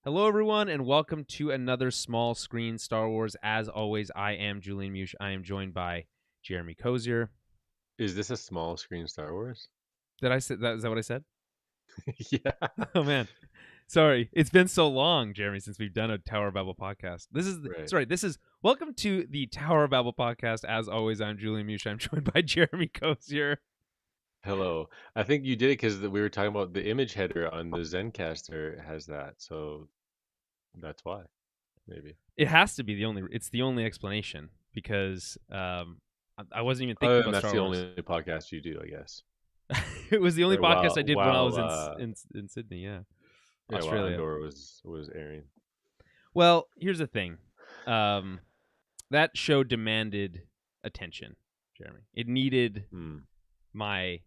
Hello, everyone, and welcome to another small screen Star Wars. As always, I am Julian Mush. I am joined by Jeremy Cozier. Is this a small screen Star Wars? Did I say that? Is that what I said? Yeah. Oh man, sorry. It's been so long, Jeremy, since we've done a Tower of Babble podcast. Right. This is welcome to the Tower of Babble podcast. As always, I'm Julian Mush. I'm joined by Jeremy Cozier. Hello. I think you did it because we were talking about the image header on the Zencaster has that, so that's why, maybe. It has to be the only. It's the only explanation because I wasn't even thinking Oh, and about that's Star the Wars. only podcast you do, I guess. It was the only Or podcast while I did when I while was in Sydney. Yeah, while Australia. Andor was airing. Well, here's the thing. Um, that show demanded attention, Jeremy. It needed Hmm. my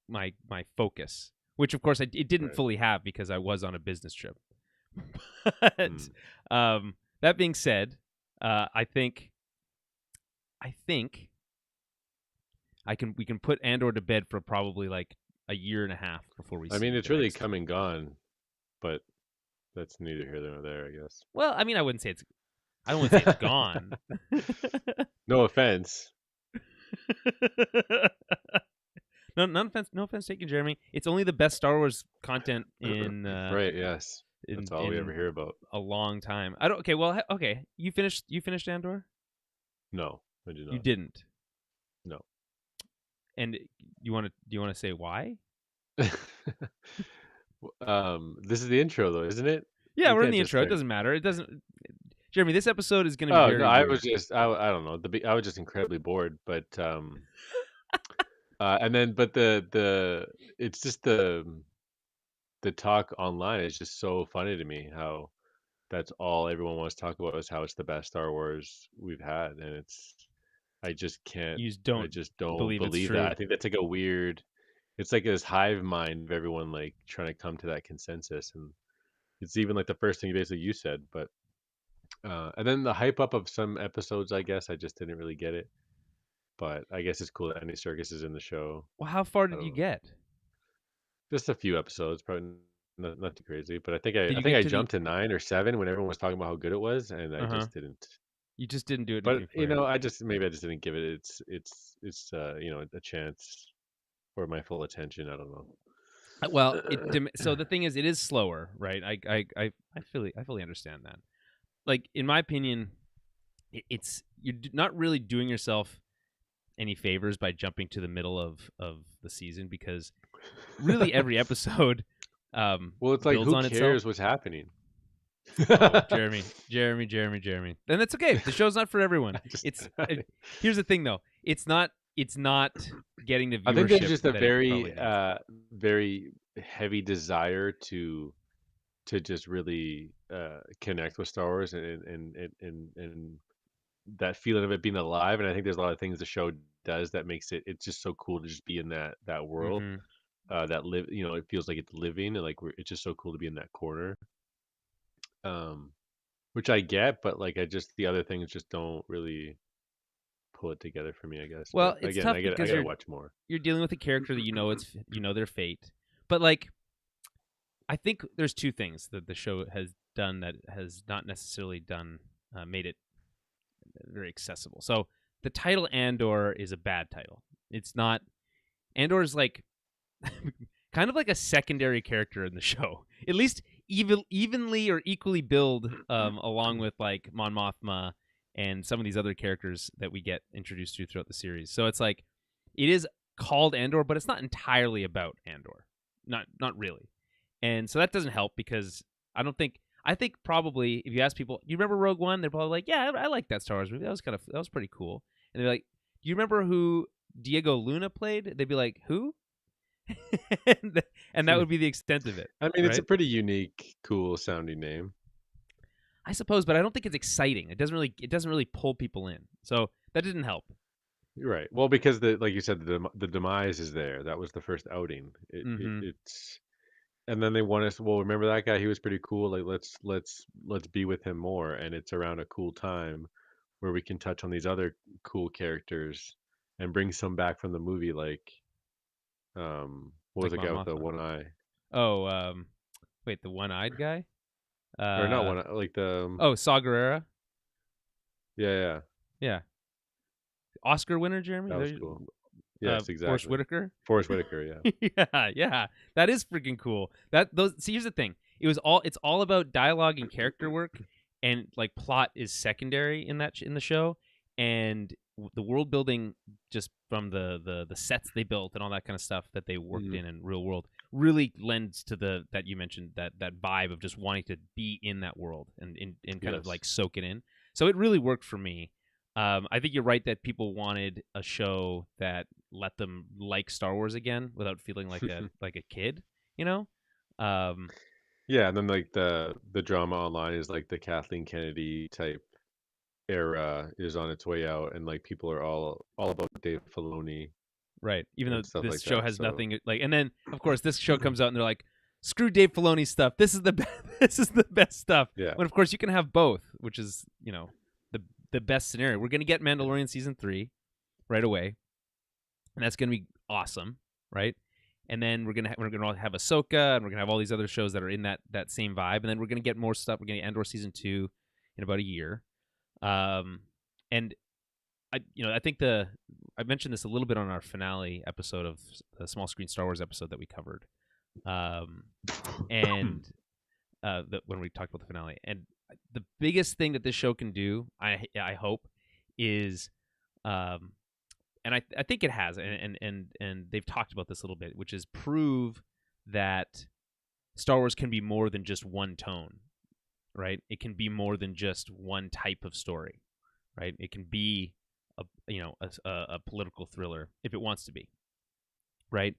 my focus, which of course it didn't Right. fully have because I was on a business trip. But Hmm. that being said, I think we can put Andor to bed for probably like a year and a half before we I see mean, it's the really next. come and gone, but that's neither here nor there, I guess. Well, I mean, I wouldn't say it's gone. No offense. No offense taken, Jeremy. It's only the best Star Wars content Right, yes. That's all we ever in hear about. a long time. I don't. Okay, well, okay. You finished Andor. No, I do You not. didn't. No. And do you want to say why? This is the intro though, isn't it? Yeah, We we're in can't the just intro. It start. doesn't matter. It doesn't. Jeremy, this episode is going to be Oh no, very I was weird. just I don't know. I was just incredibly bored, but and then but the it's just the talk online is just so funny to me how that's all everyone wants to talk about is how it's the best Star Wars we've had, and it's I just can't You just I don't just don't believe it's believe that. true. I think that's like a weird. It's like this hive mind of everyone like trying to come to that consensus, and it's even like the first thing basically you said, but and then the hype up of some episodes, I guess I just didn't really get it. But I guess it's cool that Andy Serkis is in the show. Well, how far I did don't you know, get? just a few episodes, probably not too crazy. But Did I you think get I to the? jumped to 9 or 7 when everyone was talking about how good it was, and I Uh-huh. just didn't. You just didn't do it But for you. maybe I just didn't give it its a chance for my full attention. I don't Well, know. so the thing is, it is slower, right? I fully understand that. Like in my opinion, it's you're not really doing yourself any favors by jumping to the middle of the season because really every episode Well, it's like builds who on itself. cares what's happening? Oh, Jeremy. Then that's okay. The show's not for everyone. I just Here's the thing though. It's not getting the I think there's viewership just a that it probably very needs. very heavy desire to just really connect with Star Wars and that feeling of it being alive. And I think there's a lot of things the show does that makes it's just so cool to just be in that world. Mhm. That live, it feels like it's living, and like it's just so cool to be in that corner. Um, which I get, but like I just the other things just don't really pull it together for me, I guess. But Well, it's again, tough I because gotta watch more. you're dealing with a character that you know their fate. But like I think there's two things that the show has done that has not necessarily done made it very accessible. So the title Andor is a bad title. It's not. Andor is like kind of like a secondary character in the show. At least evenly or equally billed along with like Mon Mothma and some of these other characters that we get introduced to throughout the series. So it's like it is called Andor, but it's not entirely about Andor. Not really. And so that doesn't help because I think probably if you ask people, do you remember Rogue One? They're probably like, yeah, I like that Star Wars movie. That was pretty cool. And they're like, do you remember who Diego Luna played? They'd be like, who? And that would be the extent of it, I mean, it's a right? pretty unique, cool sounding name. I suppose, but I don't think it's exciting. It doesn't really pull people in. So that didn't help. You're right. Well, because like you said, the demise is there. That was the first outing. Mm-hmm. It's and then they want us. Well, remember that guy? He was pretty cool. Like let's be with him more. And it's around a cool time where we can touch on these other cool characters and bring some back from the movie. Like what was Like the Mon guy with the Mothma. one eye? Oh, wait, the one-eyed guy? or not Uh, one, like the oh, Saw Gerrera. yeah, Yeah, Oscar winner that was Jeremy. cool. Yes, Forrest exactly. Whitaker. Forrest Whitaker, yeah. Yeah, that is freaking cool. See, here's the thing. It's all about dialogue and character work, and like plot is secondary in the show, and the world building just from the sets they built and all that kind of stuff that they worked Mhm. in real world really lends to the that you mentioned that vibe of just wanting to be in that world and kind of Yes. like soak it in. So it really worked for me. I think you're right that people wanted a show that let them like Star Wars again without feeling like a kid, you know? Um, Yeah, and then like the drama online is like the Kathleen Kennedy type era is on its way out, and like people are all about Dave Filoni right. Even though and stuff this like show that. has So nothing like, and then of course this show comes out and they're like, screw Dave Filoni stuff. This is the this is the best stuff. yeah, When of course you can have both, which is the the best scenario. We're gonna get yeah. Mandalorian season 3 right away, and that's gonna be awesome, right? And then we're gonna have Ahsoka, and we're gonna have all these other shows that are in that same vibe, and then we're gonna get more stuff. We're gonna get Andor season 2 in about a year, and I think I mentioned this a little bit on our finale episode of the small screen Star Wars episode that we covered, um, and when we talked about the finale, and the biggest thing that this show can do, I hope, is um, and I think it has, and they've talked about this a little bit, which is prove that Star Wars can be more than just one tone, right? It can be more than just one type of story, right? It can be a political thriller if it wants to be, right?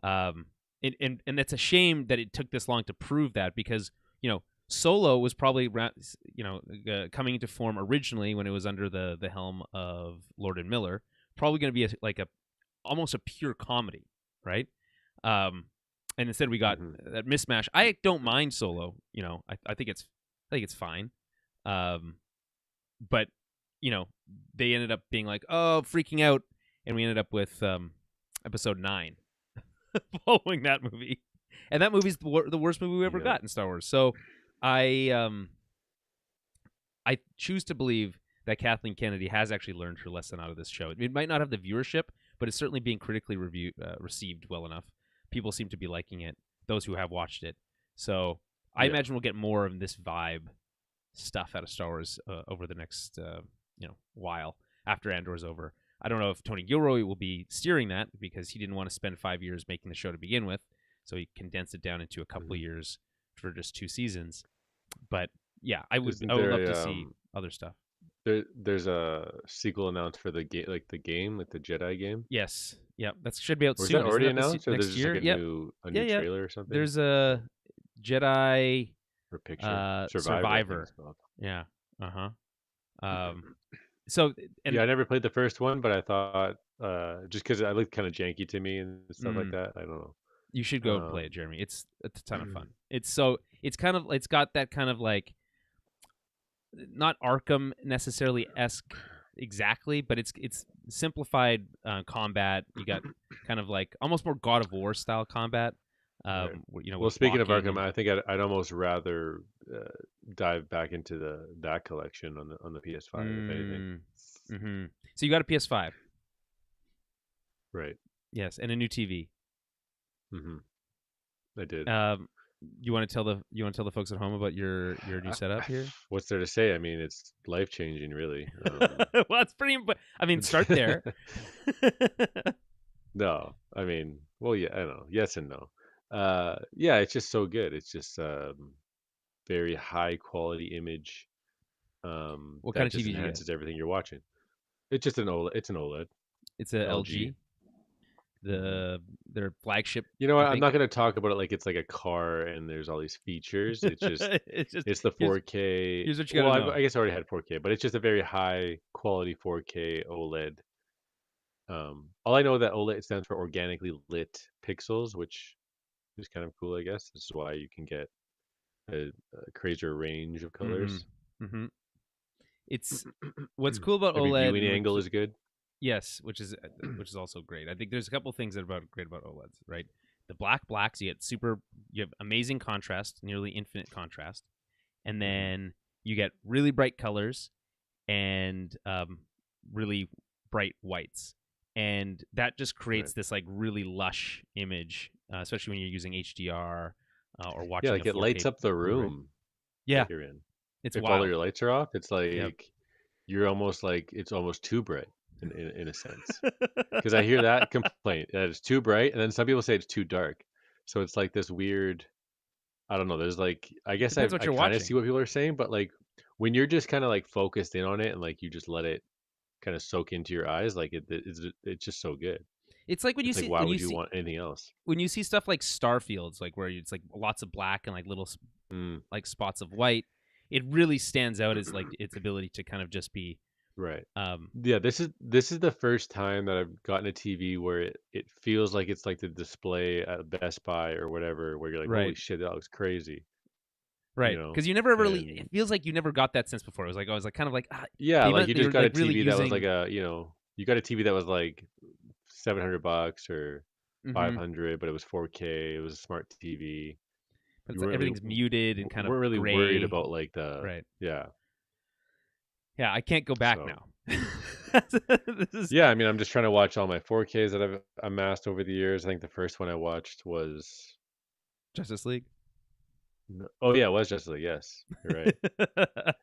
And it's a shame that it took this long to prove that because Solo was probably coming into form originally when it was under the helm of Lord and Miller, probably going to be like a almost a pure comedy, right? Um, and instead we got Hmm. that mismatch. I don't mind Solo, I think it's fine, but they ended up being like, oh, freaking out, and we ended up with Episode 9 following that movie, and that movie's the worst movie we ever Yeah. got in Star Wars. So I choose to believe that Kathleen Kennedy has actually learned her lesson out of this show. It might not have the viewership, but it's certainly being critically received well enough. People seem to be liking it, those who have watched it. So I Yeah. imagine we'll get more of this vibe stuff out of Star Wars over the next while after Andor's over. I don't know if Tony Gilroy will be steering that because he didn't want to spend 5 years making the show to begin with, so he condensed it down into a couple of Hmm. years for just 2 seasons. But yeah, I would Isn't I would there love to a see other stuff. there's a sequel announced for the game, like the game, like the Jedi game? Yes, yeah, that should be out Or is that soon. Isn't already that this announced, or there's next just like year? a Yep. new Yeah, yeah. trailer or something, There's a Jedi or picture? Survivor, I think Survivor. it's called. Yeah. Uh huh. So and Yeah, I never played the first one, but I thought just because it looked kind of janky to me and stuff like mm, that. I don't you should go play know. it, Jeremy. It's a ton of fun. It's got that kind of like not Arkham necessarily esque exactly, but it's simplified combat. You got kind of like almost more God of War style combat. Right. Well, With speaking of walking Arkham, and I think I'd almost rather dive back into that collection on the PS5, if anything. mm-hmm. So you got a PS5, Right. yes, and a new TV. Hmm. I did. Um, you want to tell the folks at home about your new setup here? What's there to say? I mean, it's life changing, really. Well, it's pretty. I mean, start there. No, I mean, well, yeah, I don't know. Yes and no. Yeah, it's just so good. It's just very high quality image What kind that of just TV did you get? enhances everything you're watching. It's just an OLED. It's an OLED. It's a LG. LG, Hmm. their flagship, You know I what? I'm think. not gonna talk about it like it's like a car and there's all these features. It's just It's just it's the here's 4K. here's what you got Well, to I know. guess I already had 4K, but it's just a very high quality 4K OLED. All I know that OLED stands for organically lit pixels, which is kind of cool, I guess. This is why you can get a crazier range of Mm-hmm. colors. Mm-hmm. It's what's cool about Every OLED, viewing and angle is good. yes, which is also great. I think there's a couple things that are great about OLEDs, right? The blacks, you have amazing contrast, nearly infinite contrast, and Hmm. then you get really bright colors and really bright whites, and that just Right. creates this like really lush image, especially when you're using HDR or Yeah, watching a like it lights 4K up the Blu-ray. room Yeah, that you're in. it's If all of wild. your lights are off, it's Yep. like you're almost like it's almost too bright in a sense. Because I hear that complaint that it's too bright, and then some people say it's too dark. So it's like this weird. I don't know. There's like I guess Depends what I you're kind of watching. see what people are saying, but like when you're just kind of like focused in on it and like you just let it kind of soak into your eyes, like it's just so good. It's like when you It's like see why would you want anything else? stuff like Starfields, like where it's like lots of black and like little Mm. like spots of white. It really stands out as like its ability to kind of just be Right. um Yeah, this is the first time that I've gotten a TV where it feels like it's like the display at Best Buy or whatever, where you're like, holy right. shit, that looks crazy, you Right, know? because you never really. It And feels like you never got that sense before. It was like I was like kind of like yeah, like you they just were got a like really TV that was like using. you got a TV that was like $700 or Hmm. 500, but it was 4K, it was a smart TV. But You it's like weren't really everything's muted and kind of weren't really worried gray. about like the Right. yeah. Yeah, I can't go back So now. This is yeah, I mean, I'm just trying to watch all my 4Ks that I've amassed over the years. I think the first one I watched was Justice League. oh yeah, it was Justice League. Yes, you're right.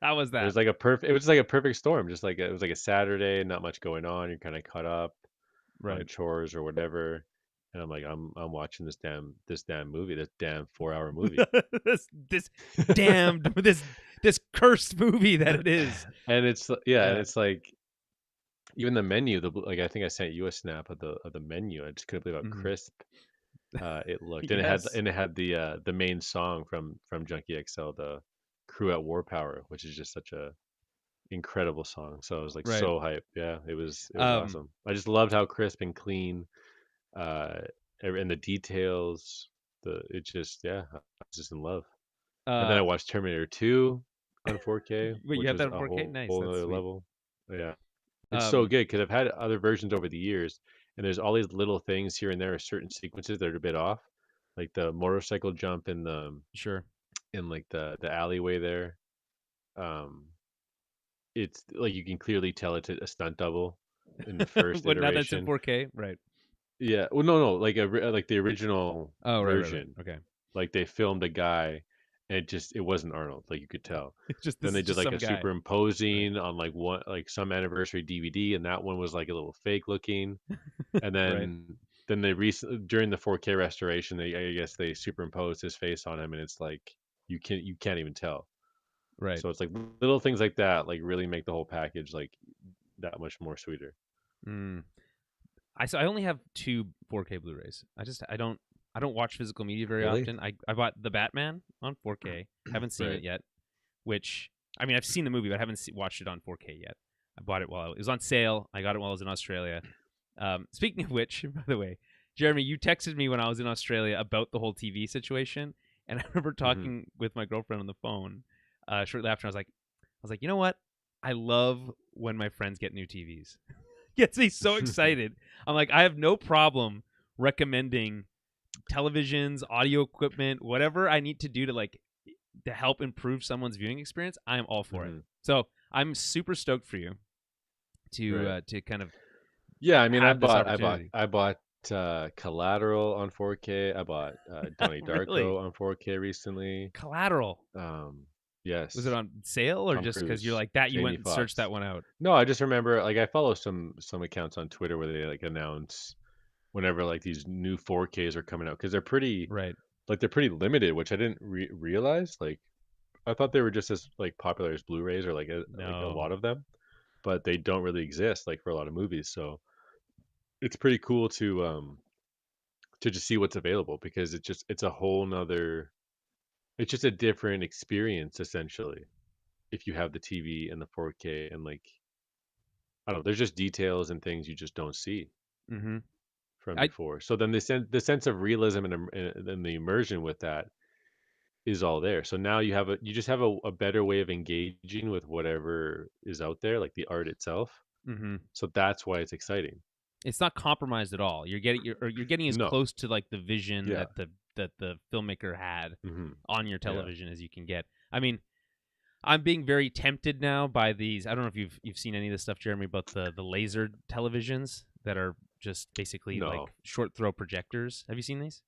How was It that? was like a perfect. It was like a perfect storm. Just like it was like a Saturday, not much going on. You're kind of caught up on Right. chores or whatever, and I'm like, I'm watching this damn movie, this damn 4 hour movie, This damned this cursed movie that it is. and it's yeah, and Yeah. it's like even the menu, like I think I sent you a snap of the menu. I just couldn't believe how Hmm. crisp it looked, Yes. and it had the main song from Junkie XL, the Crew at War Power, which is just such a incredible song. So I was like Right. so hyped. Yeah, it was Um. awesome. I just loved how crisp and clean uh and the details. The it just yeah, I was just in love. And then I Uh. watched Terminator 2 on 4K, Wait, you which have was that in a 4K? Nice. whole That's other sweet. level. Yeah. It's so Um. good because I've had other versions over the years, and there's all these little things here and there, certain sequences that are a bit off, like the motorcycle jump Sure. in like the alleyway there. Um, it's like you can clearly tell it's a stunt double in the first But now that it's in iteration. 4K, right? Yeah, well, no, like like the original Oh, right. version, Okay. like they filmed a guy, and it wasn't Arnold, like you could tell. It's just Then this they is did just like some a guy. Right. superimposing on like one like some anniversary DVD, and that one was like a little fake looking. And Right. then they during the 4K restoration, I guess they superimposed his face on him, and it's like you can't even tell. Right. So it's like little things like that, like really make the whole package like that much more sweeter. Mm. I only have two 4K Blu-rays. I don't watch physical media very Really? often. I bought The Batman on 4K. Haven't seen it Right. yet. Which I mean, I've seen the movie, but I haven't watched it on 4K yet. I bought it while it was on sale. I got it while I was in Australia. Speaking of which, by the way, Jeremy, you texted me when I was in Australia about the whole TV situation, and I remember Hmm. talking with my girlfriend on the phone shortly after. I was like, you know what? I love when my friends get new TVs. Gets me so excited. I'm like, I have no problem recommending televisions, audio equipment, whatever I need to do to help improve someone's viewing experience. I'm all for it. Hmm. So I'm super stoked for you Right. to kind of Yeah, I mean, have this opportunity. I bought Collateral on 4K. I bought Donnie Really, Darko on 4K recently. Collateral. Um, Was it yes, on sale or Tom just because you're Cruise, like that? You Jamie went and searched Foxx. that one out. No, I just remember like I follow some accounts on Twitter where they like announce whenever like these new 4Ks are coming out because Right. they're pretty limited, which I didn't realize. Like I thought they were just as like popular as Blu-rays or like a No. lot of them, but they don't really exist like for a lot of movies. So it's pretty cool to just see what's available because it's a whole nother it's just a different experience essentially if you have the TV and the 4K and like I don't know, there's just details and things you just don't see Mm-hmm. from I before. So then the sense of realism and the immersion with that is all there. So now you just have a better way of engaging with whatever is out there, like the art itself. mm-hmm. So that's why it's exciting. It's not compromised at all. You're getting as No. close to like the vision Yeah. that the filmmaker had Hmm. on your Yeah. television as you can get. I mean, I'm being very tempted now by these. I don't know if you've seen any of this stuff, Jeremy, about the laser televisions that are just basically like No, short throw projectors. Have you seen these?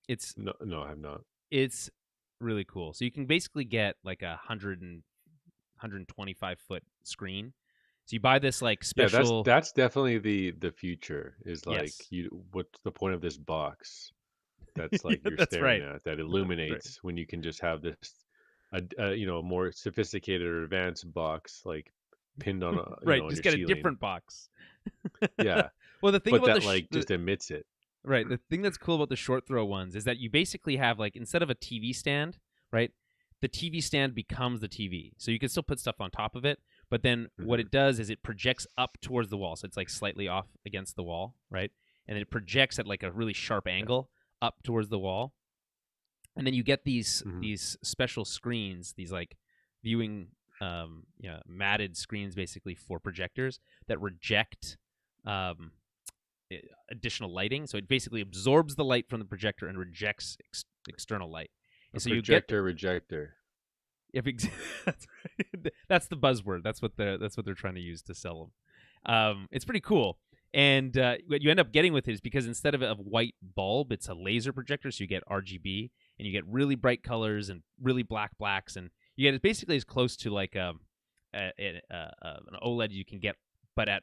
It's no, no, I have not. it's really cool. So you can basically get like 125-foot screen. So you buy this like Yeah, special. that's definitely the future. Is like Yes. what's the point of this box that's like Yeah, you're that's staring right. at that That's right. illuminates when you can just have this a more sophisticated or advanced box like pinned on Right. on Just your get a ceiling. different box. Yeah, Well, the thing but about that like the just emits it. right, the thing that's cool about the short throw ones is that you basically have like instead of a TV stand, right? The TV stand becomes the TV. So you can still put stuff on top of it, but then what Hmm. it does is it projects up towards the wall. So it's like slightly off against the wall, right? And it projects at like a really sharp Yeah. angle up towards the wall. And then you get Hmm. these special screens, these like viewing matted screens basically for projectors that reject um, additional lighting. So it basically absorbs the light from the projector and rejects external light. A And so you get projector rejector. if that's, right. That's the buzzword. That's what they're trying to use to sell them. It's pretty cool. And what you end up getting with it is because instead of a white bulb, it's a laser projector. So you get RGB and you get really bright colors and really black blacks, and you get it basically as close to like an OLED you can get, but at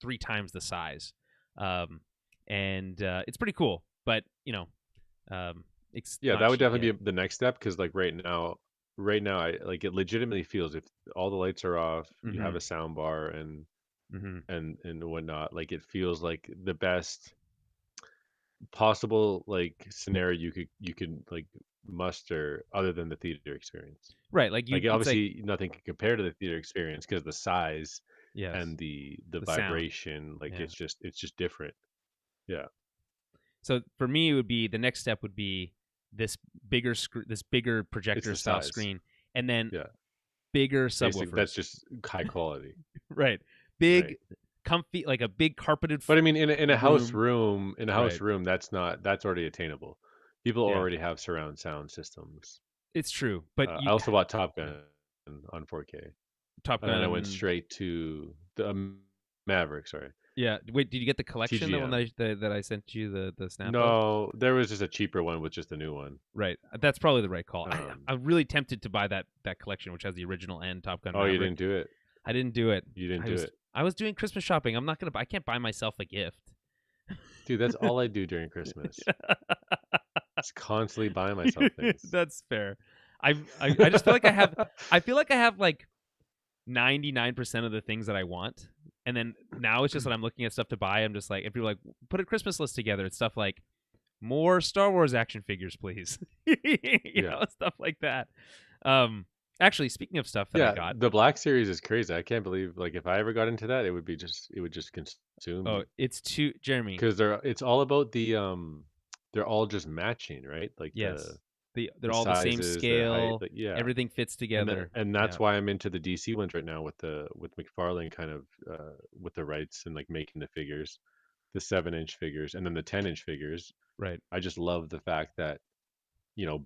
3 times the size. Um, and it's pretty cool, but it's Yeah, not that would cheap definitely yet. be the next step because like right now I like it legitimately feels if all the lights are off, you Mm-hmm. have a sound bar Mm-hmm. and whatnot, like it feels like the best possible like scenario you could like muster other than the theater experience. Right, like Like it's like obviously nothing can compare to the theater experience because the size yes, and the the sound. vibration, like Yeah. it's just different. Yeah. So for me, it would be the next step would be this this bigger It's projector the style size. screen, and then Yeah. bigger Basically that's subwoofers. just high quality. Right, big, Right. comfy, like a big carpeted But I mean, in a house room. room, Right, that's already attainable. People yeah, already have surround sound systems. it's true. But I you, also bought Top Gun on 4K, Top and then I went Gun. straight to the Maverick. Sorry, Yeah, wait, did you get the collection? The one TGM. that I sent you the snap of? No, there was just a cheaper one with just a new one. Right, that's probably the right call. Um, I'm really tempted to buy that collection, which has the original and Top Gun oh, you didn't Maverick. do it. I didn't do it. You didn't I do was it, I was doing Christmas shopping. I'm not gonna. I can't buy myself a gift. dude. That's all I do during Christmas. Just constantly buying myself things. That's fair. I just feel like I have. I feel like I have like 99% of the things that I want, and then now it's just that I'm looking at stuff to buy. I'm just like, if you're like, put a Christmas list together, it's stuff like more Star Wars action figures, please. Yeah, Stuff like that. Um, actually, speaking of stuff that I yeah. got, The Black Series is crazy. I can't believe like if I ever got into that, it would just consume oh, me. it's too Jeremy. Because it's all about they're all just matching, right? Like Yes, they're the all the same sizes, their height, scale. like yeah. Everything fits together. And Yeah, that's why I'm into the DC ones right now with McFarlane kind of with the rights and like making the figures, the 7-inch figures and then the 10-inch figures. right, I just love the fact that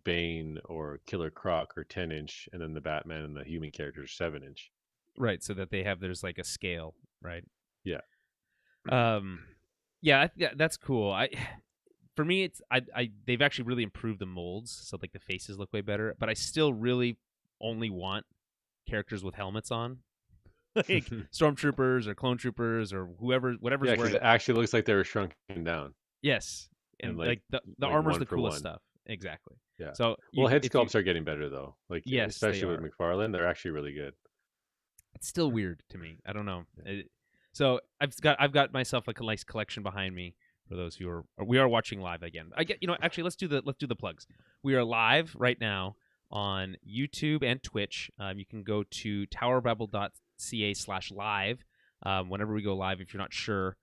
Bane or Killer Croc are 10-inch and then the Batman and the human characters are 7-inch. right. So that they have there's like a scale, right? Yeah. Um, yeah, that's cool. For me, it's I they've actually really improved the molds, so like the faces look way better. But I still really only want characters with helmets on, like stormtroopers or clone troopers or whatever's Yeah, because wearing. it actually looks like they were shrunken down Yes, and and like the like armor's one the for coolest one. stuff. Exactly. Yeah. So Well, head if you sculpts are getting better though. Like yes, they especially with are. McFarlane, they're actually really good. It's still weird to me. I don't know. Yeah. So I've got myself like a nice collection behind me for those who are we are watching live again. I get actually let's do the plugs. We are live right now on YouTube and Twitch. You can go to towerbabble.ca/live whenever we go live. If you're not sure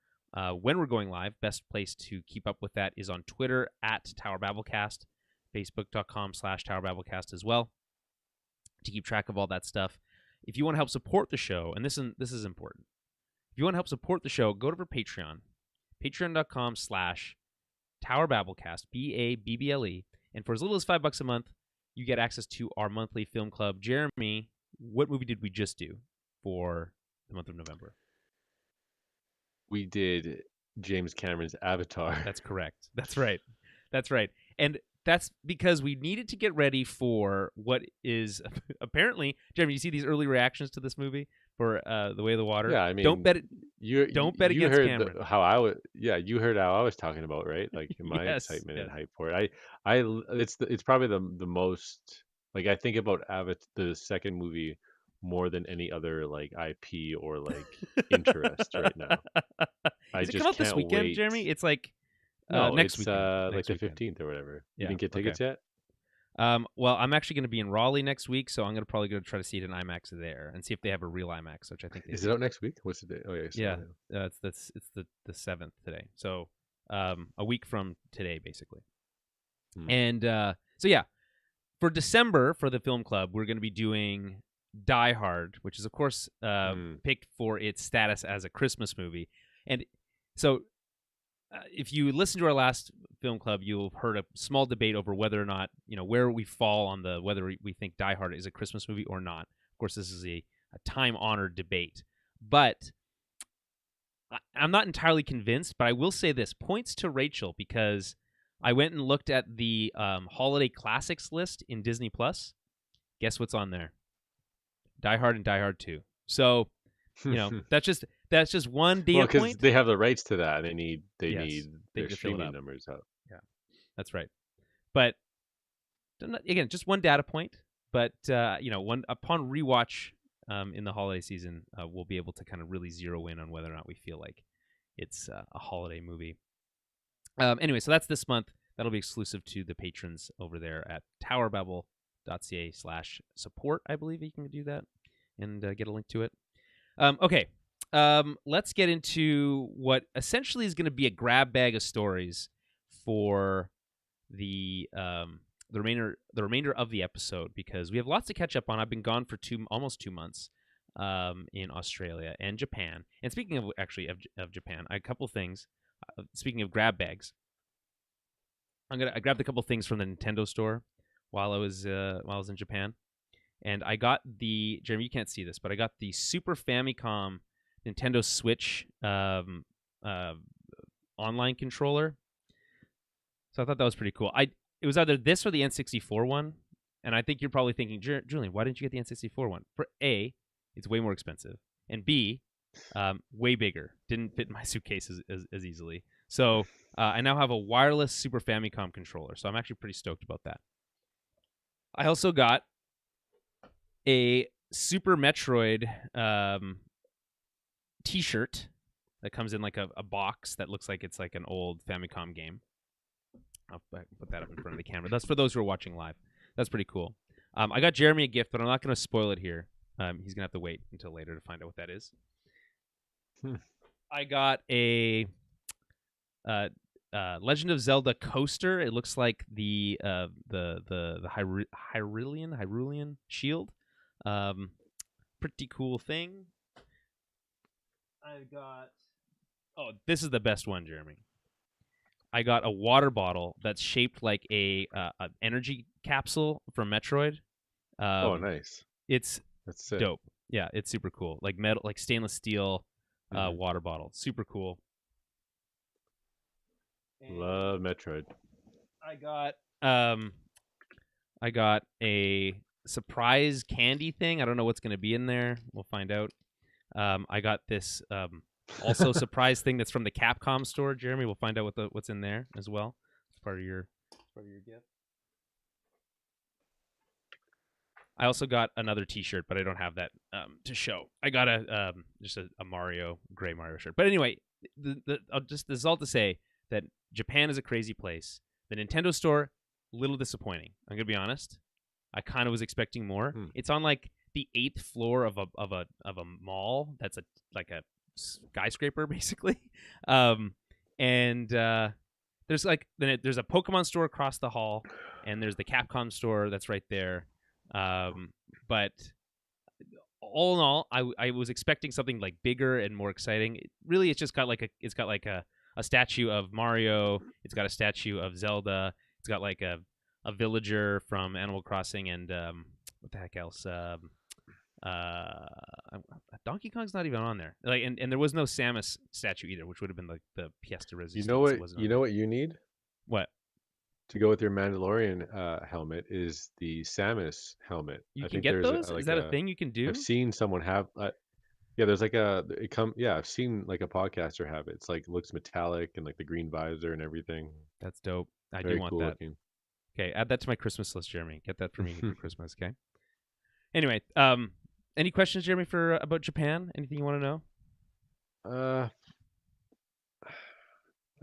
when we're going live, best place to keep up with that is on Twitter at TowerBabblecast, Facebook.com/TowerBabblecast as well to keep track of all that stuff. If you want to help support the show, and this is important, if you want to help support the show, go to our Patreon, patreon.com/TowerBabblecast, BABBLE, and for as little as $5 a month, you get access to our monthly film club. Jeremy, what movie did we just do for the month of November? We did James Cameron's Avatar. That's correct. That's right. That's right. And that's because we needed to get ready for what is apparently, Jeremy, you see these early reactions to this movie for The Way of the Water? Yeah, I mean, don't bet it. you Don't bet you against heard Cameron. how I was. Yeah, you heard how I was talking about, right? Like my Yes. excitement and Yes. hype for it. It's probably the most, like, I think about the second movie more than any other like IP or like interest right now. I Is it come just out this can't weekend, wait. Jeremy? It's like No, next it's weekend. like Next the weekend. 15th or whatever. You Yeah. didn't get Okay. tickets yet? Well, I'm actually going to be in Raleigh next week, so I'm going to probably go try to see it in IMAX there and see if they have a real IMAX, which I think they Is do. it out next week? What's the day? Oh yeah, Yeah, it's the 7th today, so a week from today, basically. And so yeah, for December for the film club, we're going to be doing Die Hard, which is of course picked for its status as a Christmas movie. And so if you listen to our last film club, you'll have heard a small debate over whether or not, where we fall on the whether we think Die Hard is a Christmas movie or not. Of course, this is a time-honored debate, but I'm not entirely convinced. But I will say this: points to Rachel, because I went and looked at the holiday classics list in Disney Plus. Guess what's on there? Die Hard and Die Hard 2. So, that's just one data well, because point. they have the rights to that, and they need They their need to fill it streaming up. numbers up. Yeah, that's right. But again, just one data point. But upon rewatch in the holiday season, we'll be able to kind of really zero in on whether or not we feel like it's a holiday movie. Anyway, so that's this month. That'll be exclusive to the patrons over there at towerbabble.ca/support. I believe you can do that and get a link to it. Okay. Let's get into what essentially is going to be a grab bag of stories for the remainder of the episode, because we have lots to catch up on. I've been gone for almost 2 months in Australia and Japan. And speaking of Japan, a couple things. Speaking of grab bags, I grabbed a couple things from the Nintendo store while I was in Japan, and I got Jeremy, you can't see this, but I got the Super Famicom Nintendo Switch online controller. So I thought that was pretty cool. It was either this or the N64 one, and I think you're probably thinking, Julian, why didn't you get the N64 one? For A, it's way more expensive, and B, way bigger. Didn't fit in my suitcase as easily. So I now have a wireless Super Famicom controller, so I'm actually pretty stoked about that. I also got a Super Metroid T-shirt that comes in like a box that looks like it's like an old Famicom game. I'll put that up in front of the camera. That's for those who are watching live. That's pretty cool. I got Jeremy a gift, but I'm not going to spoil it here. He's going to have to wait until later to find out what that is. I got a Legend of Zelda coaster. It looks like the Hyrulean shield. Pretty cool thing. I got. Oh, this is the best one, Jeremy. I got a water bottle that's shaped like an energy capsule from Metroid. Oh, nice. That's sick. Dope. Yeah, it's super cool. Like metal, like stainless steel water bottle. Super cool. And love Metroid. I got a surprise candy thing. I don't know what's going to be in there. We'll find out. I got this also surprise thing that's from the Capcom store. Jeremy, we'll find out what's in there as well. It's part of your gift. I also got another T-shirt, but I don't have that to show. I got just a gray Mario shirt. But anyway, this is all to say that Japan is a crazy place. The Nintendo store, a little disappointing. I'm gonna be honest. I kind of was expecting more. It's on like the 8th floor of a mall that's like a skyscraper basically, and there's a Pokemon store across the hall, and there's the Capcom store that's right there. But all in all, I was expecting something like bigger and more exciting. It's just got a statue of Mario. It's got a statue of Zelda. It's got like a a villager from Animal Crossing, and what the heck else? Donkey Kong's not even on there. Like, and there was no Samus statue either, which would have been like the pièce de You résistance. know what? It wasn't You on know there. what you need What? to go with your Mandalorian helmet is the Samus helmet. You I can think get there's those? Is like that a a. thing you can I've do? seen someone have. Yeah, there's like a. It come. Yeah, I've seen like a podcaster have it. It's like looks metallic and like the green visor and everything. That's dope. I do Very want cool that. looking. Okay, add that to my Christmas list, Jeremy. Get that for me for Christmas, okay? Anyway, any questions, Jeremy, for about Japan? Anything you want to know?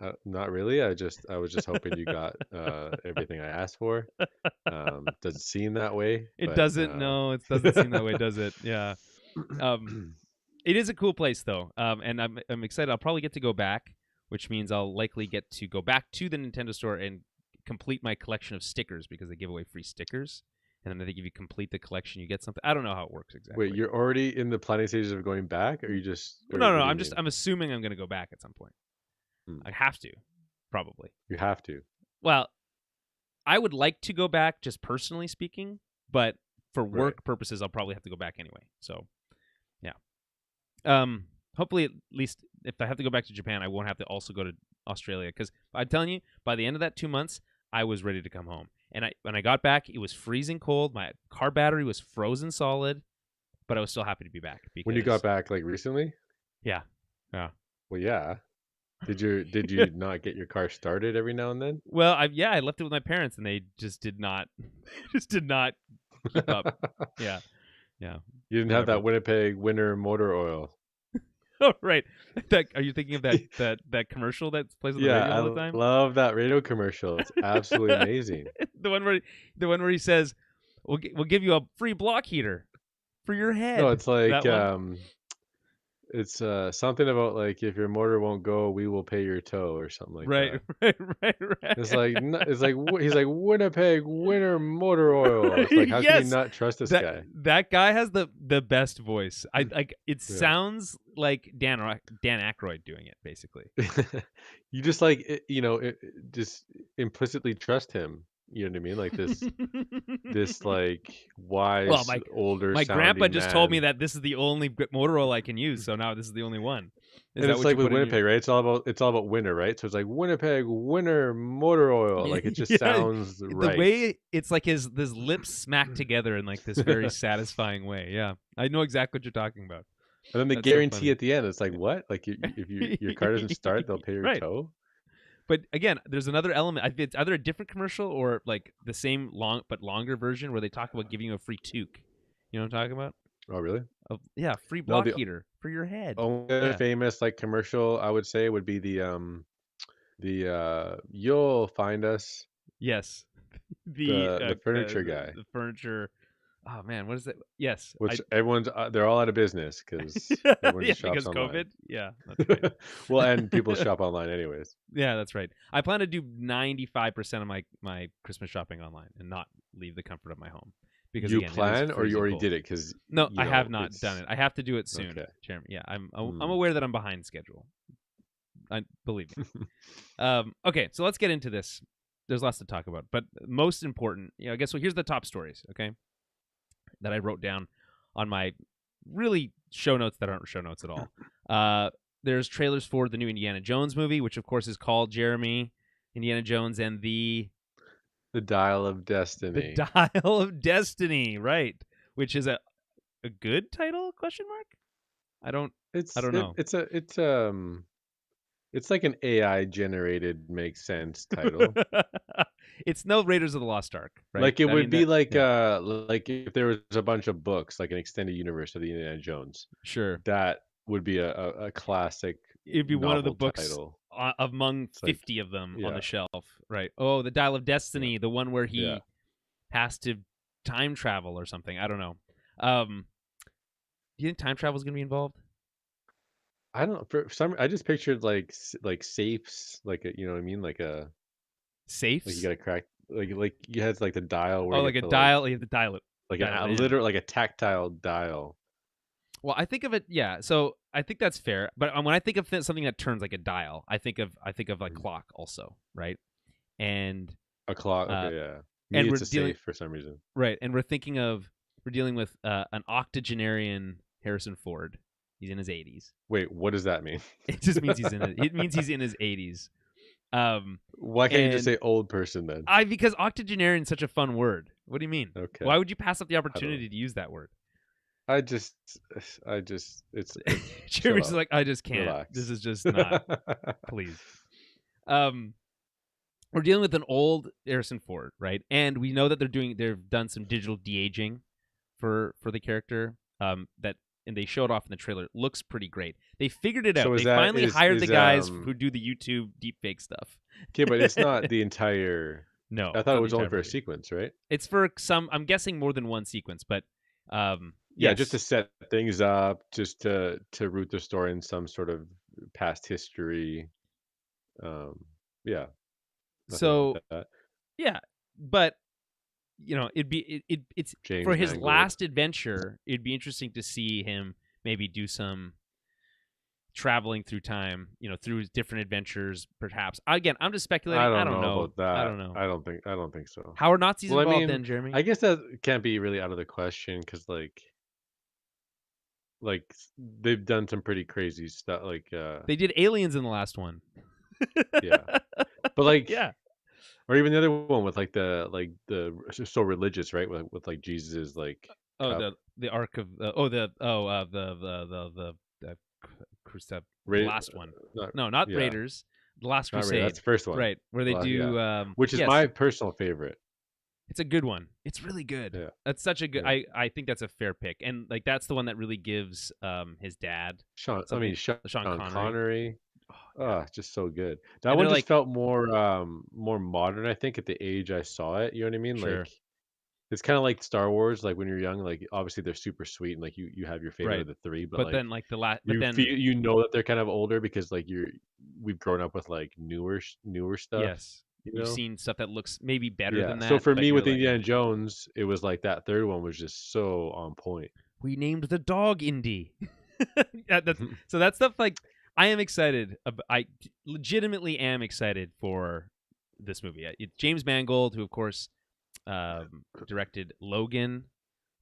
uh, not really. I was just hoping you got everything I asked for. Does it seem that way? It But doesn't. No, it doesn't seem that way, does it? Yeah. It is a cool place though, and I'm excited. I'll probably get to go back, which means I'll likely get to go back to the Nintendo store and complete my collection of stickers because they give away free stickers, and then I think if you complete the collection, you get something. I don't know how it works exactly. Wait, you're already in the planning stages of going back, or you just, or No. what do you I'm mean? I'm assuming I'm going to go back at some point. Hmm. I have to, probably. You have to. Well, I would like to go back, just personally speaking, but for work Right. purposes, I'll probably have to go back anyway. So, yeah. Hopefully, at least if I have to go back to Japan, I won't have to also go to Australia. Because I'm telling you, by the end of that 2 months, I was ready to come home. And when I got back, it was freezing cold. My car battery was frozen solid, but I was still happy to be back. Because, When you got back, like recently? yeah, yeah. Well, yeah. Did you not get your car started every now and then? Well, I left it with my parents, and they just did not, keep up. Yeah, yeah. You didn't have Whatever. that Winnipeg winter motor oil. Oh, right. Are you thinking of that commercial that plays on the Yeah, radio I all the time? love that radio commercial. It's absolutely amazing. the one where he says, "We'll give you a free block heater for your No, head." it's like That one. it's something about like if your motor won't go, we will pay your tow or something like Right, that. right, It's right. like he's like Winnipeg winter motor oil. It's like how can you Yes, not trust this that guy? that guy has the best voice. I like. It Yeah. sounds like Dan Aykroyd doing it, basically. You just like just implicitly trust him. You know what I mean? Like this like Well, wise older my grandpa sounding just told me man. that this is the only motor oil I can use, so now this is the only one. Is And that it's what you like with put in your? Winnipeg, right? It's all about winter, right? So it's like Winnipeg winter motor oil. Like it just Yeah, sounds the right. way it's like his lips smack together in like this very satisfying way. Yeah, I know exactly what you're talking about. And then the That's so guarantee funny. at the end, it's like what? Like if your car doesn't start, they'll pay your Right. tow. But again, there's another element. It's either a different commercial or like the same but longer version where they talk about giving you a free toque. You know what I'm talking about? Oh, really? Yeah, free No, block heater for your head. only other Yeah. famous like commercial I would say would be the you'll find us Yes. the furniture guy, The furniture. Oh man, what is that? Yes, which everyone's they're all out of business because everyone yeah, just shops because online. COVID. Yeah, that's right. Well, and people shop online anyways. Yeah, that's right. I plan to do 95% of my Christmas shopping online and not leave the comfort of my home because You again, it is plan or you freezing already cold. did it? Because No, I have not done it. I have to do it soon, Okay. Jeremy. Yeah, I'm Hmm. aware that I'm behind schedule. I believe me. Okay, so let's get into this. There's lots to talk about, but most important, I guess. So here's the top stories, okay, that I wrote down on my really show notes that aren't show notes at all. There's trailers for the new Indiana Jones movie, which of course is called Jeremy Indiana Jones and the Dial of Destiny. The Dial of Destiny, right? Which is a good title? Question mark. I don't know. It's like an AI generated makes sense title. It's no Raiders of the Lost Ark, right? Like it would be like yeah. like if there was a bunch of books, like an extended universe of the Indiana Jones. Sure. That would be a classic. It'd be one of the novel books title. Among It's like 50 of them on yeah. the shelf, right? Oh, the Dial of Destiny, the one where he Yeah. has to time travel or something. I don't know. Do you think time travel is going to be involved? I don't. For some, I just pictured like safes, like you know what I mean, like Safes. like you got to crack, like you had like the dial where Oh, you like a have to, dial. You have to dial it. like dial a it in. literal, like a tactile dial. Well, I think of it. Yeah, so I think that's fair. But when I think of something that turns like a dial, I think of like clock also, right? And A clock. Okay, yeah. Me, and we're it's a dealing safe for some reason. right, and we're dealing with an octogenarian Harrison Ford. He's in his 80s. Wait, what does that mean? It just means it means he's in his 80s. Why can't you just And say old person then? because octogenarian is such a fun word. What do you mean? Okay, Why would you pass up the I don't know. opportunity to use that word? I just, it's chill Jeremy's out, like, I just can't. This relax. is just not. Please. Um, we're dealing with an old Harrison Ford, right? And we know that they've done some digital de-aging for the character. And they show it off in the trailer. It looks pretty great. They figured it out. So They finally hired the is guys who do the YouTube deepfake stuff. okay, but it's not the entire. No, I it's thought not it the was only entire for a movie. sequence, right? It's for some. I'm guessing more than one sequence, but Yeah, yes. just to set things up, just to root the story in some sort of past history. Yeah, nothing wrong So with that. yeah, but it's for James his Mangold. last adventure. It'd be interesting to see him maybe do some traveling through time, through his different adventures, perhaps. Again, I'm just speculating. I I don't don't know know. about that. I don't know. I don't think so. How are Nazis Well, I involved mean, then, Jeremy? I guess that can't be really out of the question because they've done some pretty crazy stuff. They did aliens in the last one. Yeah, but Yeah. or even the other one with so religious, right? With like Jesus's Oh, cup, the Ark of the Crusade, the Ra- last one. not No, not yeah, Raiders. The Last not really. That's Crusade. the first one. Right, where they Well, yeah, do. which is Yes, my personal favorite. it's a good one. It's really good. Yeah, That's such a good. yeah. I think that's a fair pick, and like that's the one that really gives his dad something. Sean Sean Connery. Connery. Oh, yeah. Oh, just so good. That And one they're just like, felt more modern, I think, at the age I saw it. You know what I mean? sure, It's kind of like Star Wars. Like when you're young, like obviously they're super sweet, and like you have your favorite right. of the three, but But like then like the last, but you then feel that they're kind of older because we've grown up with like newer stuff. yes, You we've know? sip stuff that looks maybe better Yeah. than So that. for But me you're with like, Indiana Jones, it was like that third one was just so on point. we named the dog Indy. So that stuff like I am excited. I legitimately am excited for this movie. James Mangold, who of course directed Logan,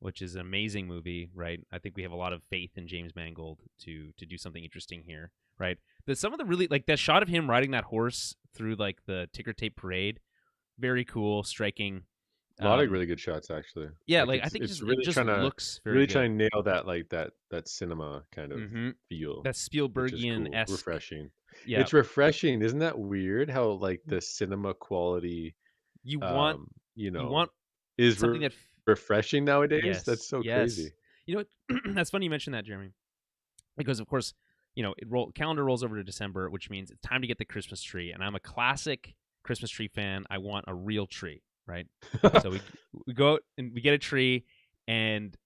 which is an amazing movie, right? I think we have a lot of faith in James Mangold to do something interesting here, right? Some of the really like that shot of him riding that horse through like the ticker tape parade, very cool, striking. A lot of really good shots, actually. Yeah, Like like I think it's it really just trying to looks very good. nail that that cinema kind of Mm-hmm. feel, That which is Spielbergian cool, esque. refreshing. Yeah, It's refreshing, isn't that weird? How like the cinema quality, you want um, you want is something that. refreshing nowadays. That's Yes, so yes. crazy. You know what? That's funny you mentioned that, Jeremy, because of course, calendar rolls over to December, which means it's time to get the Christmas tree. And I'm a classic Christmas tree fan. I want a real tree, right? So we go out and we get a tree, and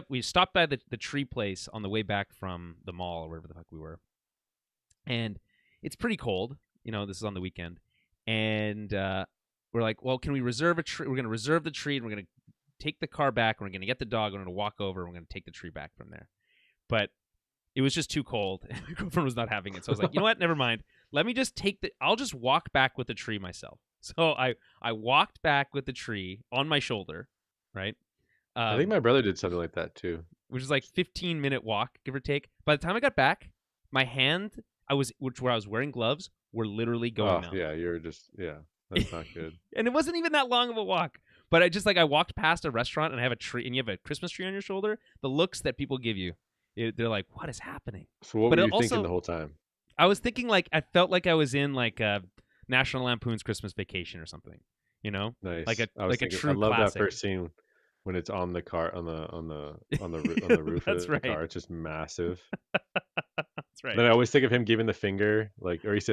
we stopped by the tree place on the way back from the mall or wherever the fuck we were, and it's pretty cold. This is on the weekend, and we're like, well, can we reserve a tree? We're going to reserve the tree, and we're going to take the car back, and we're going to get the dog, and we're going to walk over, and we're going to take the tree back from there. But it was just too cold, and my girlfriend was not having it. So I was like, you know what? Never mind. Let me just I'll just walk back with the tree myself. So I walked back with the tree on my shoulder, right? I think my brother did something like that too. Which is like 15-minute walk, give or take. By the time I got back, my hand, where I was wearing gloves, were literally going numb. Yeah, that's not good. And it wasn't even that long of a walk. But I walked past a restaurant and I have a tree, and you have a Christmas tree on your shoulder. The looks that people give you, they're like, "What is happening?" So what were you thinking the whole time? I was thinking I felt like I was in National Lampoon's Christmas Vacation or something. Nice. Like a true I love classic. that first scene when it's on the car on the roof That's of the right. car. It's just massive. That's right. Then I always think of him giving the finger, or he's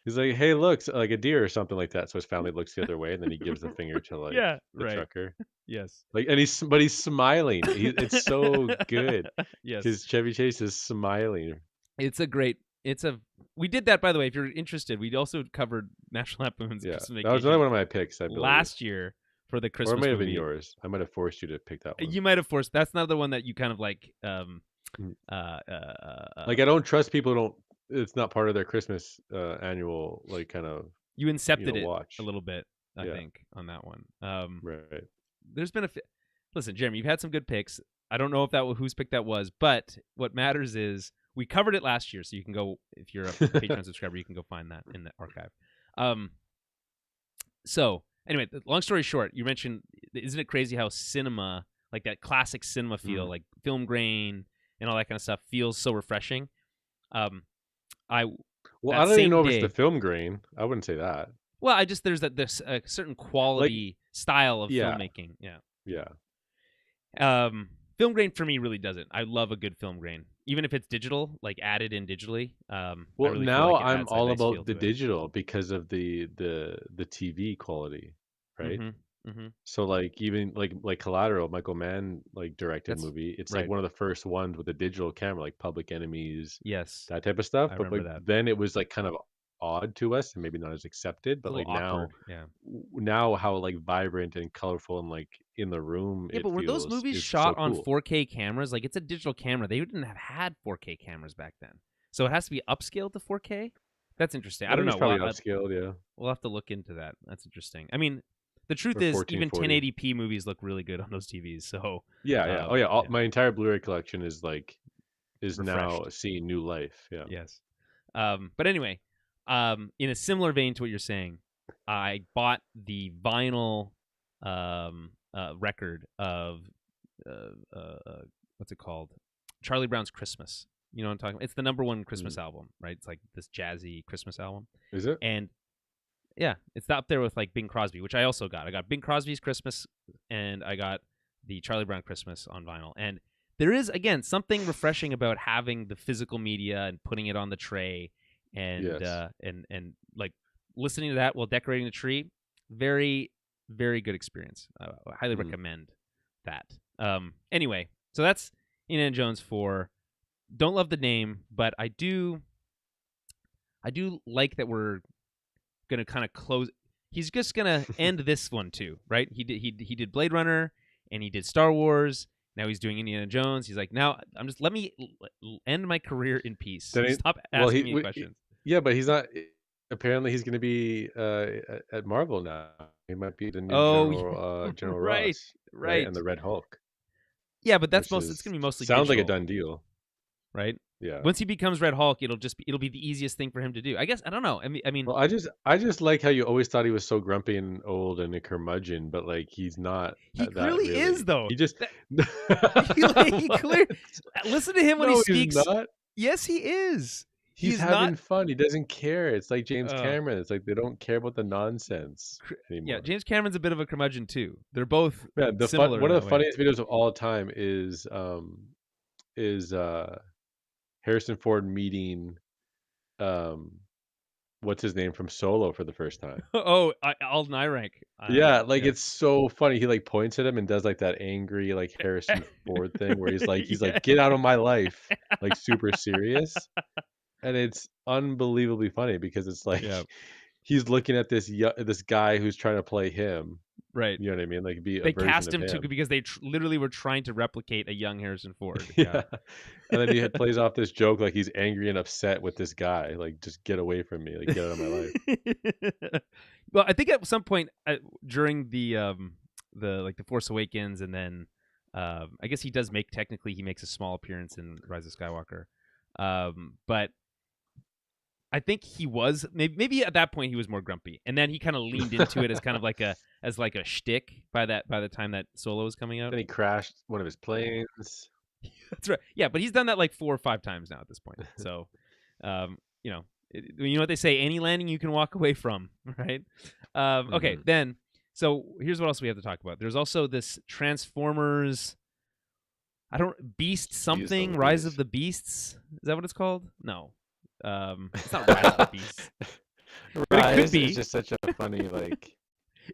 like, "Hey, look, like a deer or something like that." So his family looks the other way, and then he gives the finger to Yeah, the right. trucker. Yes. And he's smiling. It's so good Yes. because Chevy Chase is smiling. We did that, by the way. If you're interested, we also covered National Lampoon's Christmas Vacation. That was another one of my picks, I believe. Last year for the Christmas movie. Or it might have been yours. I might have forced you to pick that one. You might have forced. That's not the one that you kind of like. I don't trust people who don't. It's not part of their Christmas annual kind of. You incepted it watch a little bit. I think, on that one. Right. There's been listen, Jeremy, you've had some good picks. I don't know if whose pick that was, but what matters is we covered it last year, so you can go, if you're a Patreon subscriber, you can go find that in the archive. So anyway, long story short, you mentioned, isn't it crazy how cinema, like that classic cinema feel, like film grain and all that kind of stuff, feels so refreshing. Well, I don't even know if it's the film grain. I wouldn't say that. Well, there's a certain quality style of filmmaking. Yeah. Film grain for me really doesn't. I love a good film grain, even if it's digital, like added in digitally. Well, really now like I'm all nice about the digital because of the TV quality, right? So like even like Collateral, Michael Mann directed movie. It's like one of the first ones with a digital camera, like Public Enemies, that type of stuff. I But remember that. then it was like kind of odd to us and maybe not as accepted. But like awkward. now how like vibrant and colorful and like in the room but were those movies shot on 4K cameras? Like, it's a digital camera. They didn't have had 4K cameras back then, so it has to be upscaled to 4K. That's interesting. I don't know. It's probably upscaled. Yeah, we'll have to look into that. That's interesting. I mean, the truth is, even 1080p movies look really good on those TVs. So yeah. Oh yeah. My entire Blu-ray collection is refreshed. Now seeing new life. Yeah. Yes. But anyway, in a similar vein to what you're saying, I bought the vinyl record of what's it called? Charlie Brown's Christmas. You know what I'm talking about? It's the #1 Christmas album, right? It's like this jazzy Christmas album. Is it? And yeah, it's up there with like Bing Crosby, which I also got. I got Bing Crosby's Christmas, and I got the Charlie Brown Christmas on vinyl. And there is, again, something refreshing about having the physical media and putting it on the tray, and and like listening to that while decorating the tree. Very, very good experience. I highly recommend that. Anyway, so that's Indiana Jones 4. Don't love the name, but I do like that we're gonna kind of close. He's just gonna end this one too, right? He did Blade Runner, and he did Star Wars. Now he's doing Indiana Jones. He's like, now let me end my career in peace. Stop asking me questions. Yeah, but he's not. Apparently, he's going to be at Marvel now. He might be the new General Ross, right? And the Red Hulk. Yeah, but it's going to be mostly sounds digital, like a done deal, right? Yeah. Once he becomes Red Hulk, it'll be the easiest thing for him to do. I guess, I don't know. I mean, well, I just like how you always thought he was so grumpy and old and a curmudgeon, but like he's not. He clearly is, though. He just he clearly listen to him when he speaks. He's not. Yes, he is. He's having fun. He doesn't care. It's like James Cameron. It's like they don't care about the nonsense anymore. Yeah, James Cameron's a bit of a curmudgeon too. They're both similar. One of the funniest videos of all time is Harrison Ford meeting what's his name from Solo for the first time. Alden Ehrenreich. It's so funny. He like points at him and does like that angry like Harrison Ford thing where he's like get out of my life, like super serious. And it's unbelievably funny because it's like he's looking at this guy who's trying to play him. Right. You know what I mean? Like they cast him too because they literally were trying to replicate a young Harrison Ford. Yeah. And then he plays off this joke like he's angry and upset with this guy. Like, just get away from me. Like, get out of my life. Well, I think at some point during the Force Awakens, and then I guess he makes a small appearance in Rise of Skywalker. But I think he was maybe at that point he was more grumpy, and then he kind of leaned into it as kind of like a shtick by the time that Solo was coming out. And he crashed one of his planes. That's right. Yeah, but he's done that like 4 or 5 times now at this point. So, you know what they say: any landing you can walk away from, right? Okay, then. So here's what else we have to talk about. There's also this Transformers. Beast something, Rise of the Beasts. Is that what it's called? No. It's not Rise of the Beasts. But it could be. It's just such a funny, like...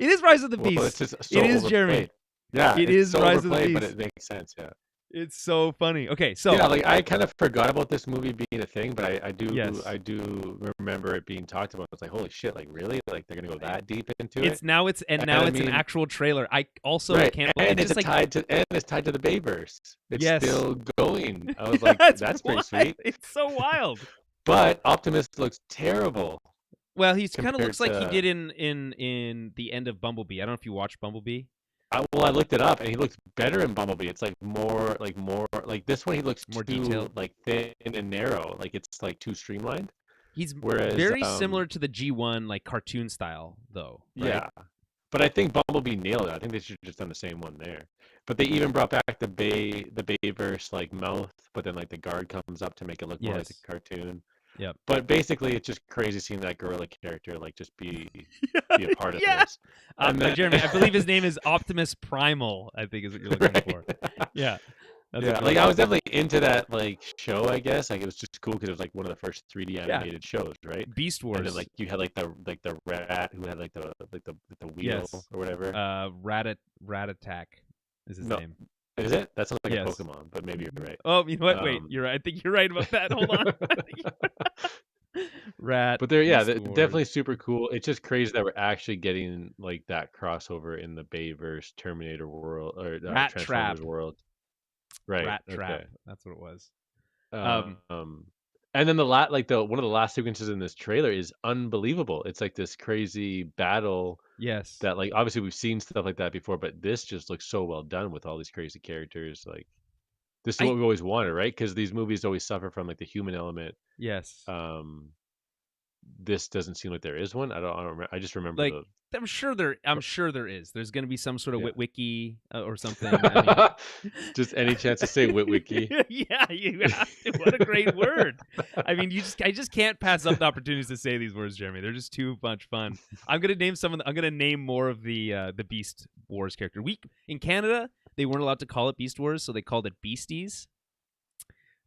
It is Rise of the Beasts. It is, Jeremy. Yeah, it is so Rise of the Beasts. But it makes sense, yeah. It's so funny. Okay, so... Yeah, like, I kind of forgot about this movie being a thing, but I do remember it being talked about. It's like, holy shit, like, really? Like, they're going to go that deep into it? Now it's an actual trailer. I also can't... And it's tied to the Bayverse. It's still going. I was like, that's pretty sweet. It's so wild. But Optimus looks terrible. Well, he's kind of compared looks like he to. did in the end of Bumblebee. I don't know if you watched Bumblebee. I looked it up, and he looks better in Bumblebee. It's like more like this one. He looks More too detailed. like thin and narrow. Like it's like too streamlined. He's Whereas, very similar to the G1 like cartoon style, though, right? yeah, but I think Bumblebee nailed it. I think they should have just done the same one there. But they even brought back the Bayverse like mouth, but then like the guard comes up to make it look more like the Yes. cartoon. Yep. But basically, it's just crazy seeing that gorilla character like just be a part of Yeah. this. And then, Jeremy, I believe his name is Optimus Primal, I think is what you're looking right? for. Yeah. That's Yeah, a like great I was name. definitely into that like show, I guess. Like it was just cool because it was like one of the first 3D Yeah. animated shows, right? Beast And then Wars. like you had like the rat who had like the wheel Yes. or whatever. Rat Attack is his No, name. is it? That sounds like a Yes. Pokemon, but maybe you're right. Oh, you know what? Wait, Um, you're right. I think you're right about that. Hold on. Rat but yeah, Beast definitely Wars. super cool. It's just crazy that we're actually getting like that crossover in the Bayverse Terminator world or Rat Trap. Transformers world. Right. Rat Trap. Okay. That's what it was. Um, and then the one of the last sequences in this trailer is unbelievable. It's like this crazy battle Yes. that like obviously we've seen stuff like that before, but this just looks so well done with all these crazy characters. Like this is I what we always wanted, right? Because these movies always suffer from like the human element. yes. Um, this doesn't seem like there is one. I don't remember. I just remember Like the I'm sure there is. There's going to be some sort of yeah. wiki or something. I mean, Just any chance to say Witwicky. yeah, you have to. What a great word. I mean, I just can't pass up the opportunities to say these words, Jeremy. They're just too much fun. I'm gonna name more of the Beast Wars character. In Canada, they weren't allowed to call it Beast Wars, so they called it Beasties.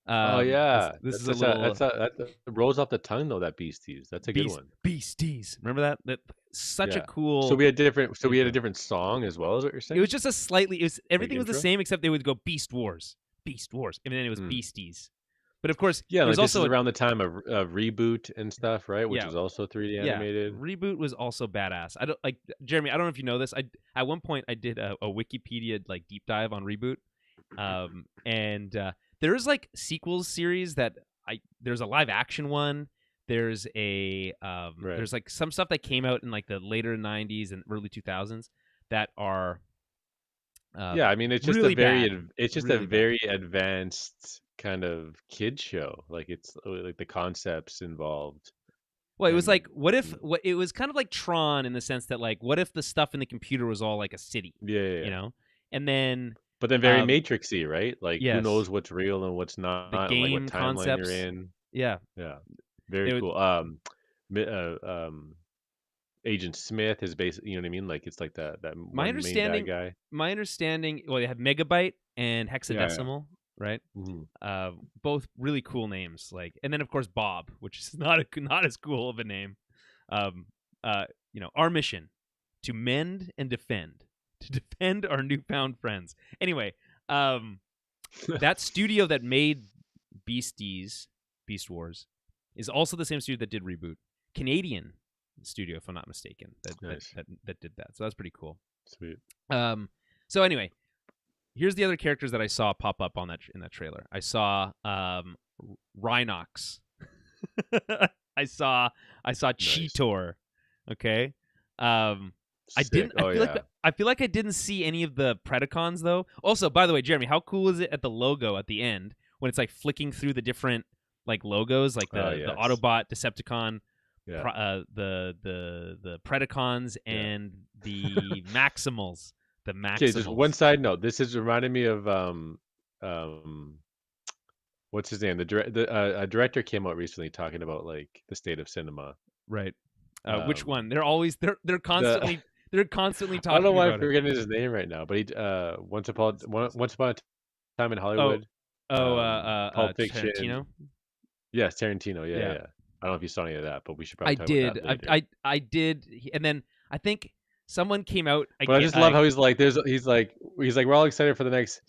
Oh This, yeah, this is a little that rolls off the tongue though. That Beasties, that's a good one. Beasties. Remember that? That such a Yeah. cool. So we had a intro. different song as well, is what you're It was saying? just a slightly. Everything was the Intro? same except they would go Beast Wars, and then it was Hmm. Beasties. But of course, Yeah, there was like this is also around the time of Reboot and stuff, right? Which yeah, is also 3D yeah. animated. Reboot was also badass. I don't like Jeremy. I don't know if you know this. At one point I did a Wikipedia like deep dive on Reboot, and there's like sequels series that there's a live action one. There's a Right. there's like some stuff that came out in like the later '90s and early 2000s that are Yeah, I mean it's just really a very bad. it's just a Really bad. very advanced kind of kid show. Like it's like the concepts involved. Well, it was like, And what if? What it was kind of like Tron in the sense that, like, what if the stuff in the computer was all like a city, yeah. you know? And then, But then very um, Matrixy, right? Like who yes, knows what's real and what's not, the and like what game timeline you're concepts, in. yeah, Yeah, very they would. cool. Mi- uh, um, Agent Smith is basically, you know what I mean? Like it's like that My one main bad understanding, guy. well, you have Megabyte and Yeah. Hexadecimal, right? Mhm. Both really cool names. Like, and then of course Bob, which is not as cool of a name. Um, our mission to mend and defend, to defend our newfound friends. Anyway, that studio that made Beast Wars, is also the same studio that did Reboot. Canadian studio, if I'm not mistaken, Nice. that did that. So that's pretty cool. Sweet. So anyway, here's the other characters that I saw pop up on in that trailer. I saw Rhinox. I saw Cheetor. Okay. I Sick. didn't. Oh yeah. I feel like I didn't see any of the Predacons though. Also, by the way, Jeremy, how cool is it at the logo at the end when it's like flicking through the different like logos, like the Yes. Autobot, Decepticon, Yeah. the Predacons, and the Maximals. The Okay, just Maximals. one side note. This is reminding me of what's his name? A director came out recently talking about like the state of cinema. Right. Which Um, one? They're the constantly I don't know talking why I'm about it. forgetting his name right now, but he once upon a time in Oh, Hollywood, Pulp Fiction. Tarantino. Yes, Tarantino. Yeah, Yeah, yeah. I don't know if you saw any of that, but we should I probably talk about did. that later. I did, and then I think someone came out. But I just love how he's like, we're all excited for the next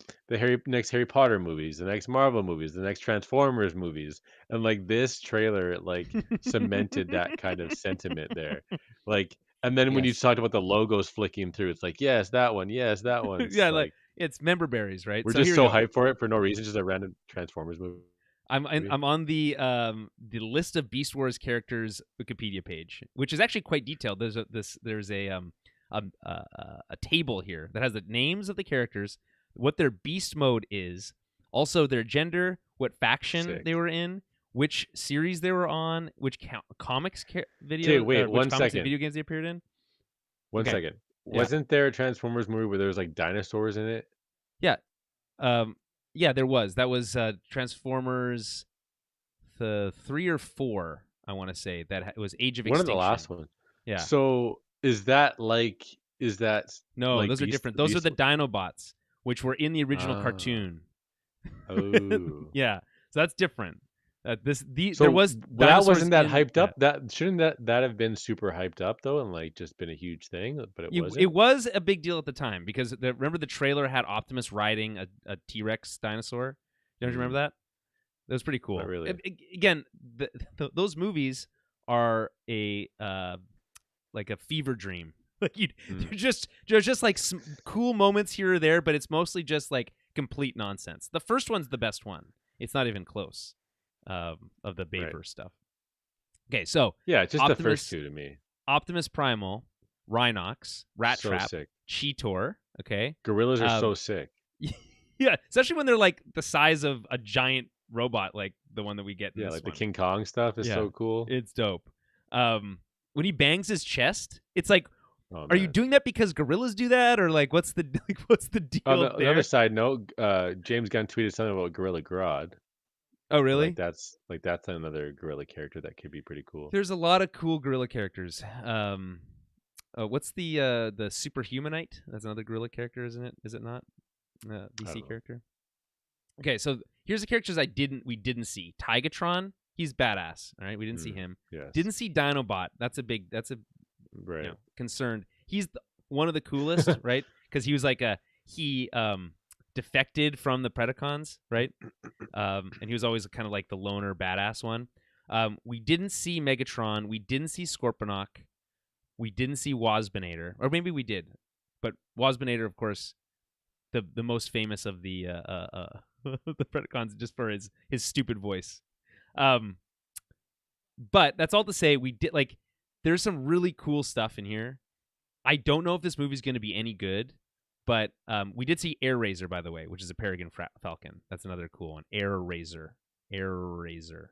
Harry Potter movies, the next Marvel movies, the next Transformers movies, and like this trailer like cemented that kind of sentiment there, like. And then when you Yes. talked about the logos flicking through, it's like yes, that one, yes, that one. It's Yeah, like like it's member berries, right? we're So just here we so go. hyped for it for no reason, just a random Transformers movie. I'm on the list of Beast Wars characters Wikipedia page, which is actually quite detailed. There's a table here that has the names of the characters, what their beast mode is, also their gender, what faction they Sick. were in, which series they were on, which comics Okay, video, wait, which one comics and second. video games they appeared in. One Okay, second. yeah, Wasn't there a Transformers movie where there was like dinosaurs in it? yeah, yeah. There was Transformers, the 3 or 4, I want to say that it was Age of One of the Extinction. last ones. Yeah. So is that No, those are Beast different. Those are Beast? the Dinobots, which were in the original Ah. cartoon. Oh. Yeah, so that's different. There So was that dinosaurs wasn't that in. hyped up? That shouldn't that have been super hyped up though, and like just been a huge thing, but it It wasn't. was a big deal at the time because remember the trailer had Optimus riding a T-Rex dinosaur. Don't you remember Mm, that? That was pretty cool. not really. Again, those movies are like a fever dream. Like Mm, they're just like some cool moments here or there, but it's mostly just like complete nonsense. The first one's the best one. It's not even close. Of the right. Baber stuff. Okay, so Yeah, just the first Optimus two to me. Optimus Primal, Rhinox, Rat So Trap, sick. Cheetor. Okay, Gorillas are so um, sick. yeah, especially when they're like the size of a giant robot, like the one that we get in Yeah, this like the one. King Kong stuff is Yeah, so cool. it's dope. When he bangs his chest, it's like, Oh are you man. doing that because gorillas do that, or like what's the what's the On deal the there? another side note, James Gunn tweeted something about Gorilla Grodd. Oh, Like really? that's another gorilla character that could be pretty cool. There's a lot of cool gorilla characters. What's the superhumanite? That's another gorilla character, isn't it? Is it not? I don't DC know. character. Okay, so here's the characters we didn't see. Tigatron, he's badass. All right, we didn't see Mm, him. yes. Didn't see Dinobot. That's a Right. concerned. He's one of the coolest, right? Because he was like he defected from the Predacons, right? And he was always kind of like the loner badass one. We didn't see Megatron. We didn't see Scorponok. We didn't see Waspinator, or maybe we did, but Waspinator, of course, the most famous of the the Predacons, just for his stupid voice. But that's all to say, we did like there's some really cool stuff in here. I don't know if this movie's going to be any good, but we did see Air Razor, by the way, which is a Peregrine Falcon. That's another cool one. Air Razor, Airazor.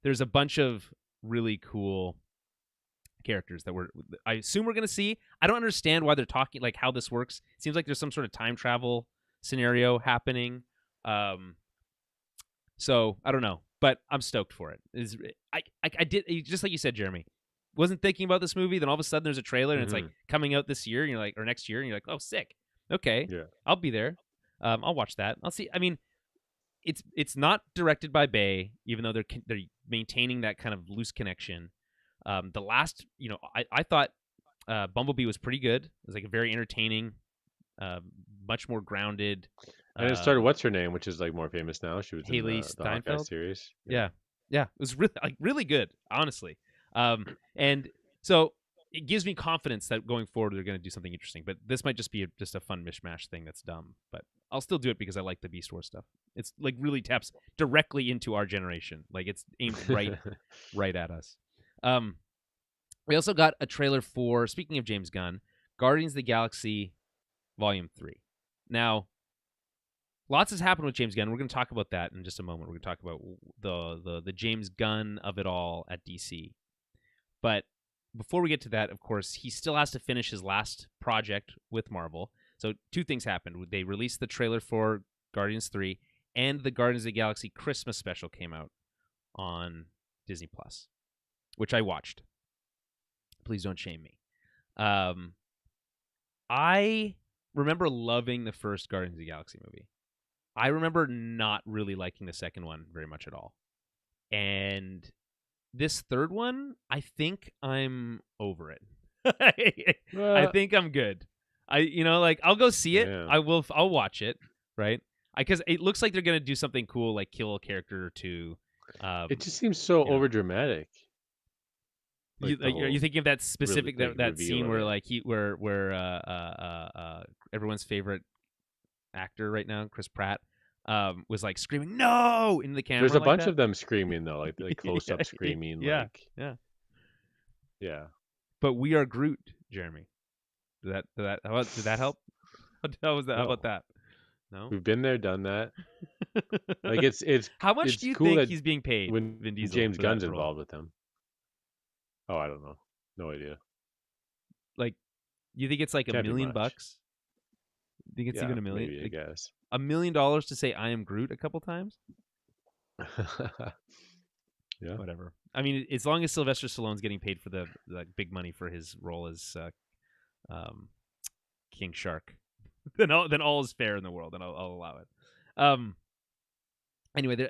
There's a bunch of really cool characters that I assume we're going to see. I don't understand why they're talking, like how this works. It seems like there's some sort of time travel scenario happening. So I don't know, but I'm stoked for it. I did just like you said, Jeremy. Wasn't thinking about this movie, then all of a sudden there's a trailer and it's like coming out this year, and you're like, or next year, and you're like, oh, sick. Okay, Yeah. I'll be there. I'll watch that. I'll see. I mean, it's not directed by Bay, even though they're maintaining that kind of loose connection. The last, I thought Bumblebee was pretty good. It was like a very entertaining, much more grounded. And it started What's Her Name, which is like more famous now. She was in Haley the Hawkeye Steinfeld. series. Yeah, it was really good, honestly. And so it gives me confidence that going forward they're going to do something interesting. But this might just be just a fun mishmash thing that's dumb. But I'll still do it because I like the Beast Wars stuff. It's like really taps directly into our generation. Like it's aimed right at us. We also got a trailer for, speaking of James Gunn, Guardians of the Galaxy Volume 3. Now, lots has happened with James Gunn. We're going to talk about that in just a moment. We're going to talk about the James Gunn of it all at DC. But before we get to that, of course, he still has to finish his last project with Marvel. So two things happened. They released the trailer for Guardians 3, and the Guardians of the Galaxy Christmas special came out on Disney+, which I watched. Please don't shame me. I remember loving the first Guardians of the Galaxy movie. I remember not really liking the second one very much at all. And this third one, I think I'm over it. I think I'm good. I'll go see it. Yeah. I'll watch it, right? Because it looks like they're going to do something cool, like kill a character or two. It just seems so overdramatic. Like are you thinking of that specific that scene where like everyone's favorite actor right now, Chris Pratt, was like screaming "No!" into the There's camera a like bunch that. of them screaming though, like close up screaming, Yeah, like yeah. yeah. But we are Groot, Jeremy. Did that help? How was that? How about No, that? No. we've been there, done that. Like it's How much do it's you cool think that he's being paid, when Vin Diesel, James for that Gunn's role? involved with them. Oh, I don't know. No idea. Like, you think it's like a Can't be million much. bucks? Think it's Yeah, even a million? maybe I Like guess. $1 million to say I am Groot a couple times? Yeah. Whatever. I mean, as long as Sylvester Stallone's getting paid for the big money for his role as King Shark, then all is fair in the world, and I'll allow it. Anyway,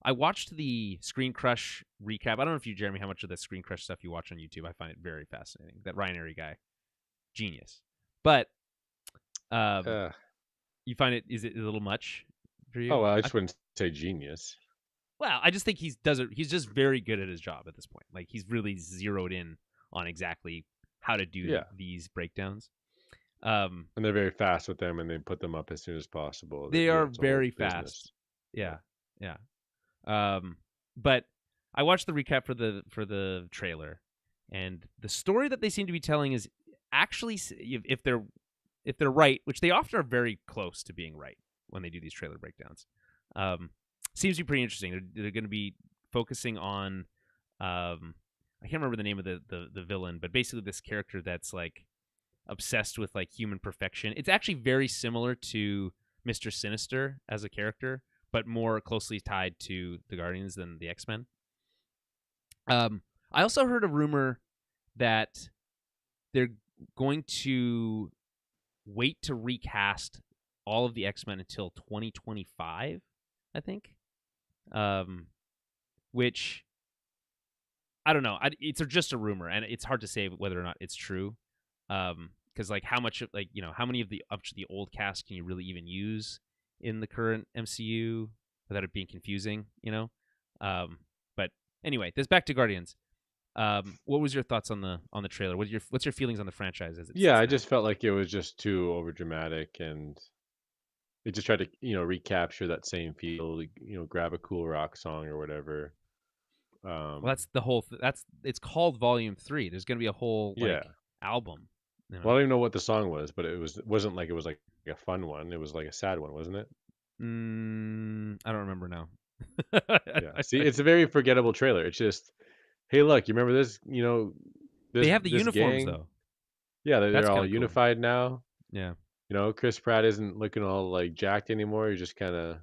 I watched the Screen Crush recap. I don't know if you, Jeremy, how much of the Screen Crush stuff you watch on YouTube. I find it very fascinating. That Ryan Airy guy, genius. But Uh, you find is it a little much for you? oh, well, I just wouldn't say genius. Well, I just think he's just very good at his job at this point. Like he's really zeroed in on exactly how to do these breakdowns. And they're very fast with them, and they put them up as soon as possible. They are It's a whole very business. fast. Yeah. But I watched the recap for the trailer, and the story that they seem to be telling is actually, if they're right, which they often are very close to being right when they do these trailer breakdowns. Seems to be pretty interesting. They're going to be focusing on, I can't remember the name of the villain, but basically this character that's like obsessed with like human perfection. It's actually very similar to Mr. Sinister as a character, but more closely tied to the Guardians than the X-Men. I also heard a rumor that they're going to wait to recast all of the X-Men until 2025, I think. Which I don't know. It's just a rumor, and it's hard to say whether or not it's true. Because like how much how many of the old cast can you really even use in the current MCU without it being confusing? But anyway, this back to Guardians. What was your thoughts on the trailer? What's your feelings on the franchise as it Yeah, sits I now? just felt like it was just too overdramatic, and they just tried to recapture that same feel. Grab a cool rock song or whatever. Well, that's the whole. It's called Volume 3. There's going to be a whole Yeah. album. Well, I don't even know what the song was, but wasn't like it was like a fun one. It was like a sad one, wasn't it? I don't remember now. Yeah. See, it's a very forgettable trailer. It's just, hey, look, you remember this? They have the this uniforms gang. though. Yeah, That's they're all kind of cool. unified now. Yeah, Chris Pratt isn't looking all like jacked anymore. He's just kind of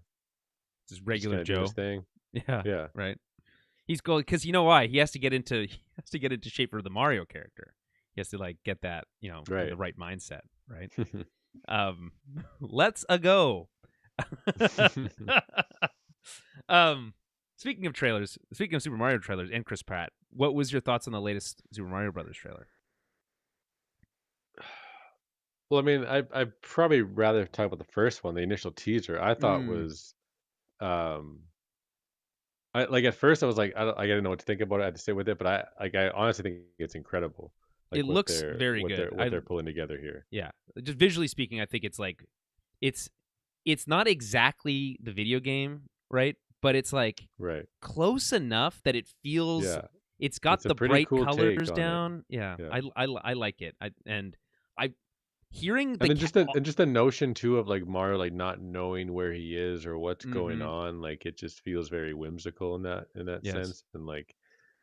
just regular doing his Joe. thing. Yeah, Yeah. right. He's going because you know why he has to get into shape for the Mario character. He has to like get that in Right. the right mindset, right? Let's a go. Speaking of trailers, speaking of Super Mario trailers and Chris Pratt, what was your thoughts on the latest Super Mario Brothers trailer? Well, I mean, I'd probably rather talk about the first one, the initial teaser. I thought Mm, was, um, I like at first I was like, I didn't know what to think about it. I had to sit with it, but I honestly think it's incredible, it like looks very good. what they're pulling together here. Yeah, just visually speaking, I think it's like it's it's not exactly the video game, right? But it's like Right. close enough that it feels Yeah. it's It's got a the pretty bright cool take colors on it. down. Yeah, Yeah. I like it. I hearing And the then just the notion too of like Mario like not knowing where he is or what's going mm-hmm. on, like it just feels very whimsical in that Yes. sense. And like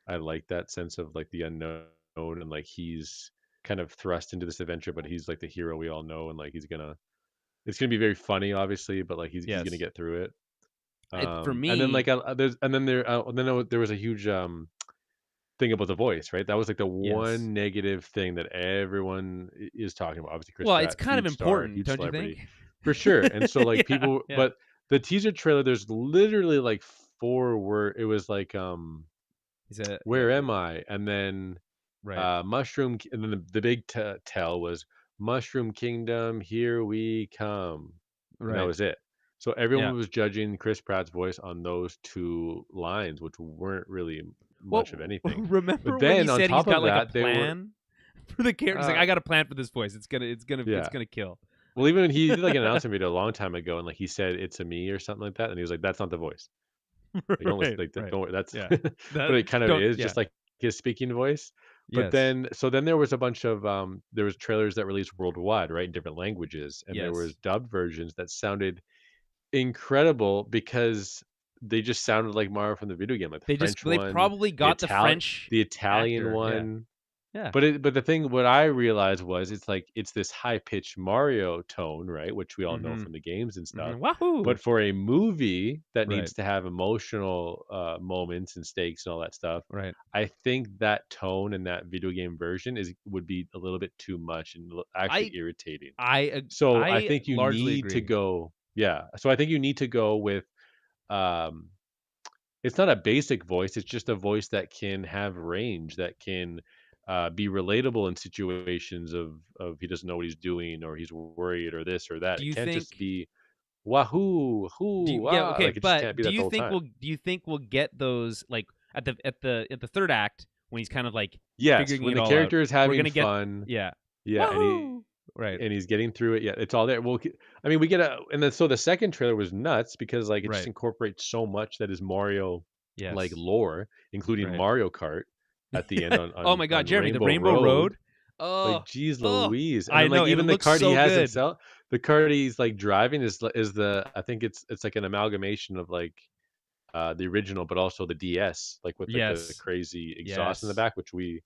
I like that sense of like the unknown, and like he's kind of thrust into this adventure, but he's like the hero we all know, and like it's gonna be very funny, obviously, but like he's gonna Yes. get through it. For And then me, like there was a huge thing about the voice, right? That was like the yes. one negative thing that everyone is talking about. Obviously, Chris Well, it's Pratt, kind of huge star, important, huge don't you celebrity, think? for sure. And so like Yeah, people, yeah. but the teaser trailer, there's literally like four word. It was like Is it where am I? And then right? and then the big tell was Mushroom Kingdom, here we come, and that Right. was it. So Yeah. everyone was judging Chris Pratt's voice on those two lines, which weren't really much of Well, anything. But remember when he then on said he's top got of like a that, they were plan for the character? He's like, uh I got a plan for this voice. It's yeah. gonna kill. Well, even he did like an announcement video a long time ago, and like he said it's a me or something like that, and he was like, "That's not the voice. Like don't listen, Right, like right. don't that's." Yeah. But That it kind of don't is yeah. just like his speaking voice. But Yes. then, so then there was a bunch of there was trailers that released worldwide, right, in different languages, and there was Yes. dubbed versions that sounded incredible because they just sounded like Mario from the video game, like the French They one, probably got the French the Italian actor. Yeah. one. Yeah. But the thing what I realized was it's like it's this high-pitched Mario tone, right, which we all know Mhm. from the games and stuff. Mhm. Wahoo! But for a movie that Right. needs to have emotional moments and stakes and all that stuff, Right. I think that tone and that video game version is would be a little bit too much and actually I irritating. So I I think you largely need to agree. go, yeah. So I think you need to go with um it's not a basic voice, it's just a voice that can have range, that can, be relatable in situations of he doesn't know what he's doing or he's worried or this or that. Do It you can't just think be, "Wahoo! do you Hoo! yeah, Ah!" okay, Like, it just but can't be that the whole time. do you think we'll get those like at the third act when he's kind of like Yes, figuring when it the all out, character is we're having gonna get fun, yeah. yeah, Wahoo! Right. and he's getting through it, yeah, it's all there. Well, I mean, we get a and then so the second trailer was nuts because, like, it just Right. incorporates so much that is Mario, like, Yes. lore, including Right. Mario Kart at the end Oh my god, on Jeremy, the Rainbow Rainbow Road. Road? Like, Oh, geez oh, Louise, and I then, like, know, and it even the looks cart he so has good. himself the cart he's, like, driving is the I think it's like an amalgamation of, like, the original, but also the DS, like, with, like, the Yes. crazy exhaust in the Yes. back, which we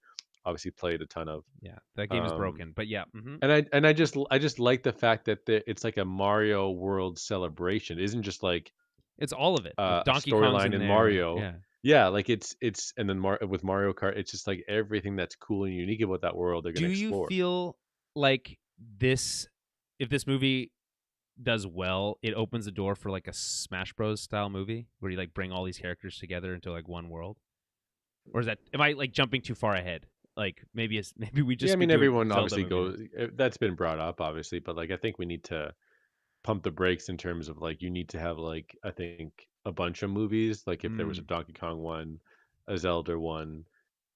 obviously played a ton of. Yeah, that game is Um, broken, but yeah, mhm. and I just like the fact that it's like a Mario World celebration. It isn't just like It's all of it. Like a Donkey Kong's storyline in in there. Mario. Yeah. Yeah, like it's and then with Mario Kart, it's just like everything that's cool and unique about that world they're Do gonna you explore. feel like this if this movie does well, it opens the door for like a Smash Bros style movie where you like bring all these characters together into like one world? Or is that am I like jumping too far ahead? Like maybe it's maybe we Yeah, I just could mean do a everyone Zelda obviously movie goes next. that's been brought up obviously, but like I think we need to pump the brakes in terms of like you need to have like I think a bunch of movies, like if there was a Mm, Donkey Kong one, a Zelda one.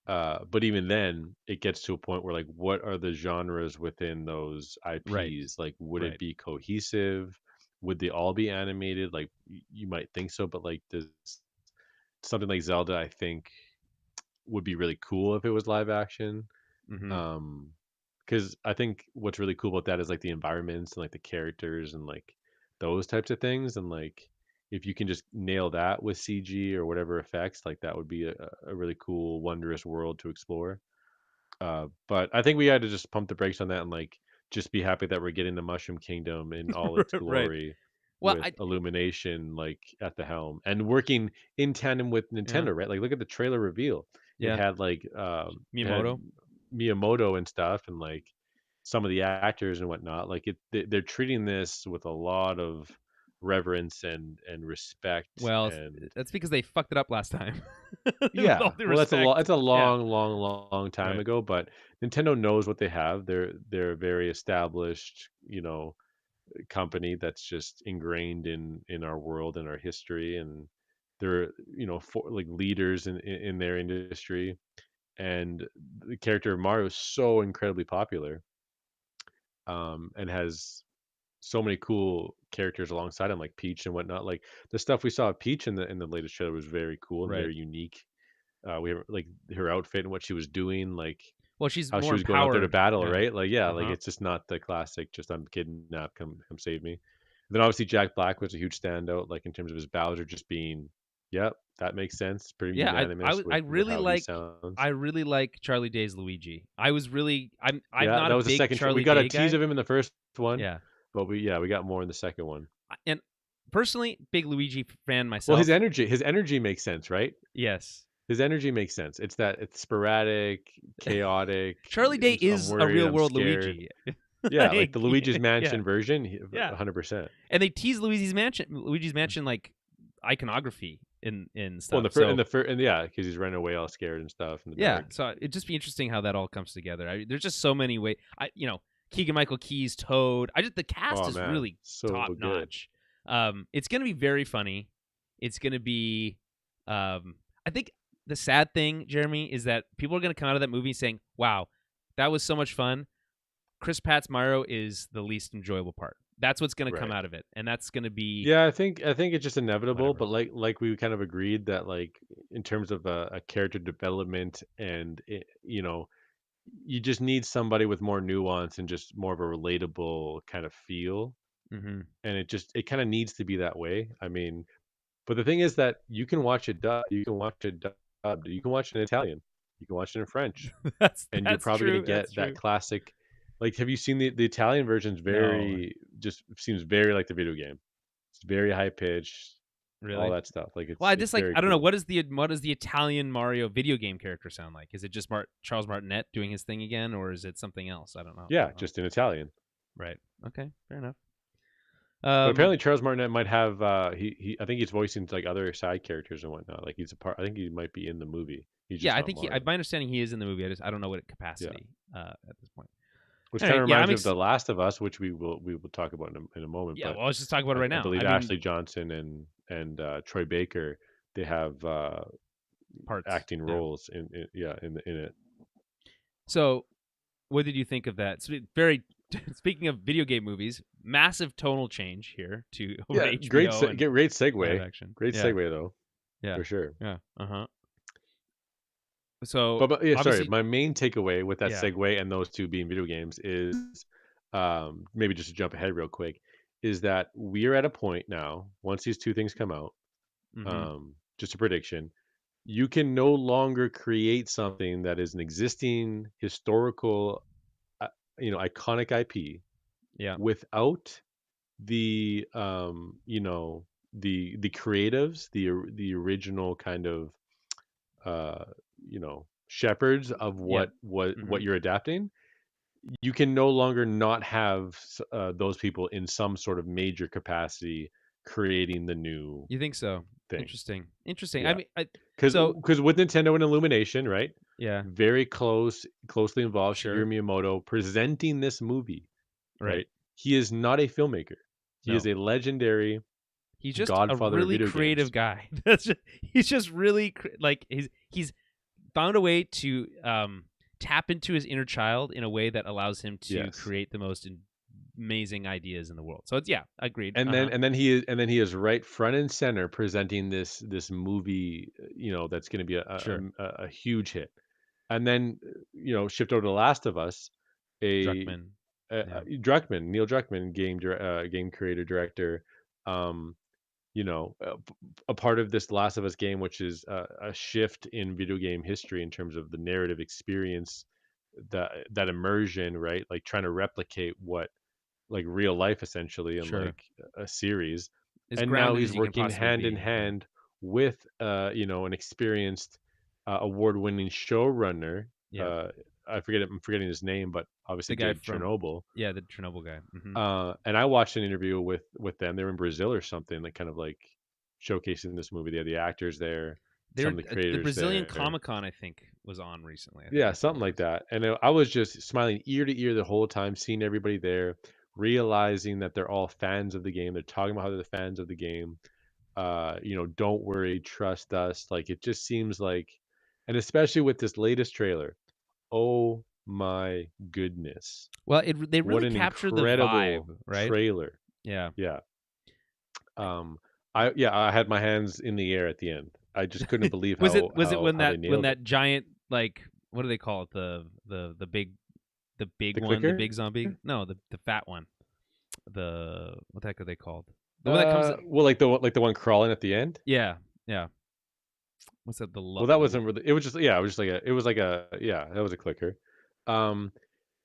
But even then, it gets to a point where like, what are the genres within those right. IPs? Like, would it Right. be cohesive? Would they all be animated? Like, you might think so, but like, does something like Zelda, I think, would be really cool if it was live action. Mhm. Um, because I think what's really cool about that is like the environments and like the characters and like those types of things. And like if you can just nail that with CG or whatever effects, like that would be a really cool, wondrous world to explore. But I think we had to just pump the brakes on that and like just be happy that we're getting the Mushroom Kingdom in all its Right. glory Well, with I Illumination like at the helm and working in tandem with yeah. Nintendo, right? Like look at the trailer reveal. It Yeah. had like it had Miyamoto. Miyamoto and stuff and like some of the actors and whatnot. Like they're treating this with a lot of reverence and respect Well, and that's because they fucked it up last time. With all yeah, due well, respect. that's a Yeah. long time Right. ago, but Nintendo knows what they have. They're a very established, company that's just ingrained in our world and our history, and they're for, like leaders in their industry. And the character of Mario is so incredibly popular, and has so many cool characters alongside him, like Peach and whatnot. Like the stuff we saw of Peach in the latest trailer was very cool and Right. very unique. We have like her outfit and what she was doing, like Well, she's how she more was going out there to empowered. battle, Yeah. right? Like yeah, like Uh-huh. it's just not the classic, just I'm kidnapped, come save me. Then obviously Jack Black was a huge standout, like in terms of his Bowser just being, yep, that makes sense, pretty Yeah, unanimous with how he sounds. I really like Charlie Day's Luigi. I'm Yeah, not that a was the big second. We Charlie got a Day tease guy. of him in the first one, Yeah. but we got more in the second one. And personally, big Luigi fan Well, myself. his energy makes sense, right? Yes. His energy makes sense. It's sporadic, chaotic. Charlie Day I'm is a worried. real I'm world scared. Luigi. Yeah, like Like, the Luigi's yeah. Mansion version, Yeah. 100%. And they tease Luigi's Mansion like iconography in Well, in stuff. So and yeah, because he's running away all scared and stuff in the yeah, dark. so it'd just be interesting how that all comes together. There's just so many ways. Keegan Michael Key's Toad. The cast Oh is man, really top so good. notch. It's gonna be very funny. It's gonna be. I think the sad thing, Jeremy, is that people are gonna come out of that movie saying, "Wow, that was so much fun." Chris Pratt's Mario is the least enjoyable part. That's what's going to come Right. out of it, and that's going to be Yeah, I think it's just inevitable, whatever. but like we kind of agreed that like in terms of a character development and you just need somebody with more nuance and just more of a relatable kind of feel, Hmm. and it kind of needs to be that way. I mean, but the thing is that you can watch it dubbed, you can watch it in Italian, you can watch it in French, and you're That's probably gonna true. That's get that true. classic. Like, have you seen the Italian version's No, very just seems very like the video game. It's very high pitched, all really. that stuff. Like Well, I it's just like very I don't know cool. what does the Italian Mario video game character sound like? Is it just Charles Martinet doing his thing again, or is it something else? I don't know. I Yeah, don't know. just in Italian. Right. Okay. Fair enough. But Um. apparently Charles Martinet might have he I think he's voicing like other side characters and whatnot. Like he's a part. I think he might be in the movie. He's Yeah, just I not think Mario. my understanding he is in the movie. I don't know what Yeah, capacity at this point. which All kind of right. Yeah. reminds me of The Last of Us, which we will talk about in a moment. Yeah. But Well, let's just talk about it right I now. believe I mean, Ashley Johnson and Troy Baker, they have parts. acting Yeah. roles in it. So, what did you think of that? Very. Speaking of video game movies, massive tonal change here to over to Yeah, great HBO and great live segue. action. Great Yeah. segue though, Yeah. for sure. Yeah. Uh huh. So But yeah, sorry. obviously, My main takeaway with that yeah. segue and those two being video games is, maybe just to jump ahead real quick, is that we are at a point now. Once these two things come out, Mm-hmm. just a prediction, you can no longer create something that is an existing historical, uh, iconic IP Yeah. without the, the creatives, the original kind of, uh, shepherds of Yeah. what Mm-hmm. you're adapting. You can no longer not have those people in some sort of major capacity creating the new You think so? thing. Interesting. Interesting. I Yeah, mean, because so with Nintendo and Illumination, right? yeah, Very closely involved. sure, Shigeru Miyamoto presenting this movie, right. right? He is not a filmmaker. He is No, a legendary he's just a godfather of really video creative games. guy. He's just really like he's found a way to tap into his inner child in a way that allows him to Yes. create the most amazing ideas in the world. So it's yeah, agreed. and Uh then huh. and then he is right front and center presenting this movie, that's going to be Sure, a huge hit. And then, shift over to The Last of Us, a, Druckmann. Yeah, Neil Druckmann, game creator director, um a part of this Last of Us game, which is a shift in video game history in terms of the narrative experience, that immersion, right? Like trying to replicate what, like, real life essentially, and sure. like a series. As And now grounded he's as you can working possibly hand in be. Yeah, hand with an experienced, award-winning showrunner. yeah. uh I'm forgetting his name, but The obviously guy did from Chernobyl. the Chernobyl guy. Hmm. And I watched an interview with them. They were in Brazil or something, like kind of like showcasing this movie. They had the actors there, some They're of the the creators Brazilian there. Comic Con, I think, was on recently. I think Yeah, that's what something it like was. that. And I was just smiling ear to ear the whole time, seeing everybody there, realizing that they're all fans of the game. They're talking about how they're the fans of the game. Don't worry, trust us. Like, it just seems like, and especially with this latest trailer, oh my goodness, Well, they what really an captured the vibe, incredible right? trailer. Yeah. Yeah. Um, I had my hands in the air at the end. I just couldn't believe Was it how they when nailed it. that giant, like, what do they call it, the big The one, the clicker? big zombie? No, the fat one. The what the heck are they called? The one that comes up. Well, like the one crawling at the end. Yeah, yeah. What's that? Well, that wasn't really. It was just, yeah. It was like a, yeah. That was a clicker. Um,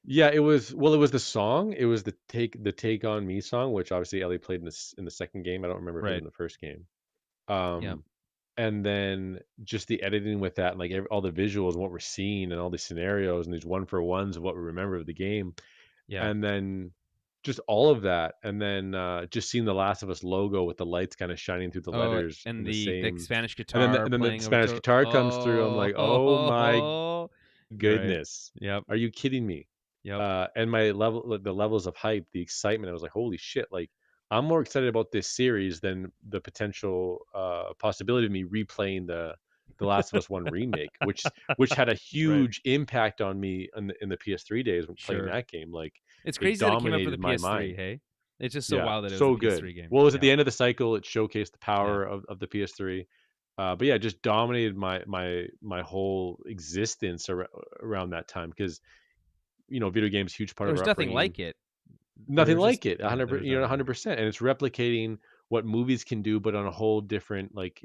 yeah. It was, well. It was the song. It was the Take on Me song, which obviously Ellie played in the second game. I don't remember if it was right. in the first game. Yeah, Um, and then just the editing with that, and like all the visuals and what we're seeing, and all these scenarios and these one for ones of what we remember of the game, yeah. and then just all of that, and then just seeing the Last of Us logo with the lights kind of shining through the Oh, letters in and the the same, Spanish and then guitar the playing over Spanish to. guitar comes through. I'm like, oh my Oh, right. goodness, Yep. are you kidding me? Yep. And the levels of hype, the excitement, I was like, holy shit, like, I'm more excited about this series than the potential possibility of me replaying The Last of Us One remake, which had a Right. huge impact on me in the PS3 days when playing Sure. that game. Like It's it crazy that it came out for the dominated my PS3. mind. Hey, it's just so Yeah, wild that it was a so good. PS3 game. Well, it was at Yeah. the end of the cycle. It showcased the Yeah. power of the PS3. But yeah, it just dominated my whole existence around that time because video games huge part There of was our nothing upbringing. like it. Nothing There's just like it. yeah. There's nothing like it. 100%, and it's replicating what movies can do, but on a whole different like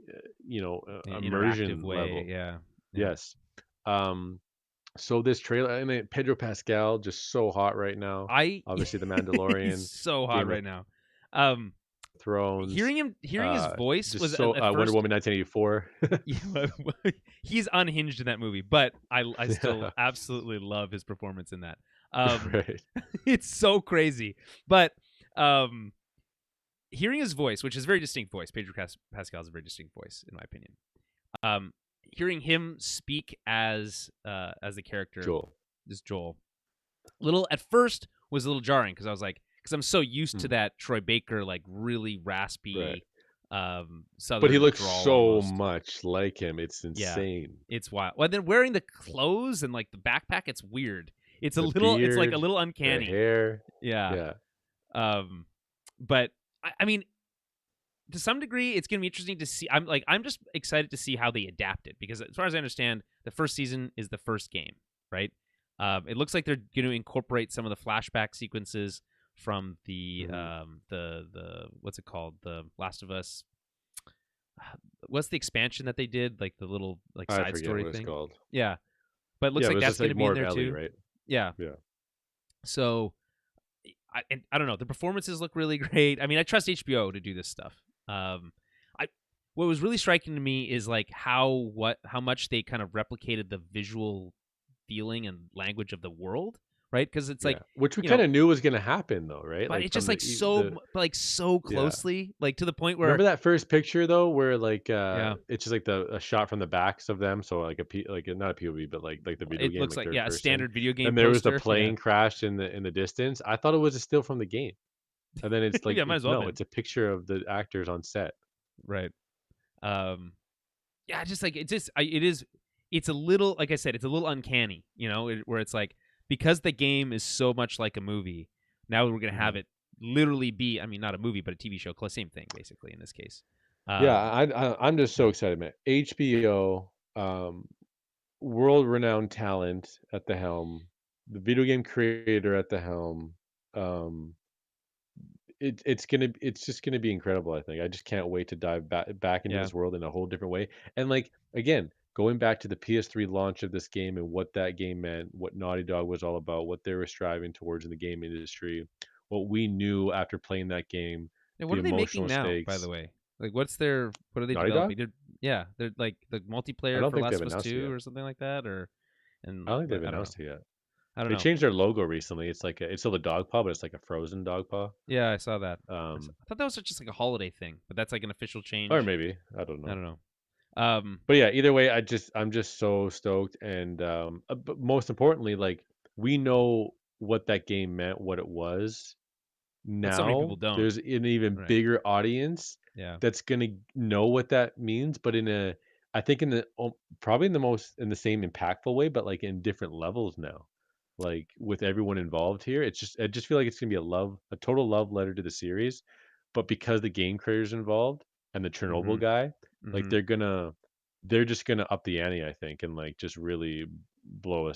Interactive immersion way. level. Yeah. Yeah. Yes. Um. So this trailer, I mean, Pedro Pascal just so hot right now. I Obviously, The he's Mandalorian, so hot Game of right now. Um, Thrones, hearing his voice just was so at Wonder first. Woman 1984. Yeah, he's unhinged in that movie, but I still Yeah, absolutely love his performance in that. Um, right. it's so crazy, but um, hearing his voice, which is a very distinct voice, Pedro Pascal is a very distinct voice in my opinion. Um, hearing him speak as the character, Joel. this Joel, little at first was a little jarring because I was like, because I'm so used to Mm, that Troy Baker like really right. raspy But he southern looks drawl so almost. much like him. It's Yeah, insane. it's wild. Well, then wearing the clothes and like the backpack, it's weird. The It's like a beard, little the uncanny. hair. Yeah. Yeah. Um, but I mean, to some degree, it's gonna be interesting to see. I'm just excited to see how they adapt it because, as far as I understand, the first season is the first game, right? It looks like they're going to incorporate some of the flashback sequences from Hmm. the what's it called, the Last of Us. What's the expansion that they did, like the little like I side forget story what it's thing? called. Yeah, but it looks Yeah, but like it's that's just going like to be in more of there Ellie, too. right? Yeah, Yeah. so I don't know. The performances look really great. I mean, I trust HBO to do this stuff. I what was really striking to me is like how much they kind of replicated the visual feeling and language of the world, right? Because it's Yeah. like, Which we you know, kind of knew was going to happen though, right? but Like it's just from like so yeah. closely, like to the point where Remember that first picture though, where like yeah, it's just like a shot from the backs of them, so like like not a POV, but like the video it game, looks like like third yeah a person. standard video game And there was the poster. Yeah, plane crash in the distance. I thought it was a still from the game, and then it's like yeah, might as well have no, been it's a picture of the actors on set. right. Um, yeah, just like it is. It's a little, like I said, it's a little uncanny, where it's like because the game is so much like a movie. Now we're gonna have Mhm. it literally be, I mean, not a movie, but a TV show. Same thing, basically, in this case. Yeah, Um, I'm just so yeah, excited, man. HBO, world-renowned talent at the helm, the video game creator at the helm. Um, it's just gonna be incredible. I think I just can't wait to dive back into yeah. this world in a whole different way. And like again, going back to the PS3 launch of this game and what that game meant, what Naughty Dog was all about, what they were striving towards in the game industry, what we knew after playing that game, And what the are they making emotional now, by the stakes. way? Like, what are they Naughty Dog? developing? Yeah, they're like the I multiplayer don't for think Last they've of Us announced it 2 yet. or something like that, I don't think they've but I don't know. announced it yet. I don't They know. changed their logo recently. It's like it's still a dog paw, but it's like a frozen dog paw. Yeah, I saw that. Um, I thought that was just like a holiday thing, but that's like an official or change. maybe I don't I know. don't know. Um, But yeah, either way, I'm just so stoked, and but most importantly, like we know what that game meant, what it was. but so many people Now don't. there's an even Right. bigger audience Yeah. that's gonna know what that means, but I think probably in the same impactful way, but like in different levels now. Like with everyone involved here, I just feel like it's gonna be a total love letter to the series, but because the game creators involved and the Chernobyl Mm-hmm. guy, like Mm-hmm. they're just gonna up the ante, I think, and like just really blow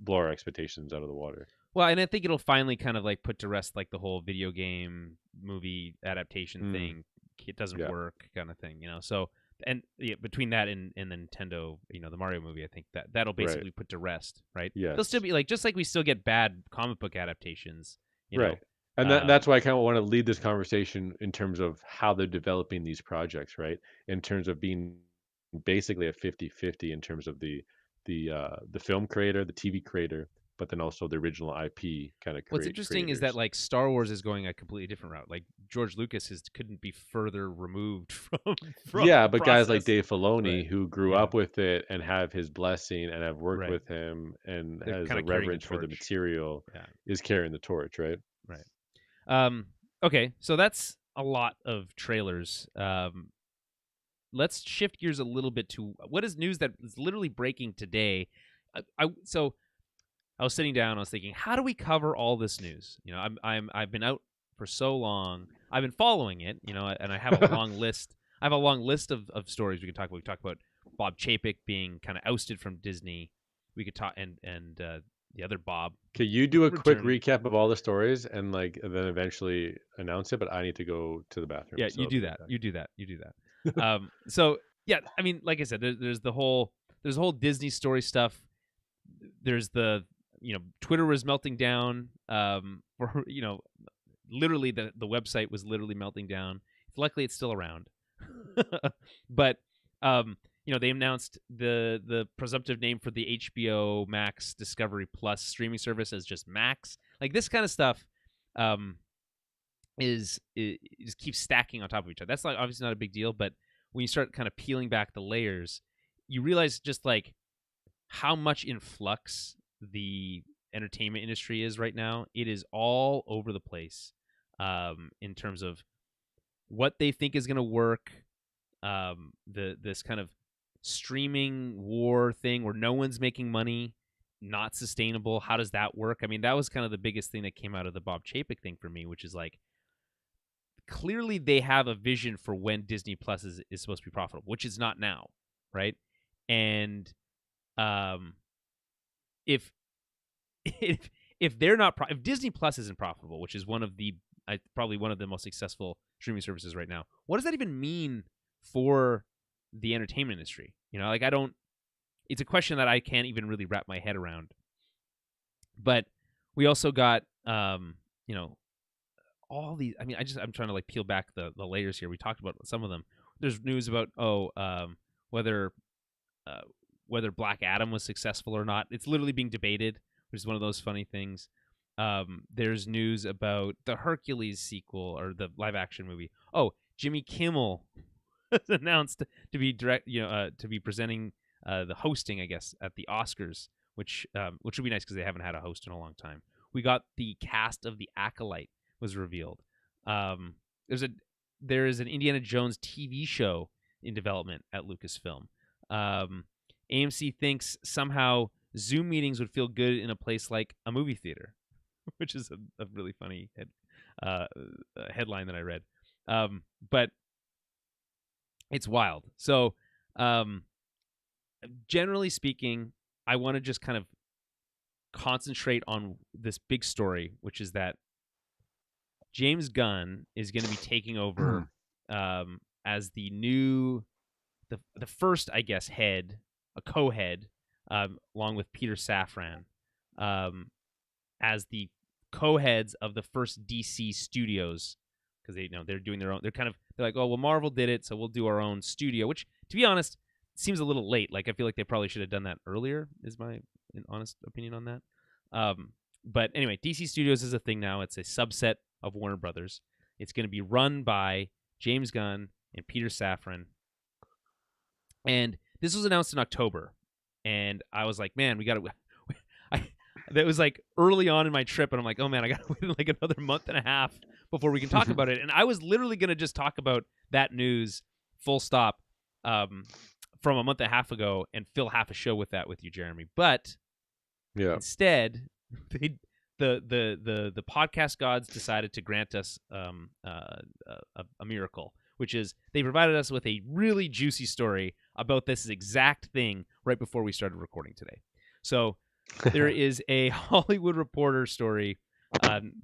our expectations out of the water. Well, and I think it'll finally kind of like put to rest like the whole video game movie adaptation Mm, thing. It doesn't yeah, work kind of thing. So, and yeah, between that and the Nintendo, the Mario movie, I think that'll right. basically put to rest, right? They'll still Yes. be like, just like we still get bad comic book adaptations, you know. Right. And Um, that's why I kind of want to lead this conversation in terms of how they're developing these projects, right? In terms of being basically a 50-50 in terms of the film creator, the TV creator, but then also the original IP kind of what's interesting is that creators. like Star Wars is going a completely different route. Like George Lucas couldn't be further removed from Yeah, the but guys like process. Dave Right. Filoni who grew Yeah. up with it and have his blessing and have worked Right. with him and They're has kind a of carrying the reverence for the torch. material Yeah. is carrying the torch, right? Right. Um, okay, so that's a lot of trailers. let's shift gears a little bit to what is news that is literally breaking today. So I was sitting down. I was thinking, how do we cover all this news? You know, I've been out for so long. I've been following it. You know, and I have a long list. I have a long list of stories we can talk about. We talk about Bob Chapek being kind of ousted from Disney. We could talk and the other Bob. Okay, you do a quick returning. recap of all the stories and then eventually announce it. But I need to go to the bathroom. Yeah, So you I'll do be right that. back. You do that. You do that. So yeah, I mean, like I said, there's the whole Disney story stuff. There's the Twitter was melting down. For literally the website was literally melting down. Luckily, it's still around. But they announced the presumptive name for the HBO Max Discovery Plus streaming service as just Max. Like this kind of stuff. Is just keeps stacking on top of each other. That's obviously not a big deal, but when you start kind of peeling back the layers, you realize just like how much in flux the entertainment industry is right now. It is all over the place in terms of what they think is going to work. This kind of streaming war thing where no one's making money, not sustainable. How does that work? I mean, that was kind of the biggest thing that came out of the Bob Chapek thing for me, which is like, clearly they have a vision for when Disney Plus is supposed to be profitable, which is not now, right? And if they're not if Disney Plus isn't profitable, which is one of the probably one of the most successful streaming services right now, what does that even mean for the entertainment industry? You know, like it's a question that I can't even really wrap my head around. But we also got all these. I mean, I'm trying to like peel back the layers here. We talked about some of them. There's news about whether Black Adam was successful or not. It's literally being debated, which is one of those funny things. There's news about the Hercules sequel or the live action movie. Oh, Jimmy Kimmel was announced to be to be presenting the hosting, I guess, at the Oscars, which would be nice because they haven't had a host in a long time. We got the cast of The Acolyte was revealed. There is an Indiana Jones TV show in development at Lucasfilm. AMC thinks somehow Zoom meetings would feel good in a place like a movie theater, which is a really funny headline that I read. But it's wild. So, generally speaking, I want to just kind of concentrate on this big story, which is that James Gunn is going to be taking over as the new, the first, I guess, a co-head, along with Peter Safran, as the co-heads of the first DC studios, because they're doing their own. They're like, oh well, Marvel did it, so we'll do our own studio. Which, to be honest, seems a little late. Like I feel like they probably should have done that earlier. Is my honest opinion on that. But anyway, DC Studios is a thing now. It's a subset of Warner Brothers. It's going to be run by James Gunn and Peter Safran. And this was announced in October. And I was like, man, we got to... That was like early on in my trip, and I'm like, oh man, I got to wait like another month and a half before we can talk about it. And I was literally going to just talk about that news, full stop, from a month and a half ago and fill half a show with that with you, Jeremy. But instead, the podcast gods decided to grant us a miracle, which is they provided us with a really juicy story about this exact thing right before we started recording today. So there is a Hollywood Reporter story.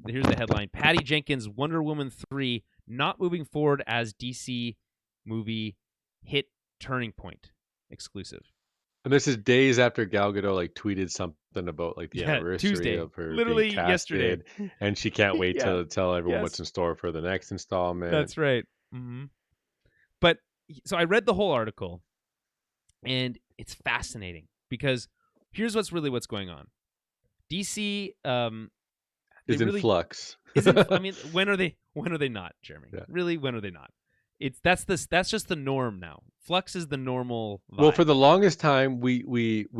Here's the headline: Patty Jenkins' Wonder Woman 3 not moving forward as DC movie hit turning point exclusive. And this is days after Gal Gadot like tweeted something about like the anniversary Tuesday. of her Literally being casted, yesterday, and she can't wait to tell everyone what's in store for the next installment. That's right. Mm-hmm. But so I read the whole article, and it's fascinating because here's what's going on. DC is in flux. I mean, when are they not, Jeremy? Yeah. Really, when are they not? that's just the norm now. Flux is the normal Well, for vibe. the longest time, we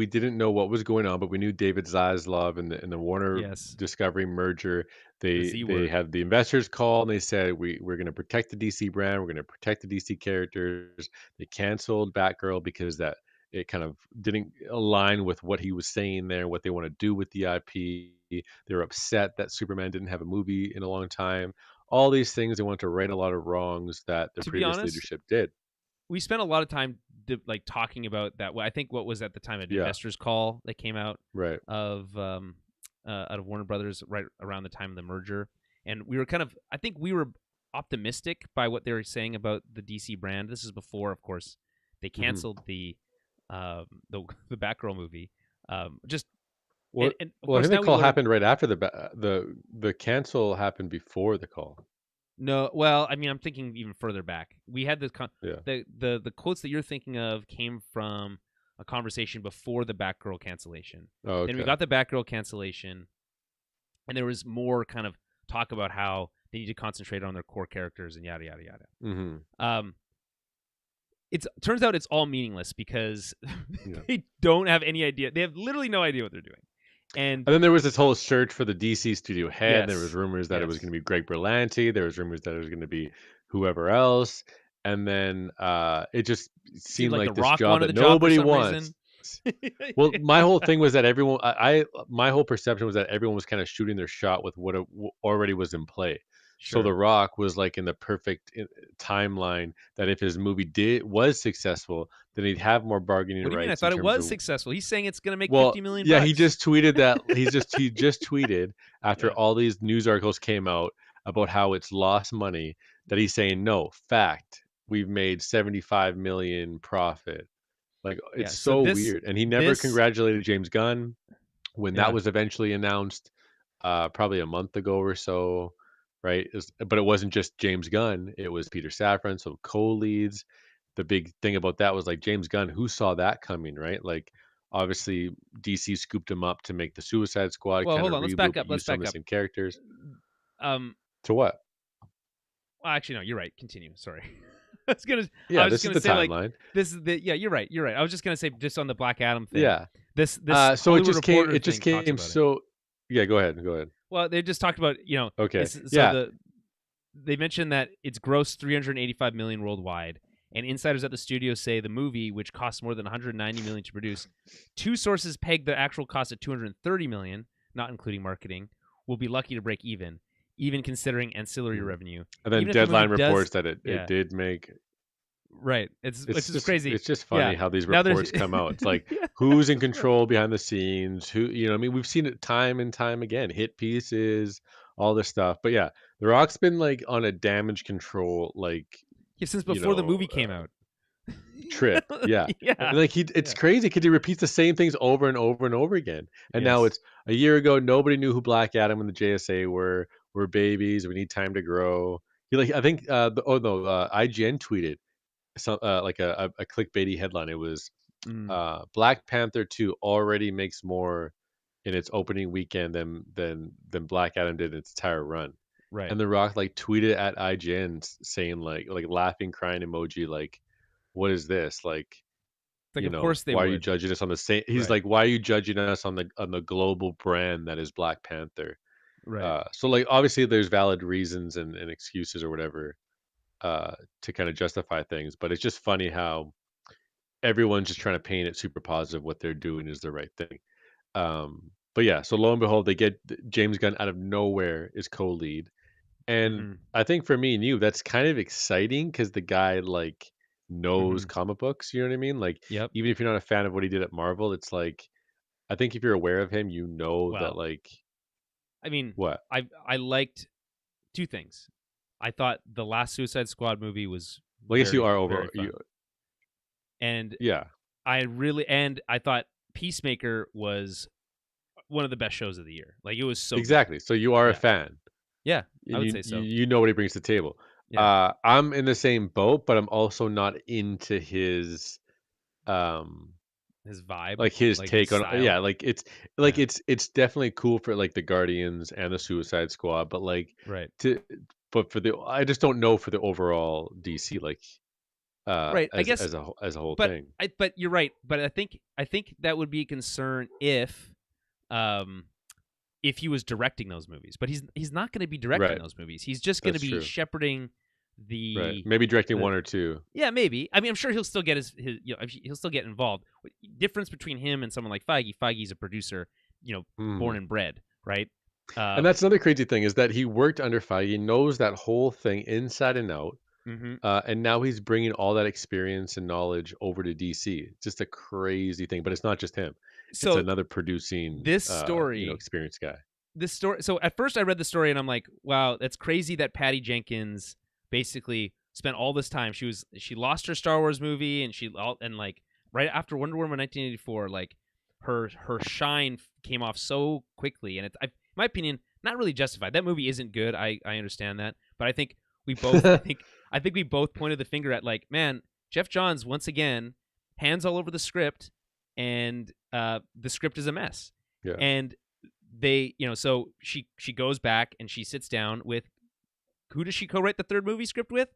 didn't know what was going on, but we knew David Zaslov and the Warner Yes, Discovery merger. the They Z they word. had the investors call and they said we're going to protect the DC brand, we're going to protect the DC characters. They canceled Batgirl because that it kind of didn't align with what he was saying there, what they want to do with the IP. They were upset that Superman didn't have a movie in a long time. All these things, they wanted to right a lot of wrongs that the To be previous honest, leadership did. we spent a lot of time like talking about that. I think what was at the time an Yeah, investors call that came out right. out of Warner Brothers right around the time of the merger, and we were kind of I think we were optimistic by what they were saying about the DC brand. This is before, of course, they Hmm. canceled the Batgirl movie. Just Well, and of well, I course think the now we call learned happened right after the cancel happened before the call. no. Well, I mean, I'm thinking even further back. We had Yeah. the quotes that you're thinking of came from a conversation before the Batgirl cancellation. Oh, Then we okay. got the Batgirl cancellation, and there was more kind of talk about how they need to concentrate on their core characters and yada yada yada. Hmm. Um, it turns out it's all meaningless because Yeah. they don't have any idea. They have literally no idea what they're doing. And And then there was this whole search for the DC studio head. There was yes, rumors that it was yes, going to be Greg Berlanti. There was rumors that it was going to be whoever else. And then it just it seemed seemed like The like this Rock job wanted that the job for nobody some wants. reason. Well, my whole thing was that everyone, my whole perception was that everyone was kind of shooting their shot with what already was in play. So The Sure. Rock was like in the perfect timeline that if his movie was successful, then he'd have more bargaining What do you mean? I rights in thought it terms was of. successful. He's saying it's going to make Well, 50 million yeah, he bucks. just tweeted that he just tweeted after Yeah. all these news articles came out about how it's lost money that he's saying no fact we've made 75 million profit. Like it's Yeah. So so weird, and he never this, congratulated James Gunn when that yeah. was eventually announced, probably a month ago or so, right? But it wasn't just James Gunn; it was Peter Safran, so co-leads. The big thing about that was like James Gunn, who saw that coming, right? Like obviously DC scooped him up to make the Suicide Squad Well, kind hold of on. Let's reboot, back but up. Let's use some of back the up. same characters. Um, To what? well, actually, no, you're right. Continue. Sorry. I was gonna. I Yeah, was just this is gonna the say like timeline. this is the. Yeah, you're right. You're right. I was just gonna say just on the Black Adam thing. Yeah. This So Hollywood Reporter it just thing talks came about it. so. Yeah, go ahead. Go ahead. Well, they just talked about Okay. it's so Yeah. they mentioned that it's grossed 385 million worldwide, and insiders at the studio say the movie, which costs more than 190 million to produce, two sources peg the actual cost at 230 million, not including marketing, will be lucky to break even considering ancillary Mhm. revenue. And then Even if the movie Deadline does, reports that it yeah, did make. right. It's which is crazy. It's just Yeah. funny how these Now there's reports come out. It's like yeah, who's it's in just funny. control behind the scenes, who, I mean, we've seen it time and time again, hit pieces, all this stuff. But yeah, The Rock's been like on a damage control like, Yeah, since you before the know, movie came out. trip. Yeah. And Yeah. like it's Yeah. crazy because he repeats the same things over and over and over again. And now Yes. it's a year ago, nobody knew who Black Adam and the JSA were. We're babies. We need time to grow. He like I think oh no, IGN tweeted some like a clickbaity headline. It was Mm, Black Panther 2 already makes more in its opening weekend than Black Adam did in its entire run. right. And The Rock like tweeted at IGN saying like laughing, crying emoji, like, what is this? Like, Like, of course they why are you would. judging us on the same? He's Right. like, why are you judging us on the global brand that is Black Panther? Right. So like obviously there's valid reasons and excuses or whatever to kind of justify things, but it's just funny how everyone's just trying to paint it super positive. What they're doing is the right thing. But yeah, so lo and behold, they get James Gunn out of nowhere is co-lead, and Mhm. I think for me and you, that's kind of exciting because the guy like knows Mhm. comic books. You know what I mean? Like Yep. even if you're not a fan of what he did at Marvel, it's like I think if you're aware of him, you know that Well, like I mean, what? I liked two things. I thought the last Suicide Squad movie was Well, I guess you very are very over. fun. And Yeah, I thought Peacemaker was one of the best shows of the year. Like it was so good. exactly. So you are a Yeah. fan, Yeah, I and would say so. you know what he brings to the table. Yeah. I'm in the same boat, but I'm also not into his um His vibe, like his like his take on, yeah, style. like Yeah. it's definitely cool for like the Guardians and the Suicide Squad, but like Right. to but I just don't know for the overall DC, like Right. I as guess, as a whole but thing. but you're right. But I think that would be a concern um, if he was directing those movies. But he's not going to be directing Right. those movies. He's just going to That's be true. shepherding Right. the Maybe directing the one or two. yeah, maybe. I mean, I'm sure he'll still get his he'll still get involved. Difference between him and someone like Feige. Feige's a producer, born Mhm. and bred, right? And that's another crazy thing is that he worked under Feige, he knows that whole thing inside and out, hmm and now he's bringing all that experience and knowledge over to DC. It's just a crazy thing, but it's not just him. It's So another producing, this story experienced guy. this story. So at first I read the story and I'm like, wow, that's crazy that Patty Jenkins basically spent all this time. She lost her Star Wars movie and like right after Wonder Woman 1984, like her shine came off so quickly, and in my opinion, not really justified. That movie isn't good. I understand that, but I think we both I think we both pointed the finger at like, man, Jeff Johns once again hands all over the script, and the script is a mess, Yeah. and so she goes back and she sits down with, who does she co-write the third movie script with?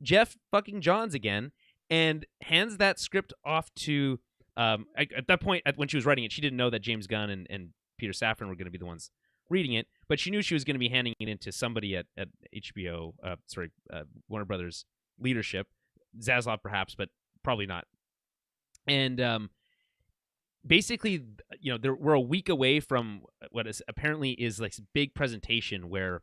Jeff fucking Johns again, and hands that script off to at that point, when she was writing it, she didn't know that James Gunn and Peter Safran were going to be the ones reading it, but she knew she was going to be handing it into somebody at HBO, Warner Brothers leadership, Zaslov perhaps, but probably not. And basically, we're a week away from what is apparently is like this big presentation where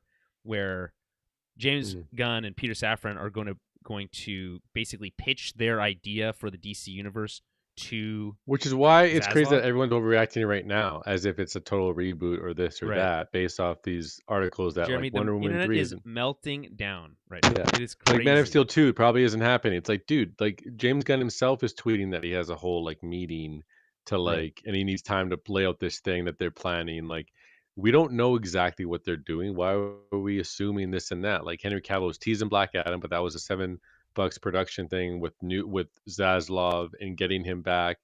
James Mhm. Gunn and Peter Safran are going to basically pitch their idea for the DC universe to Which is why it's crazy Zaslov. that everyone's overreacting right now, as if it's a total reboot or this or Right, that, based off these articles that like Jeremy, the Wonder Woman internet 3 is isn't. melting down right now. Yeah. It is Like Man of crazy. Steel 2 probably isn't happening. It's like, dude, like James Gunn himself is tweeting that he has a whole like meeting to Right. like, and he needs time to lay out this thing that they're planning. Like, we don't know exactly what they're doing. Why are we assuming this and that? Like Henry Cavill was teasing Black Adam, but that was a $7 production thing with Zaslov and getting him back.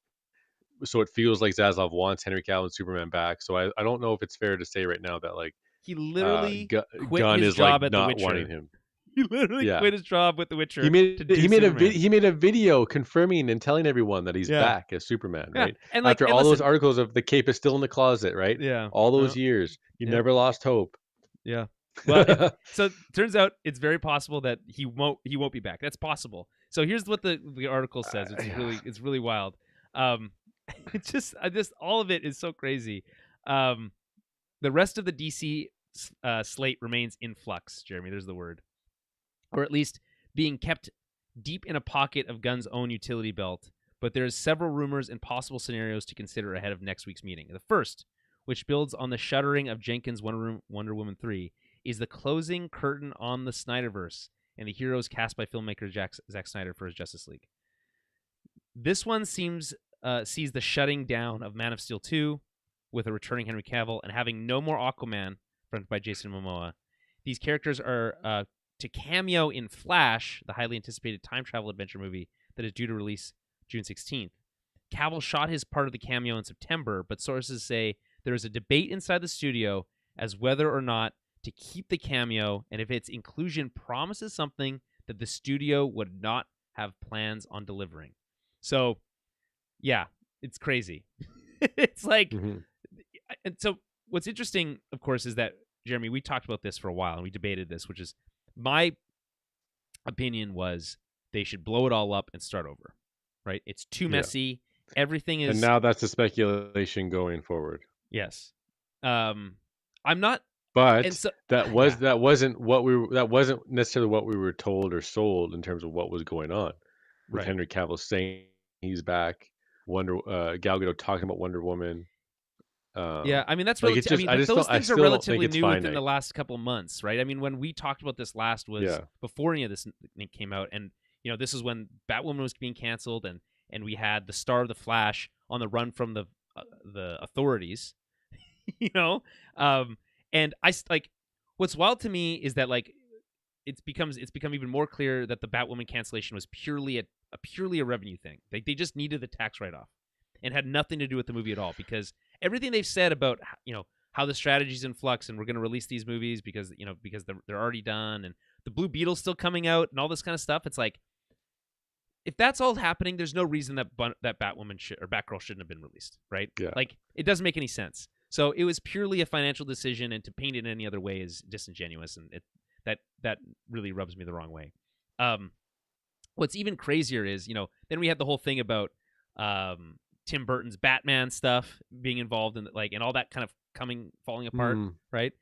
So it feels like Zaslov wants Henry Cavill and Superman back. So I don't know if it's fair to say right now that like He literally quit Gunn his is like job at The not wanting Witcher. him. He literally Yeah. quit his job with The He Witcher to made do he made Superman. he made a video confirming and telling everyone that he's Yeah. back as Superman, Yeah. right? And After all those listen, articles of the cape is still in the closet, right? yeah. All those No, years, you yeah. never lost hope. Yeah. Well, so turns out it's very possible that he won't be back. That's possible. So here's what the article says, which is Yeah. really wild. It's just all of it is so crazy. The rest of the DC slate remains in flux, Jeremy. There's the word, or at least being kept deep in a pocket of Gunn's own utility belt. But there's several rumors and possible scenarios to consider ahead of next week's meeting. The first, which builds on the shuttering of Jenkins' Wonder Woman 3, is the closing curtain on the Snyderverse and the heroes cast by filmmaker Zack Snyder for his Justice League. This one sees the shutting down of Man of Steel 2 with a returning Henry Cavill and having no more Aquaman, fronted by Jason Momoa. These characters are to cameo in Flash, the highly anticipated time travel adventure movie that is due to release June 16th. Cavill shot his part of the cameo in September, but sources say there is a debate inside the studio as whether or not to keep the cameo and if its inclusion promises something that the studio would not have plans on delivering. So, yeah, it's crazy. It's like, Mhm. and so what's interesting, of course, is that, Jeremy, we talked about this for a while and we debated this, which is my opinion was they should blow it all up and start over, right? It's too Yeah. messy. Everything And is, now that's the speculation going forward. yes. I'm not, and But so, yeah, that wasn't necessarily what we were told or sold in terms of what was going on with right. Henry Cavill saying he's back, Gal Gadot talking about Wonder Woman. Yeah, I mean that's Like it's relative. I just mean those I things are still don't think relatively it's new within the finite. last couple of months, right? I mean, when we talked about this last was Yeah. before any of this came out, and this is when Batwoman was being canceled, and we had the star of the Flash on the run from the authorities, you know, and like what's wild to me is that like it's become even more clear that the Batwoman cancellation was purely a revenue thing. They just needed the tax write off and had nothing to do with the movie at all, because everything they've said about how the strategy's in flux and we're going to release these movies because they're already done, and the Blue Beetle's still coming out and all this kind of stuff. It's like, if that's all happening, there's no reason that Batwoman or Batgirl shouldn't have been released, right? Yeah. Like, it doesn't make any sense. So it was purely a financial decision, and to paint it any other way is disingenuous, and that really rubs me the wrong way. What's even crazier is, then we had the whole thing about Tim Burton's Batman stuff being involved in, like, and all that kind of falling apart, right?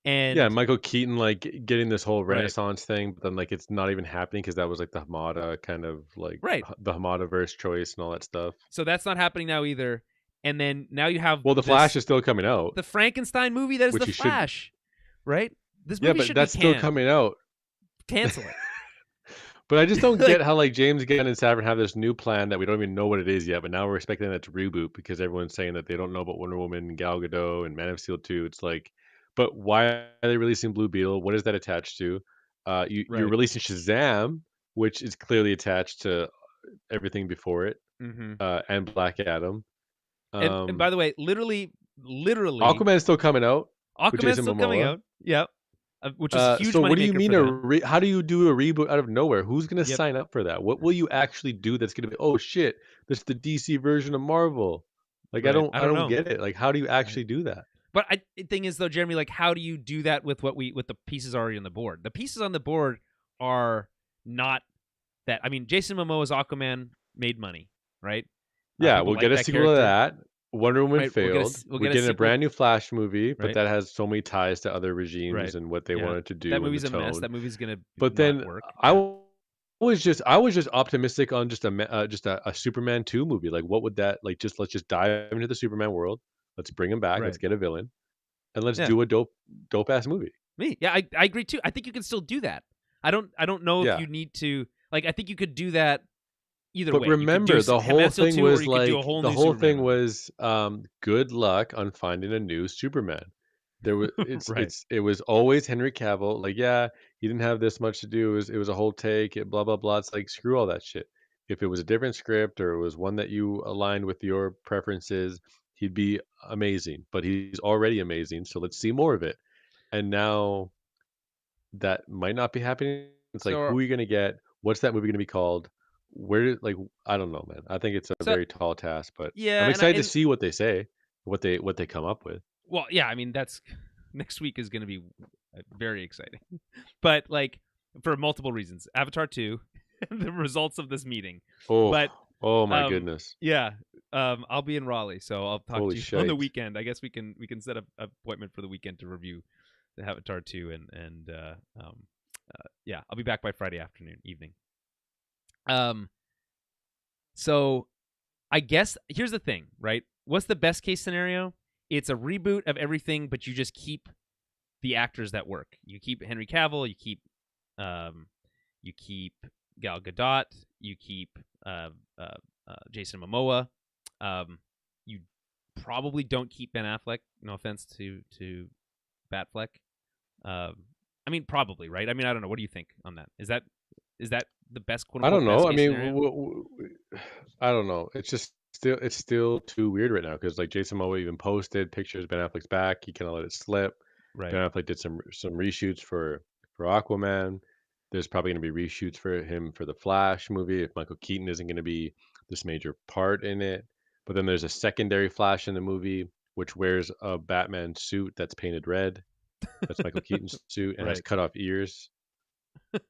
And yeah, Michael Keaton like getting this whole Right. Renaissance thing, but then like it's not even happening because that was like the Hamada kind of like Right. the Hamada-verse choice and all that stuff. So that's not happening now either. And then now you have Well, the Flash is still coming out. the Frankenstein movie that is Which the you should- Flash, right? This Yeah, movie but should that's be still canned. coming out. Cancel it. But I just don't get how like James Gunn and Savin have this new plan that we don't even know what it is yet, but now we're expecting that to reboot because everyone's saying that they don't know about Wonder Woman, Gal Gadot, and Man of Steel 2. It's like, but why are they releasing Blue Beetle? What is that attached to? You're Right. releasing Shazam, which is clearly attached to everything before it, Mm-hmm. and Black Adam. And by the way, literally, Aquaman's still coming out. with Aquaman's Jason still coming Momoa. out. Yep. Which is a huge So moneymaker what do you mean for them. how do you do a reboot out of nowhere? Who's going to Yep. sign up for that? What will you actually do that's going to be, oh shit, this is the DC version of Marvel? Like Right. I don't know. get it. Like how do you actually do that? But the thing is, though, Jeremy, like, how do you do that with with the pieces already on the board? The pieces on the board are not that. I mean, Jason Momoa's Aquaman made money, right? Yeah, people we'll get like a sequel to that. Wonder Woman Right, failed. we'll We're get a getting a sequel. brand new Flash movie, but Right. that has so many ties to other regimes Right. and what they Yeah. wanted to do. That movie's and the a mess. tone. That movie's gonna But not then work. I was just optimistic on just a Superman 2 movie. Like what would that like? Let's just dive into the Superman world. Let's bring him back. Right. Let's get a villain, and let's Yeah. do a dope ass movie. Yeah, I agree too. I think you can still do that. I don't know Yeah. if you need to, like, I think you could do that either But way. You could remember, do the whole Man of Steel thing 2, or was you could do a like whole the new whole Superman thing movie. was good luck on finding a new Superman. There was Right. it was always Henry Cavill. Like, yeah, he didn't have this much to do. It was a whole take. Blah blah blah. It's like screw all that shit. If it was a different script or it was one that you aligned with your preferences, he'd be amazing. But he's already amazing. So let's see more of it. And now that might not be happening. It's like, So- who are you gonna get? What's that movie gonna be called? Like I don't know, man. I think it's a So- very tall task, but Yeah, I'm and excited to see what they say, what they come up with. Well, yeah, I mean, that's next week is going to be very exciting, but like for multiple reasons. Avatar 2, the results of this meeting. Oh, But, oh my um, goodness. Yeah, I'll be in Raleigh, so I'll talk Holy to you on the shite. weekend. I guess we can set up an appointment for the weekend to review the Avatar 2, and yeah, I'll be back by Friday evening. So I guess here's the thing, right? What's the best case scenario? It's a reboot of everything, but you just keep the actors that work. You keep Henry Cavill, you keep Gal Gadot, you keep Jason Momoa. You probably don't keep Ben Affleck. No offense to Batfleck. I mean, probably, right? I mean, I don't know. What do you think on that? Is that the best quote I unquote don't know. I best case mean, scenario? I don't know. It's still too weird right now because like Jason Momoa even posted pictures. Ben Affleck's back. He kind of let it slip. Right. Ben Affleck did some reshoots for Aquaman. There's probably going to be reshoots for him for the Flash movie if Michael Keaton isn't going to be this major part in it. But then there's a secondary Flash in the movie which wears a Batman suit that's painted red. That's Michael Keaton's suit and has Right. cut off ears.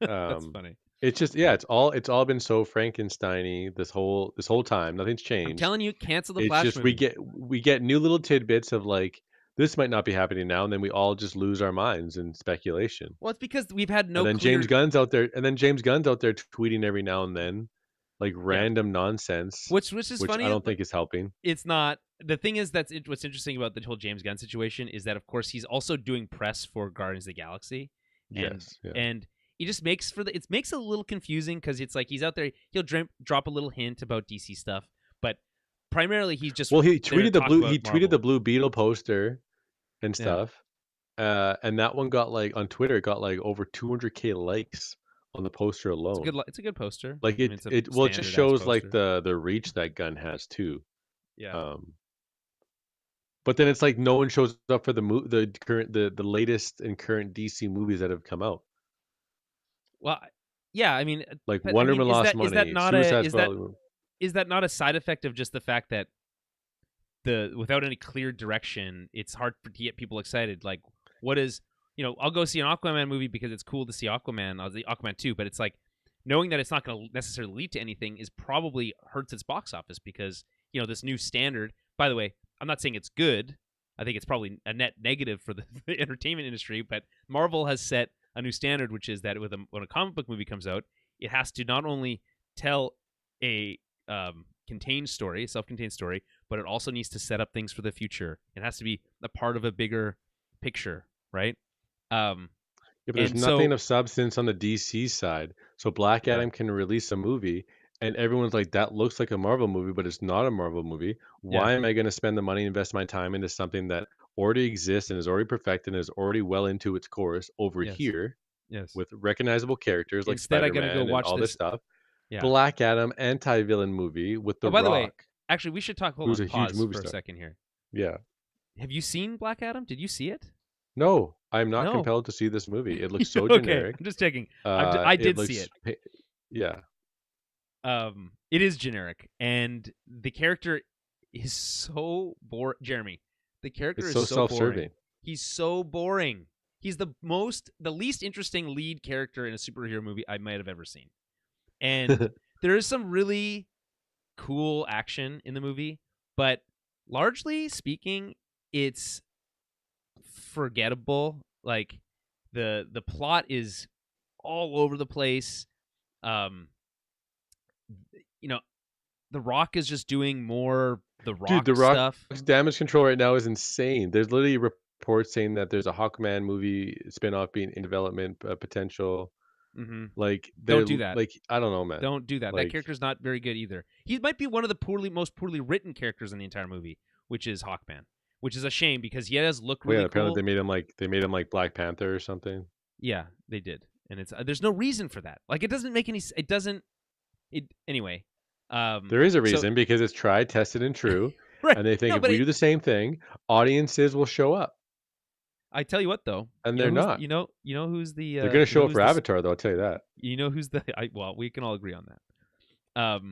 That's funny. It's just it's all been so Frankenstein-y this whole time. Nothing's changed. I'm telling you, cancel the It's Flash just movie. we get new little tidbits of like this might not be happening now, and then we all just lose our minds in speculation. Well, it's because we've had no And then clear. James Gunn's out there tweeting every now and then, like random nonsense, Which is funny. I don't think is helping. It's not. The thing is, what's interesting about the whole James Gunn situation is that, of course, he's also doing press for Guardians of the Galaxy. And, Yes, yeah. And it just makes it makes it a little confusing because it's like he's out there. He'll drop a little hint about DC stuff, but primarily he's just He there to tweeted the talk blue about he tweeted Marvel. the Blue Beetle poster and stuff. And that one got like on Twitter it got like over 200K likes on the poster alone. It's a good poster. Like I mean, it's a it just standard-ass shows like poster. the reach that Gunn has too. Yeah. But then it's like no one shows up for the latest and current DC movies that have come out. Well, yeah, I mean, Like but I Wonder mean, Woman lost money, Suicide Squad. is that not a side effect of just the fact that without any clear direction, it's hard to get people excited. Like, what is, I'll go see an Aquaman movie because it's cool to see Aquaman. I'll see Aquaman 2, but it's like knowing that it's not going to necessarily lead to anything is probably hurts its box office because this new standard. By the way, I'm not saying it's good. I think it's probably a net negative for the entertainment industry. But Marvel has set a new standard, which is that when a comic book movie comes out, it has to not only tell a contained story, self-contained story, but it also needs to set up things for the future. It has to be a part of a bigger picture, right? If there's And nothing so, of substance on the DC side, so Black yeah, Adam can release a movie and everyone's like, that looks like a Marvel movie, but it's not a Marvel movie. yeah, Why am I going to spend the money and invest my time into something that already exists and is already perfected and is already well into its course over yes, here yes. with recognizable characters like Instead, I got to go Spider-Man and watch all this this. stuff? Yeah. Black Adam anti-villain movie with Oh, The by the way, Rock, actually, we should talk. Hold who's on, a huge pause movie for a star. second here. Yeah. Have you seen Black Adam? Did you see it? No, I'm not No. compelled to see this movie. It looks so Okay, generic. I'm just checking. I It did see looks, it. yeah. It is generic, and the character is so boring. Jeremy, the character It's is so so boring. self-serving. He's so boring. He's the least interesting lead character in a superhero movie I might have ever seen. And there is some really cool action in the movie, but largely speaking, it's forgettable. Like the plot is all over the place. Um, you know, The Rock is just doing more The Dude, The Rock stuff. Rock's damage control right now is insane. There's literally reports saying that there's a Hawkman movie spinoff being in development potential. Mm-hmm. Like Don't they're do that. like I don't know, man. Don't do that. That Like character's not very good either. He might be one of the most poorly written characters in the entire movie, which is Hawkman, which is a shame because he does look oh yeah, really apparently cool. they made him like Black Panther or something. Yeah, they did, and it's there's no reason for that. Like it doesn't make any. It doesn't. It anyway. There is a So reason because it's tried, tested, and true, right. and they think No, if but we do the same thing, audiences will show up, I tell you what though. and they're not. You know who's the They're gonna you know show up who's for this Avatar, though. I'll tell you that. you know who's the well we can all agree on that.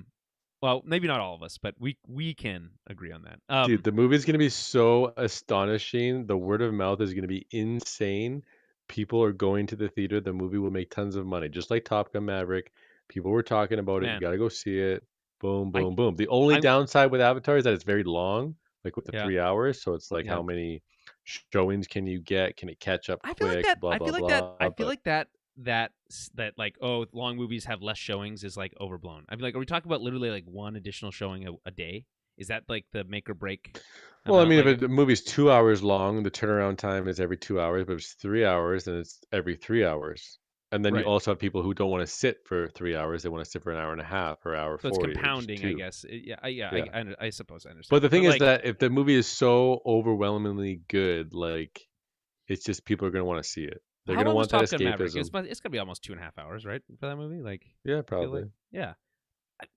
Well maybe not all of us, but we can agree on that. Dude, the movie is going to be so astonishing. The word of mouth is going to be insane. People are going to the theater. The movie will make tons of money, just like Top Gun Maverick. People were talking about it. You Man, got to go see it. Boom, I boom, boom. The only I'm downside with Avatar is that it's very long, like with the yeah 3 hours. So it's like yeah. how many showings can you get? Can it catch up I feel like quick? that. Blah, I blah, feel like that. blah. I feel But like that like long movies have less showings is like overblown. I mean, like, are we talking about literally like one additional showing a day? Is that like the make or break well, I amount? mean, if Like, a movie's 2 hours long, the turnaround time is every 2 hours. But if it's 3 hours, then it's every 3 hours. And then you right? also have people who don't want to sit for 3 hours. They want to sit for an hour and a half or hour So it's 40 or just compounding, I two. guess. Yeah. I suppose I But understand the that. thing But is like, that if the movie is so overwhelmingly good, like it's just people are going to want to see it. They're how going to long was want that Top Gun Maverick? escapism. It's gonna be almost 2.5 hours, right, for that movie? Like, Yeah, I feel like, probably. yeah.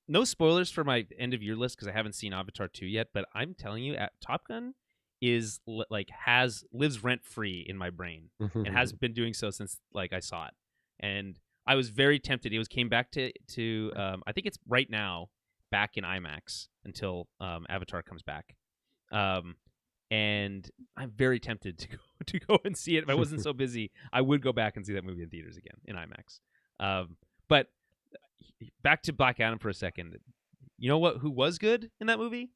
No spoilers for my end of year list because I haven't seen Avatar 2 yet. But I'm telling you, Top Gun is like has lives rent free in my brain and has been doing so since like I saw it. And I was very tempted. It came back to I think it's right now back in IMAX until Avatar comes back. Um, and I'm very tempted to go and see it. If I wasn't so busy, I would go back and see that movie in theaters again in IMAX. But back to Black Adam for a second. You know what? Who was good in that movie?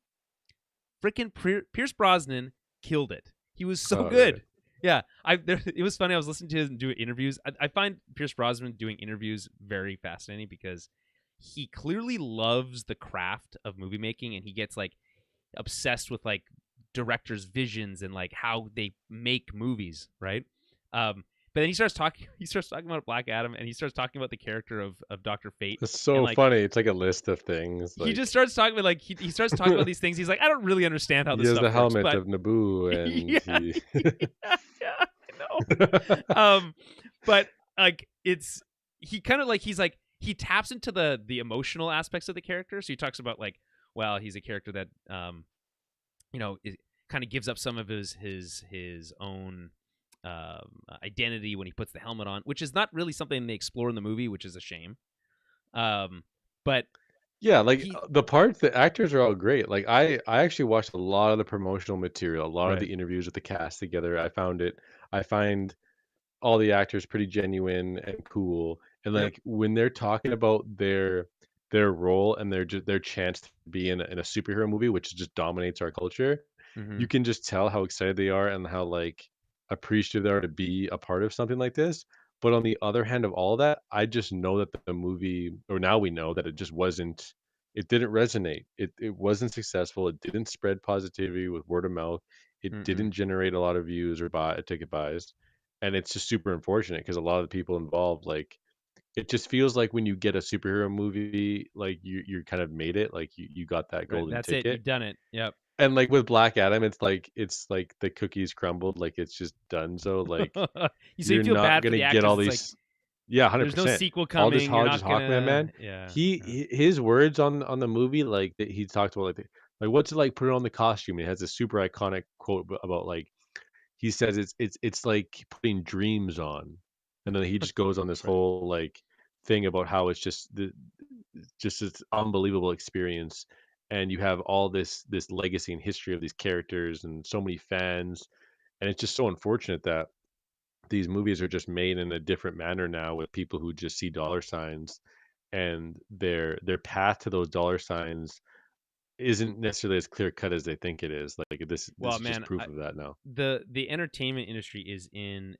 Freaking Pierce Brosnan killed it. He was so Oh, good. really? Yeah, it was funny. I was listening to him do interviews. I find Pierce Brosnan doing interviews very fascinating because he clearly loves the craft of movie making, and he gets like obsessed with like directors' visions and like how they make movies, right? But then he starts talking. He starts talking about Black Adam, and he starts talking about the character of Doctor Fate, It's and so like funny. It's like a list of things. he just Like starts talking about like he starts talking about these things. He's like, I don't really understand how he this has the stuff works, helmet but of Naboo, and yeah, he. yeah, I know. But like he kind of like he taps into the emotional aspects of the character. So he talks about like, well, he's a character that it kind of gives up some of his own identity when he puts the helmet on, which is not really something they explore in the movie, which is a shame. But Yeah, like he the parts, the actors are all great. Like I actually watched a lot of the promotional material, a lot of right. the interviews with the cast together. I find all the actors pretty genuine and cool. And Yep. like when they're talking about their role and their chance to be in a superhero movie, which just dominates our culture, Mm-hmm. you can just tell how excited they are and how like appreciative they are to be a part of something like this. But on the other hand of all that, I just know that the movie, or now we know that it just wasn't, it didn't resonate. It wasn't successful. It didn't spread positivity with word of mouth. It Mm-mm. didn't generate a lot of views or buy ticket buys. And it's just super unfortunate because a lot of the people involved, like, it just feels like when you get a superhero movie, like you kind of made it, like you got that Right. golden That's it. ticket. You've done it. Yep. And like with Black Adam, it's like the cookies crumbled, like it's just done. So like So you you're feel not bad for gonna the get actors. all It's like these. Yeah, hundred there's no percent. sequel Aldous coming. You're Hodge as not Hawkman, gonna. man. Yeah. His words on the movie, like that he talked about, like what's it like putting on the costume. He has a super iconic quote about like he says it's like putting dreams on, and then he just goes on this Right. whole like thing about how it's just this unbelievable experience, and you have all this legacy and history of these characters and so many fans, and it's just so unfortunate that these movies are just made in a different manner now with people who just see dollar signs, and their path to those dollar signs isn't necessarily as clear cut as they think it is. Like this Well, is just man, proof of that now. the entertainment industry is in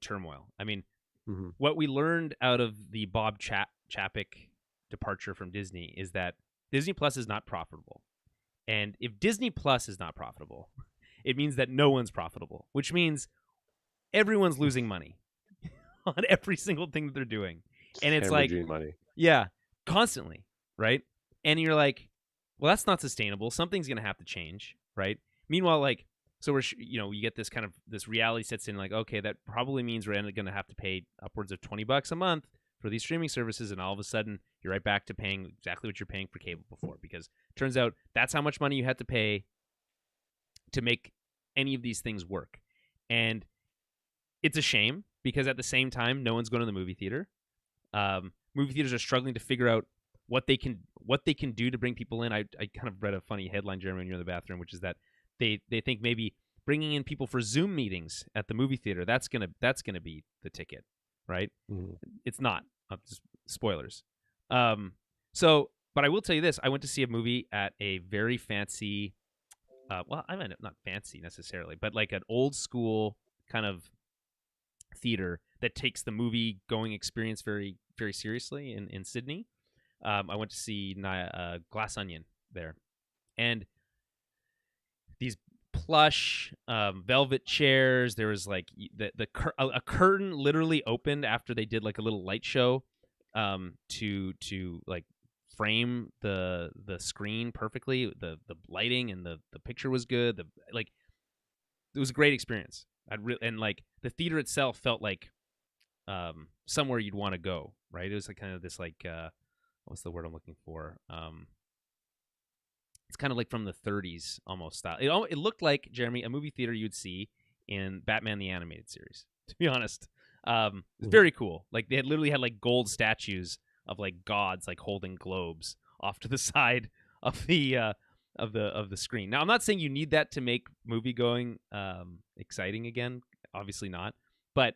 turmoil. I mean, Hmm. what we learned out of the Bob Chapek departure from Disney is that Disney Plus is not profitable. And if Disney Plus is not profitable, it means that no one's profitable, which means everyone's losing money on every single thing that they're doing. And Just it's like, hemorrhaging money. yeah, constantly, right? And you're like, well, that's not sustainable. Something's going to have to change, right? Meanwhile, like, so you get this kind of this reality sets in, like, okay, that probably means we're going to have to pay upwards of $20 a month for these streaming services, and all of a sudden you're right back to paying exactly what you're paying for cable before, because it turns out that's how much money you had to pay to make any of these things work. And it's a shame because at the same time, no one's going to the movie theater. Movie theaters are struggling to figure out what they can do to bring people in. I kind of read a funny headline, Jeremy, when you're in the bathroom, which is that they think maybe bringing in people for Zoom meetings at the movie theater that's gonna be the ticket, right? Mhm. It's not. Just spoilers. Um, but I will tell you this: I went to see a movie at a very fancy. Well, I mean, not fancy necessarily, but like an old school kind of theater that takes the movie going experience very very seriously in Sydney. I went to see Glass Onion there, and these plush velvet chairs. There was like a curtain literally opened after they did like a little light show to like frame the screen perfectly. The lighting and the picture was good. Like it was a great experience. And like the theater itself felt like somewhere you'd want to go. Right? It was like kind of this like what's the word I'm looking for? It's kind of like from the 30s almost style. It looked like, Jeremy, a movie theater you'd see in Batman the Animated Series. To be honest, it's Mhm. very cool. Like they had literally had like gold statues of like gods like holding globes off to the side of the screen. Now, I'm not saying you need that to make movie going exciting again. Obviously not, but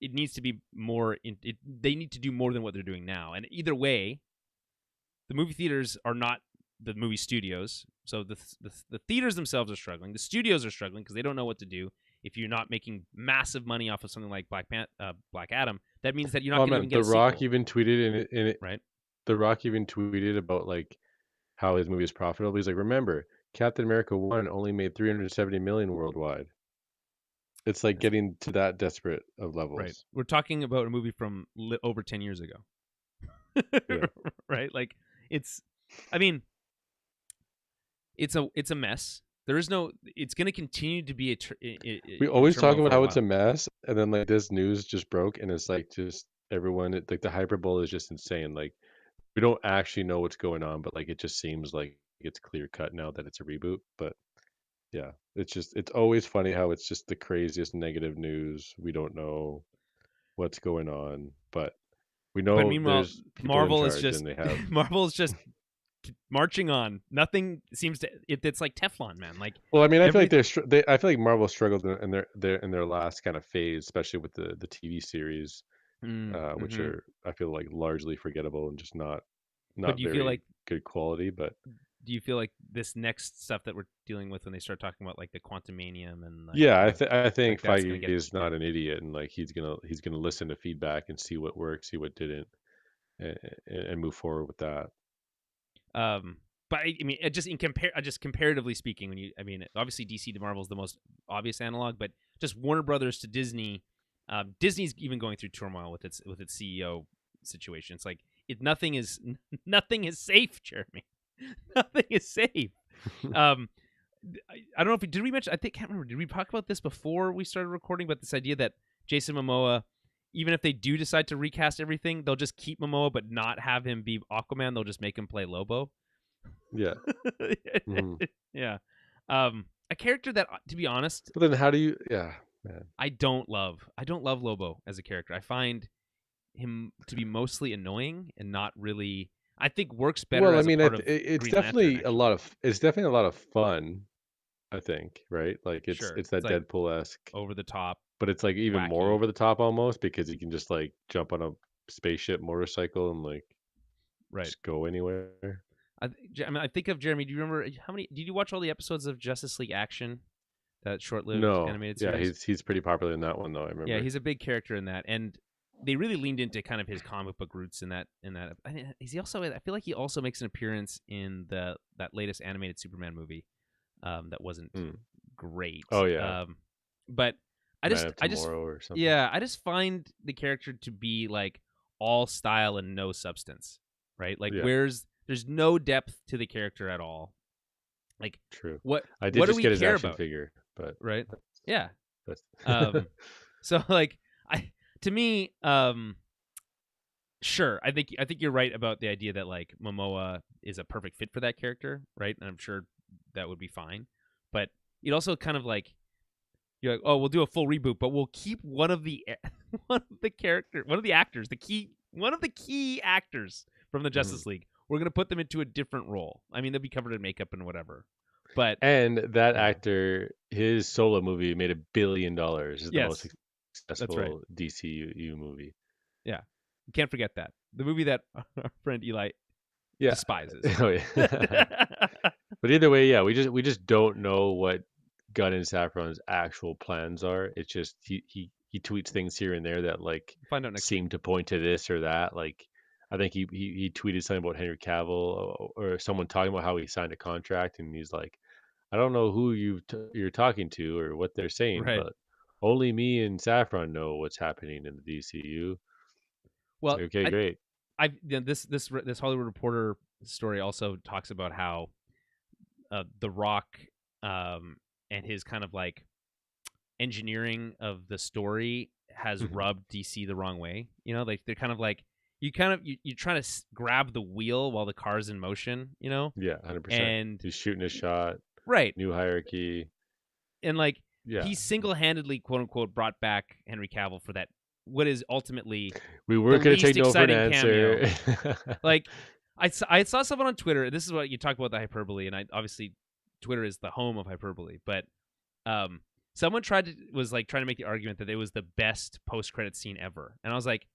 it needs to be more. They need to do more than what they're doing now. And either way, the movie theaters are not the movie studios. So the theaters themselves are struggling. The studios are struggling because they don't know what to do. If you're not making massive money off of something like Black Adam, that means that you're not Oh going to man, even get a sequel, The right? Rock even tweeted about like how his movie is profitable. He's like, remember, Captain America 1 only made 370 million worldwide. It's like That's getting to that desperate of right. levels. We're talking about a movie from over 10 years ago, Yeah. right? Like it's, I mean, it's a mess. There is no. It's going to continue to be We in always talk turmoil about for a how it's a while. mess, and then like this news just broke, and it's like just everyone, like the hyperbole is just insane. Like we don't actually know what's going on, but like it just seems like it's clear cut now that it's a reboot. But yeah, it's always funny how it's just the craziest negative news. We don't know what's going on, but we But know meanwhile, there's people in Marvel is charge just and they have. Marvel is just marching on. Nothing seems to. It's like Teflon, man. Like Well, I mean, I feel like every. I feel like Marvel struggled in their last kind of phase, especially with the TV series, which Mm-hmm. are, I feel like, largely forgettable and just But not do you feel very like good quality. But do you feel like this next stuff that we're dealing with when they start talking about like the quantumanium and yeah, like I think that's gonna Feige get is not an idiot, and like he's gonna listen to feedback and see what worked, see what didn't, and move forward with that. um but I mean it just comparatively speaking when you I mean obviously DC to Marvel is the most obvious analog, but just Warner Brothers to Disney, Disney's even going through turmoil with its CEO situation. It's like nothing is nothing is safe, Jeremy. Nothing is safe. Um, I don't know if did we mention. I think can't remember. Did we talk about this before we started recording? But this idea that Jason Momoa, even if they do decide to recast everything, they'll just keep Momoa but not have him be Aquaman. They'll just make him play Lobo. Yeah. Hmm. Yeah. A character that, to be honest, But then how do you? Yeah, man. I don't love. I don't love Lobo as a character. I find him to be mostly annoying and not really. I think works better Well, I as a mean, part of it's Green Lantern. definitely Actually, a lot of fun. I think, right? Like sure, it's it's that like Deadpool esque, over the top, but it's like even more wacky. over the top almost because you can just like jump on a spaceship motorcycle and like Right. just go anywhere. I mean, I think of Jeremy. Do you remember how many? Did you watch all the episodes of Justice League Action, that short-lived No, animated yeah, series? he's pretty popular in that one though. I Yeah, remember. he's a big character in that, and they really leaned into kind of his comic book roots in that. Is he also? I feel like he also makes an appearance in that latest animated Superman movie, that wasn't Mm. great. Oh yeah, But Man of I just, Tomorrow or something. yeah, I just find the character to be like all style and no substance, right? Like, Yeah, there's no depth to the character at all. Like, true. what I did what do just we get his care action about, figure, but right? that's, Yeah. that's Um. So like, I to me, sure, I think you're right about the idea that like Momoa is a perfect fit for that character, right? And I'm sure that would be fine. But it also kind of like you're like, oh, we'll do a full reboot, but we'll keep one of the one of the actors, one of the key actors from the Mhm. Justice League. We're gonna put them into a different role. I mean, they'll be covered in makeup and whatever. But And that yeah, actor, his solo movie made $1 billion. Is the most yes, that's right. successful DCU movie. Yeah, you can't forget that the movie that our friend Eli Yeah. despises. Oh yeah. But either way, yeah, we just don't know what Gunn and Saffron's actual plans are. It's just he tweets things here and there that like Find out next week. seem to point to this or that. Like I think he tweeted something about Henry Cavill or someone talking about how he signed a contract, and he's like, I don't know who you're talking to or what they're saying, Right. but only me and Saffron know what's happening in the DCU. It's Well, like, okay, great. this Hollywood Reporter story also talks about how The Rock, um, and his kind of like engineering of the story has Mhm. rubbed DC the wrong way. You know, like they're kind of like you're trying to grab the wheel while the car's in motion. You know, Yeah, 100%. and He's shooting a shot, right, new hierarchy. and like Yeah. he single handedly quote unquote brought back Henry Cavill for that what is ultimately We the weren't going to take least no for an exciting cameo. answer. Like I saw someone on Twitter. This is what you talk about the hyperbole, and I obviously Twitter is the home of hyperbole. But um, someone was like trying to make the argument that it was the best post credit scene ever, and I was like,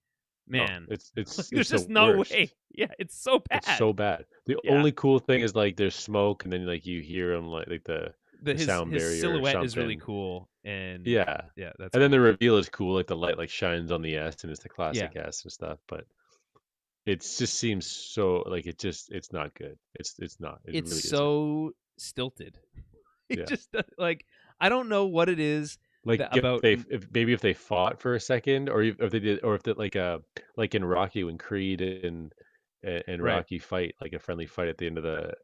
No, man, there's it's the just no way. worst. Yeah, it's so It's bad. so bad. The Yeah, only cool thing is like there's smoke and then like you hear him like the his sound his barrier or silhouette is really something. cool, and Yeah. yeah, that's And then the cool. reveal is cool, like the light like shines on the S and it's the Yeah, classic S and stuff, but it just seems so like it's not good. It's not. It it's really isn't. so stilted. It Yeah. just like I don't know what it is Like that about. if maybe if they fought for a second, or if they did, or if they like in Rocky when Creed and Right, Rocky fight like a friendly fight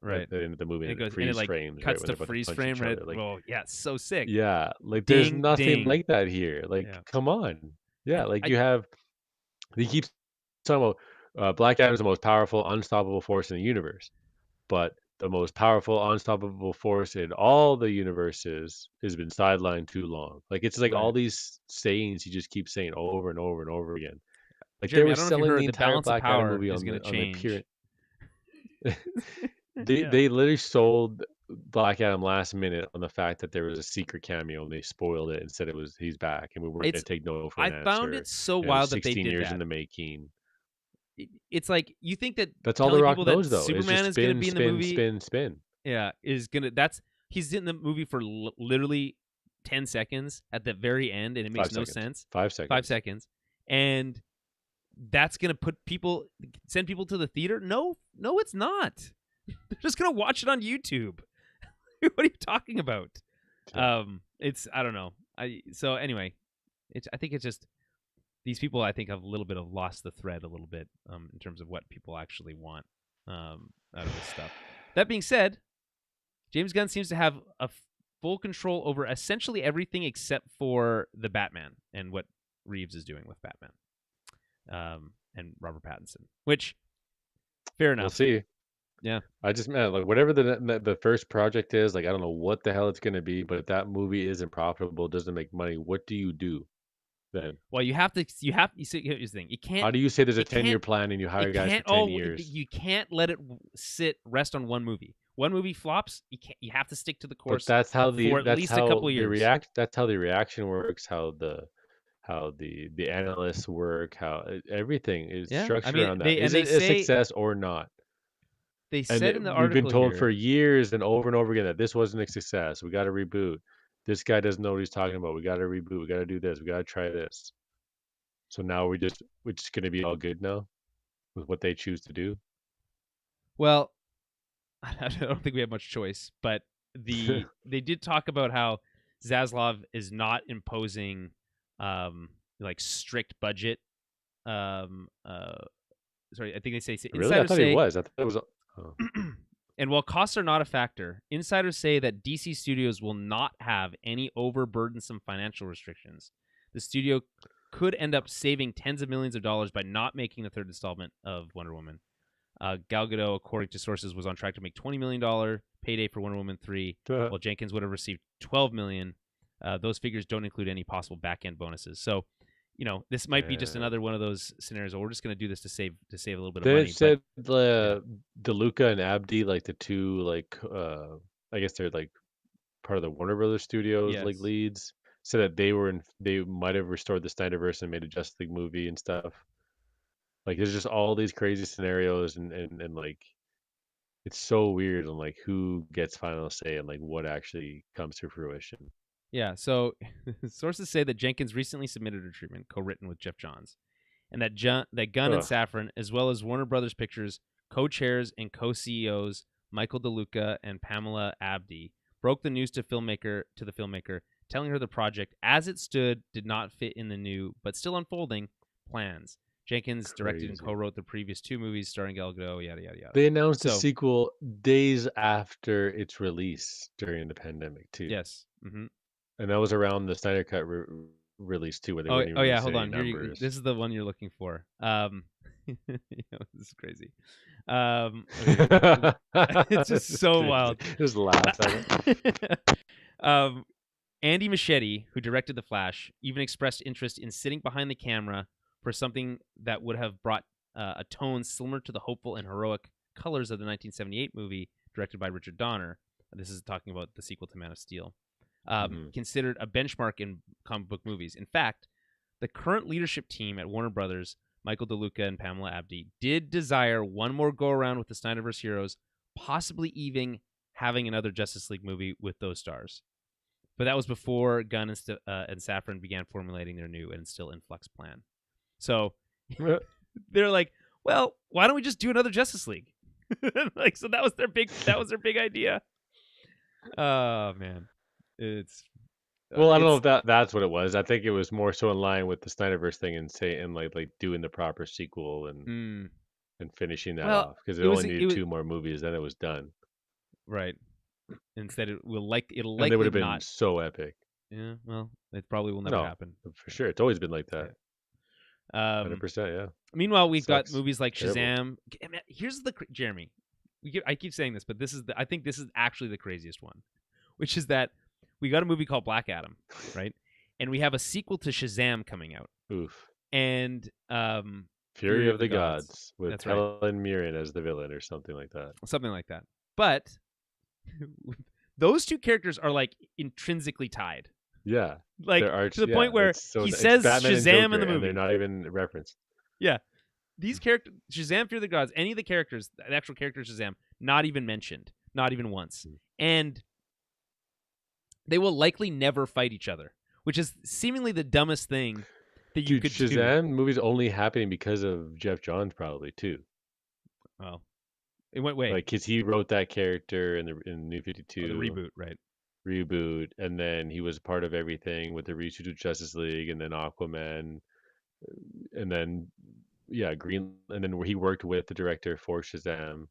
right. at the end of the movie, And it and it goes and it freeze like frames right cuts when to they're about to freeze punch frame, each right? other. Like Well, yeah, it's so sick. yeah, like there's Ding nothing ding. like that here. Like Yeah. come on, yeah, like I you have he keeps talking about Black Adam's the most powerful, unstoppable force in the universe, but the most powerful, unstoppable force in all the universes has been sidelined too long. Like it's like all Right. these sayings he just keeps saying over and over and over again. Like they Jeremy, were I don't know if you selling the heard, the entire balance of Black Adam power movie is going to on the pure. change. They Yeah. they literally sold Black Adam last minute on the fact that there was a secret cameo and they spoiled it and said it was he's back and we weren't gonna It's take no for an I found answer it so and it was wild that they 16 did years in that. the making. It's like you think that That's all The telling Rock people that knows though is Superman just is going to spin, be in the spin, movie, spin, spin. yeah, is going to that's he's in the movie for literally 10 seconds at the very end and it makes Five no seconds. sense. 5 5 seconds. seconds. And that's going to send people to the theater? No, it's not. They're just going to watch it on YouTube. What are you talking about? Yeah. It's I don't know. So anyway, I think it's just these people I think have a little bit of lost the thread a little bit in terms of what people actually want out of this stuff. That being said, James Gunn seems to have a full control over essentially everything except for the Batman and what Reeves is doing with Batman and Robert Pattinson, which fair enough. We'll see. Yeah. I just man, like whatever the first project is, like I don't know what the hell it's gonna be, but if that movie isn't profitable, doesn't make money, what do you do then? Well, you see, here's the thing. How do you say there's a It 10-year can't, plan and you hire it guys for can't, 10 oh, years? you can't let it rest on one movie. One movie flops, you have to stick to the But course for at least a couple of years. that's how the reaction works, how the analysts work, how everything is Yeah. I structured mean, around that. Is they it a say, success or not? they And said in the we've been article told for here, years and over again that this wasn't a success. We got to reboot. This guy doesn't know what he's talking about. We got to reboot. We got to do this. We got to try this. So now we're just going to be all good now with what they choose to do. well, I don't think we have much choice, but they did talk about how Zaslov is not imposing like strict budget. Um, uh, Sorry, I think they say Really? I insiders thought he say was. I thought it was. Oh. and while costs are not a factor, insiders say that DC Studios will not have any overburdensome financial restrictions. The studio could end up saving tens of millions of dollars by not making the third installment of Wonder Woman. Gal Gadot, according to sources, was on track to make $20 million payday for Wonder Woman 3, while Jenkins would have received $12 million. Those figures don't include any possible back-end bonuses. So, this might be just another one of those scenarios where we're just going to do this to save a little bit of Then money. it said Yeah. DeLuca and Abdi, like the two, like I guess they're like part of the Warner Brothers Studios, like Yes. leads, said that they might have restored the Snyderverse and made a Justice League movie and stuff. Like there's just all these crazy scenarios and like it's so weird on like who gets final say and like what actually comes to fruition. Yeah, so sources say that Jenkins recently submitted a treatment co-written with Jeff Johns, and that Gunn and Ugh. Safran, as well as Warner Brothers Pictures co-chairs and co-CEOs Michael DeLuca and Pamela Abdi, broke the news to the filmmaker, telling her the project, as it stood, did not fit in the new but still unfolding plans. Jenkins directed and Crazy. co-wrote the previous two movies starring Gal Gadot, yada yada yada. They announced a So sequel days after its release during the pandemic too. yes, mm-hmm. And that was around the Snyder Cut release too, where they wouldn't even Oh yeah, release hold any on. numbers. This is the one you're looking for. This is crazy. Okay. It's just so crazy. wild. Just laugh at it. Andy Muschietti, who directed The Flash, even expressed interest in sitting behind the camera for something that would have brought a tone similar to the hopeful and heroic colors of the 1978 movie directed by Richard Donner. This is talking about the sequel to Man of Steel. Considered a benchmark in comic book movies. In fact, the current leadership team at Warner Brothers, Michael DeLuca and Pamela Abdi, did desire one more go-around with the Snyderverse heroes, possibly even having another Justice League movie with those stars. But that was before Gunn and Safran began formulating their new and still in flux plan. So they're like, well, why don't we just do another Justice League? So that was their big idea. Oh man. It's well, I don't know if that's what it was. I think it was more so in line with the Snyderverse thing and like doing the proper sequel and finishing that off because it only needed two more movies, then it was done. Right. Instead, it'll And likely they would have been not. so epic. Yeah. Well, it probably will never happen. For sure, it's always been like that. Yeah. 100%. Yeah. Meanwhile, we've got movies like Shazam. Terrible. Here's Jeremy. I keep saying this, but I think this is actually the craziest one, which is that we got a movie called Black Adam, right? And we have a sequel to Shazam coming out, Oof. and Fury of the Gods. Gods with That's right, Helen Mirren as the villain or something like that. something like that. But those two characters are like intrinsically tied, Yeah. like They're to the point where so he it's says Batman and Shazam Joker, in the and movie. they're not even referenced. Yeah, these characters, Shazam, Fear the Gods, any of the characters, the actual character Shazam, not even mentioned, not even once, and they will likely never fight each other, which is seemingly the dumbest thing that you could do. Shazam movie's only happening because of Jeff Johns, probably too. Oh, it went way Like, cause he wrote that character in New 52, the reboot, right? Reboot, and then he was part of everything with the reshoot of Justice League, and then Aquaman, and then Green, and then where he worked with the director for Shazam.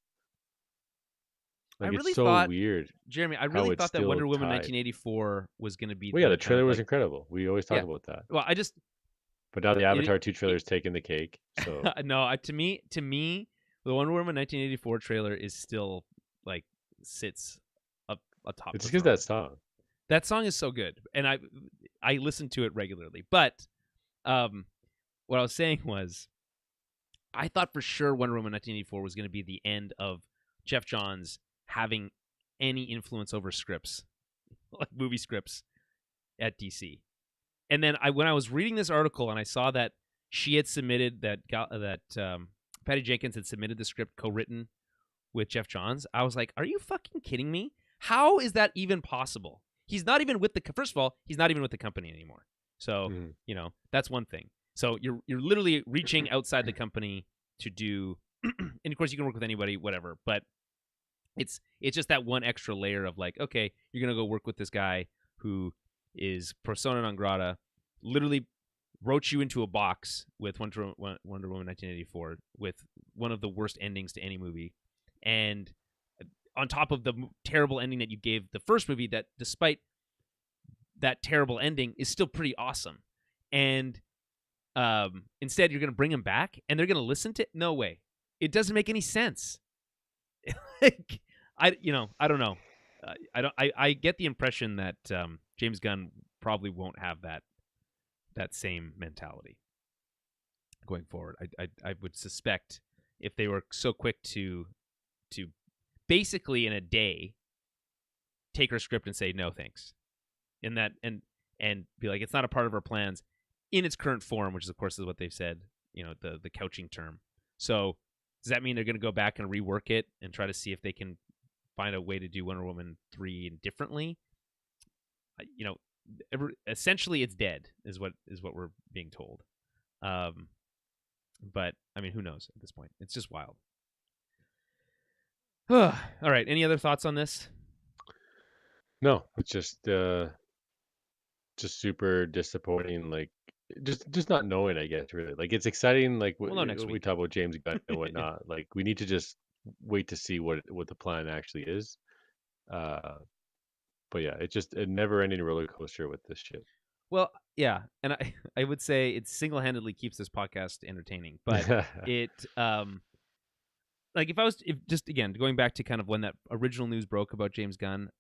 Like, it's so weird, Jeremy. I how really it's thought that still Wonder Woman tied. 1984 was going to be. Well, yeah, the trailer was like, incredible. We always talk about that. well, But now the Avatar 2 trailer is taking the cake. So no, to me, the Wonder Woman 1984 trailer is still like sits up atop. it's because that song. That song is so good, and I listen to it regularly. But what I was saying was, I thought for sure Wonder Woman 1984 was going to be the end of Jeff Johns having any influence over scripts, like movie scripts, at DC. And then when I was reading this article and I saw that she had submitted that Patty Jenkins had submitted the script co-written with Jeff Johns, I was like, "Are you fucking kidding me? How is that even possible?" He's not even with first of all, he's not even with the company anymore. So that's one thing. So you're literally reaching outside the company to do, and of course you can work with anybody, whatever. But it's just that one extra layer of like, okay, you're gonna go work with this guy who is persona non grata, literally wrote you into a box with Wonder Woman 1984 with one of the worst endings to any movie, and on top of the terrible ending that you gave the first movie, that despite that terrible ending is still pretty awesome, and instead you're going to bring him back and they're going to listen to it? No way. It doesn't make any sense. Like, I don't know. I get the impression that James Gunn probably won't have that same mentality going forward. I would suspect if they were so quick to basically in a day take her script and say no thanks, and be like, it's not a part of our plans in its current form, which is of course is what they've said, the couching term. So does that mean they're going to go back and rework it and try to see if they can find a way to do Wonder Woman 3 differently? Essentially it's dead is what we're being told. But I mean, who knows at this point? It's just wild. All right. Any other thoughts on this? No, it's just super disappointing. Like, just not knowing, I guess, really. Like, it's exciting. Like, next we week. talk about James Gunn and whatnot. Like, we need to just wait to see what the plan actually is. But yeah, it's just a never-ending roller coaster with this shit. Well, yeah, and I would say it single-handedly keeps this podcast entertaining. But it like if just again going back to kind of when that original news broke about James Gunn,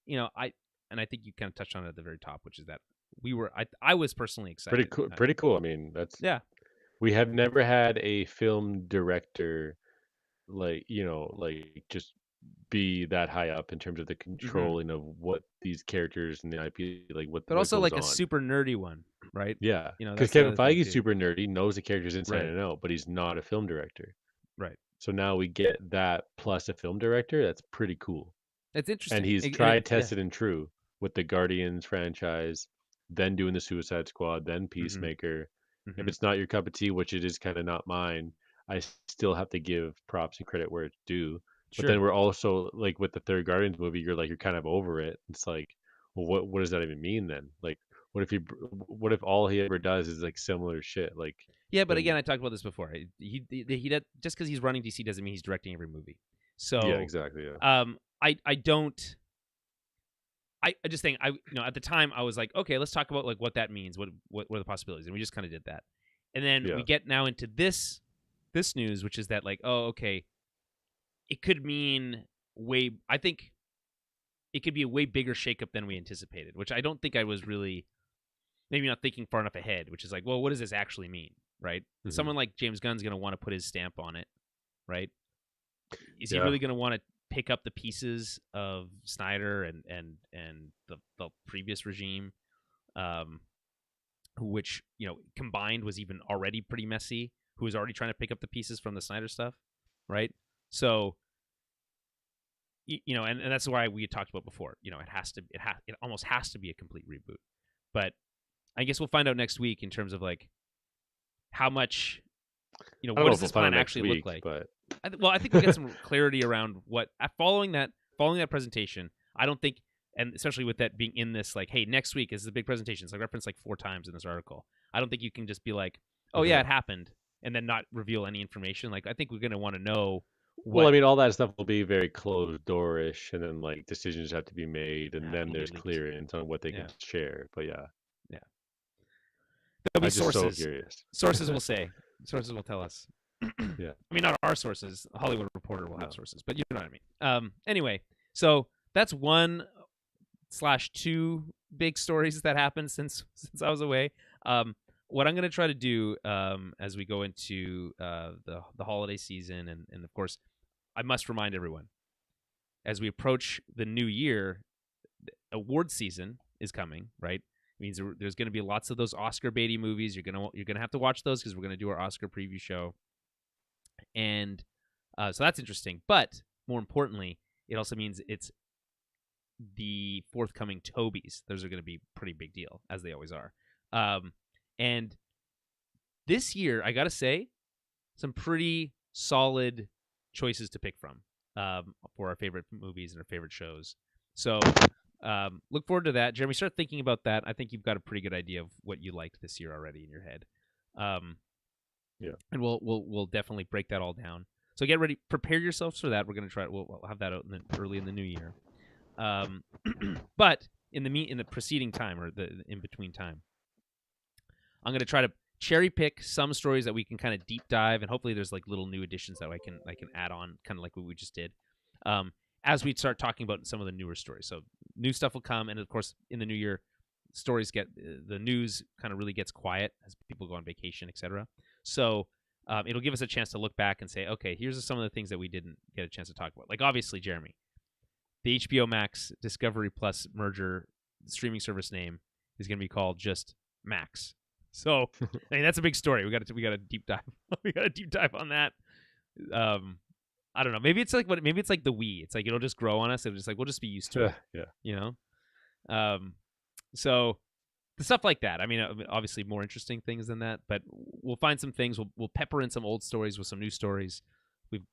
I think you kind of touched on it at the very top, which is that I was personally excited. Pretty cool. I mean, we have never had a film director like just be that high up in terms of the controlling of what these characters and the IP, like but also like on. a super nerdy one, right? Yeah, because Kevin Feige's super nerdy, knows the characters inside and out, but he's not a film director. Right. So now we get that plus a film director. That's pretty cool. That's interesting. And he's tried, tested, and true with the Guardians franchise, then doing the Suicide Squad, then Peacemaker. If it's not your cup of tea, which it is kind of not mine, I still have to give props and credit where it's due. But then we're also like with the third Guardians movie, you're kind of over it. It's like, well, what does that even mean then? Like, what if all he ever does is like similar shit? Like, yeah, but again, I talked about this before. He just because he's running DC doesn't mean he's directing every movie. So yeah, exactly. Yeah. I just think at the time I was like, okay, let's talk about like what that means, what are the possibilities, and we just kind of did that, and then we get now into this news, which is that like, oh, okay, it could mean way. I think it could be a way bigger shakeup than we anticipated, which I don't think I was really maybe not thinking far enough ahead. Which is like, well, what does this actually mean, right? Someone like James Gunn's going to want to put his stamp on it, right? Is he really going to want to pick up the pieces of Snyder and the previous regime, which combined was even already pretty messy? Who was already trying to pick up the pieces from the Snyder stuff, right? So, and that's why we had talked about before. It almost has to be a complete reboot. But I guess we'll find out next week in terms of like how much. What does this plan actually look like? But I think we'll get some clarity around what following that presentation. I don't think, and especially with that being in this, like, hey, next week is the big presentation. It's like referenced like 4 times in this article. I don't think you can just be like, oh yeah, it happened, and then not reveal any information. Like, I think we're going to want to know. Well, I mean, all that stuff will be very closed door-ish, and then like decisions have to be made, and then there's clearance on what they can share. But yeah, there'll be sources. So curious. Sources will say. Sources will tell us. Yeah. I mean, not our sources. A Hollywood Reporter will have sources, but you know what I mean. Anyway, so that's 1/2 big stories that happened since I was away. What I'm going to try to do as we go into the holiday season, and of course, I must remind everyone, as we approach the new year, award season is coming, right? It means there's going to be lots of those Oscar baity movies. You're gonna have to watch those because we're going to do our Oscar preview show, and so that's interesting. But more importantly, it also means it's the forthcoming Tobies. Those are going to be a pretty big deal, as they always are. And this year, I got to say, some pretty solid choices to pick from for our favorite movies and our favorite shows. So look forward to that. Jeremy, start thinking about that. I think you've got a pretty good idea of what you liked this year already in your head. Yeah. And we'll definitely break that all down. So get ready. Prepare yourselves for that. We're going to try. We'll have that out early in the new year. But in the preceding time or the in between time, I'm going to try to cherry pick some stories that we can kind of deep dive, and hopefully there's like little new additions that I can add on, kind of like what we just did. As we start talking about some of the newer stories, so new stuff will come, and of course in the new year, stories the news kind of really gets quiet as people go on vacation, etc. So it'll give us a chance to look back and say, okay, here's some of the things that we didn't get a chance to talk about. Like obviously, Jeremy, the HBO Max Discovery Plus merger streaming service name is going to be called just Max. So I mean that's a big story. We got to deep dive. We got to deep dive on that. I don't know. Maybe it's like maybe it's like the Wii. It's like it'll just grow on us. It'll just like we'll just be used to it. Yeah. So the stuff like that. I mean, obviously more interesting things than that, but we'll find some things. We'll pepper in some old stories with some new stories.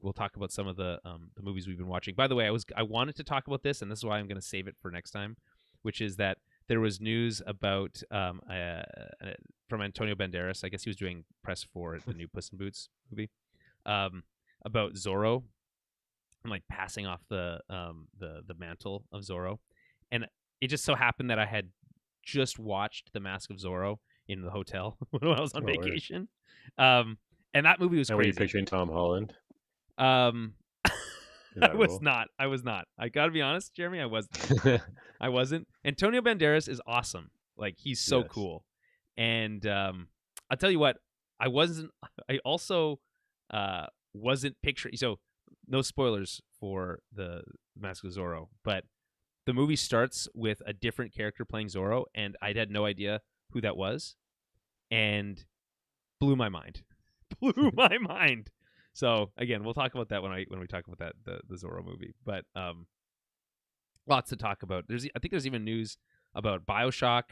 We'll talk about some of the movies we've been watching. By the way, I wanted to talk about this, and this is why I'm going to save it for next time, which is that there was news about from Antonio Banderas. I guess he was doing press for the new Puss in Boots movie about Zorro and like passing off the mantle of Zorro, and it just so happened that I had just watched The Mask of Zorro in the hotel when I was on vacation, and that movie was crazy. Were you picturing Tom Holland? I was not. I gotta be honest, Jeremy. I wasn't. I wasn't. Antonio Banderas is awesome. Like he's so cool. And I'll tell you what. I also wasn't picturing. So no spoilers for the Mask of Zorro, but the movie starts with a different character playing Zorro, and I had no idea who that was, and blew my mind. Blew my mind. So again, we'll talk about that when we talk about that the Zorro movie. But lots to talk about. I think there's even news about BioShock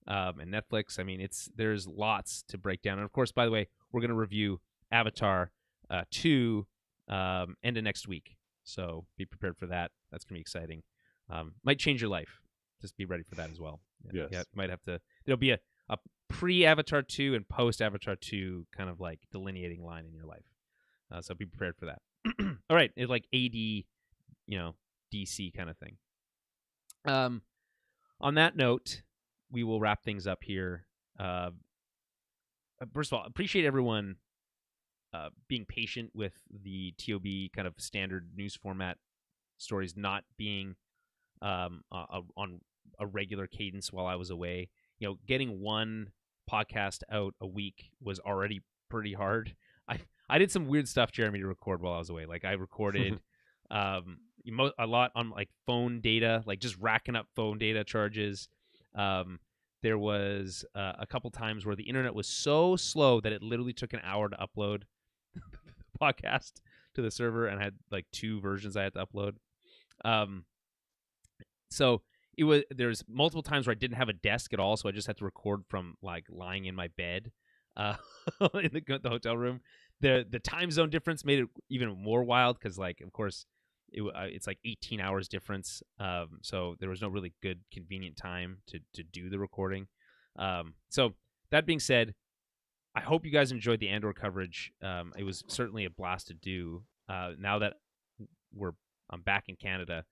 and Netflix. I mean, there's lots to break down. And of course, by the way, we're going to review Avatar 2 end of next week. So be prepared for that. That's going to be exciting. Might change your life. Just be ready for that as well. Yes. Yeah, might have to. There'll be a pre-Avatar 2 and post-Avatar 2 kind of like delineating line in your life. So be prepared for that. All right, it's like AD, DC kind of thing. On that note, we will wrap things up here. First of all, appreciate everyone being patient with the TOB kind of standard news format stories not being on a regular cadence while I was away. Getting one podcast out a week was already pretty hard. I did some weird stuff, Jeremy, to record while I was away. Like I recorded a lot on like phone data, like just racking up phone data charges. There was a couple times where the internet was so slow that it literally took an hour to upload the podcast to the server, and I had like 2 versions I had to upload. So there's multiple times where I didn't have a desk at all, so I just had to record from like lying in my bed in the hotel room. The time zone difference made it even more wild because, like, of course, it's like 18 hours difference. So there was no really good convenient time to do the recording. So that being said, I hope you guys enjoyed the Andor coverage. It was certainly a blast to do. Now that I'm back in Canada,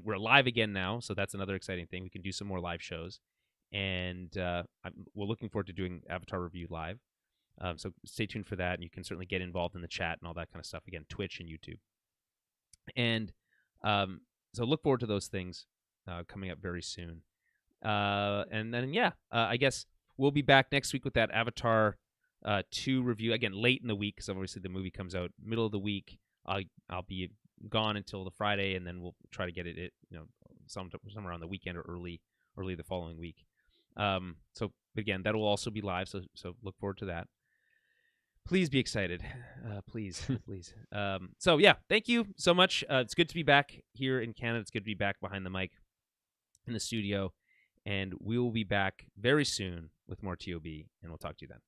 we're live again now, so that's another exciting thing. We can do some more live shows, and we're looking forward to doing Avatar Review live. So stay tuned for that, and you can certainly get involved in the chat and all that kind of stuff. Again, Twitch and YouTube. And so look forward to those things coming up very soon. And then, I guess we'll be back next week with that Avatar 2 review. Again, late in the week, because obviously the movie comes out middle of the week. I'll be gone until the Friday, and then we'll try to get it somewhere on the weekend or early the following week. So again, that will also be live, so look forward to that. Please be excited. Please. So yeah, thank you so much. It's good to be back here in Canada. It's good to be back behind the mic in the studio, and we will be back very soon with more TOB, and we'll talk to you then.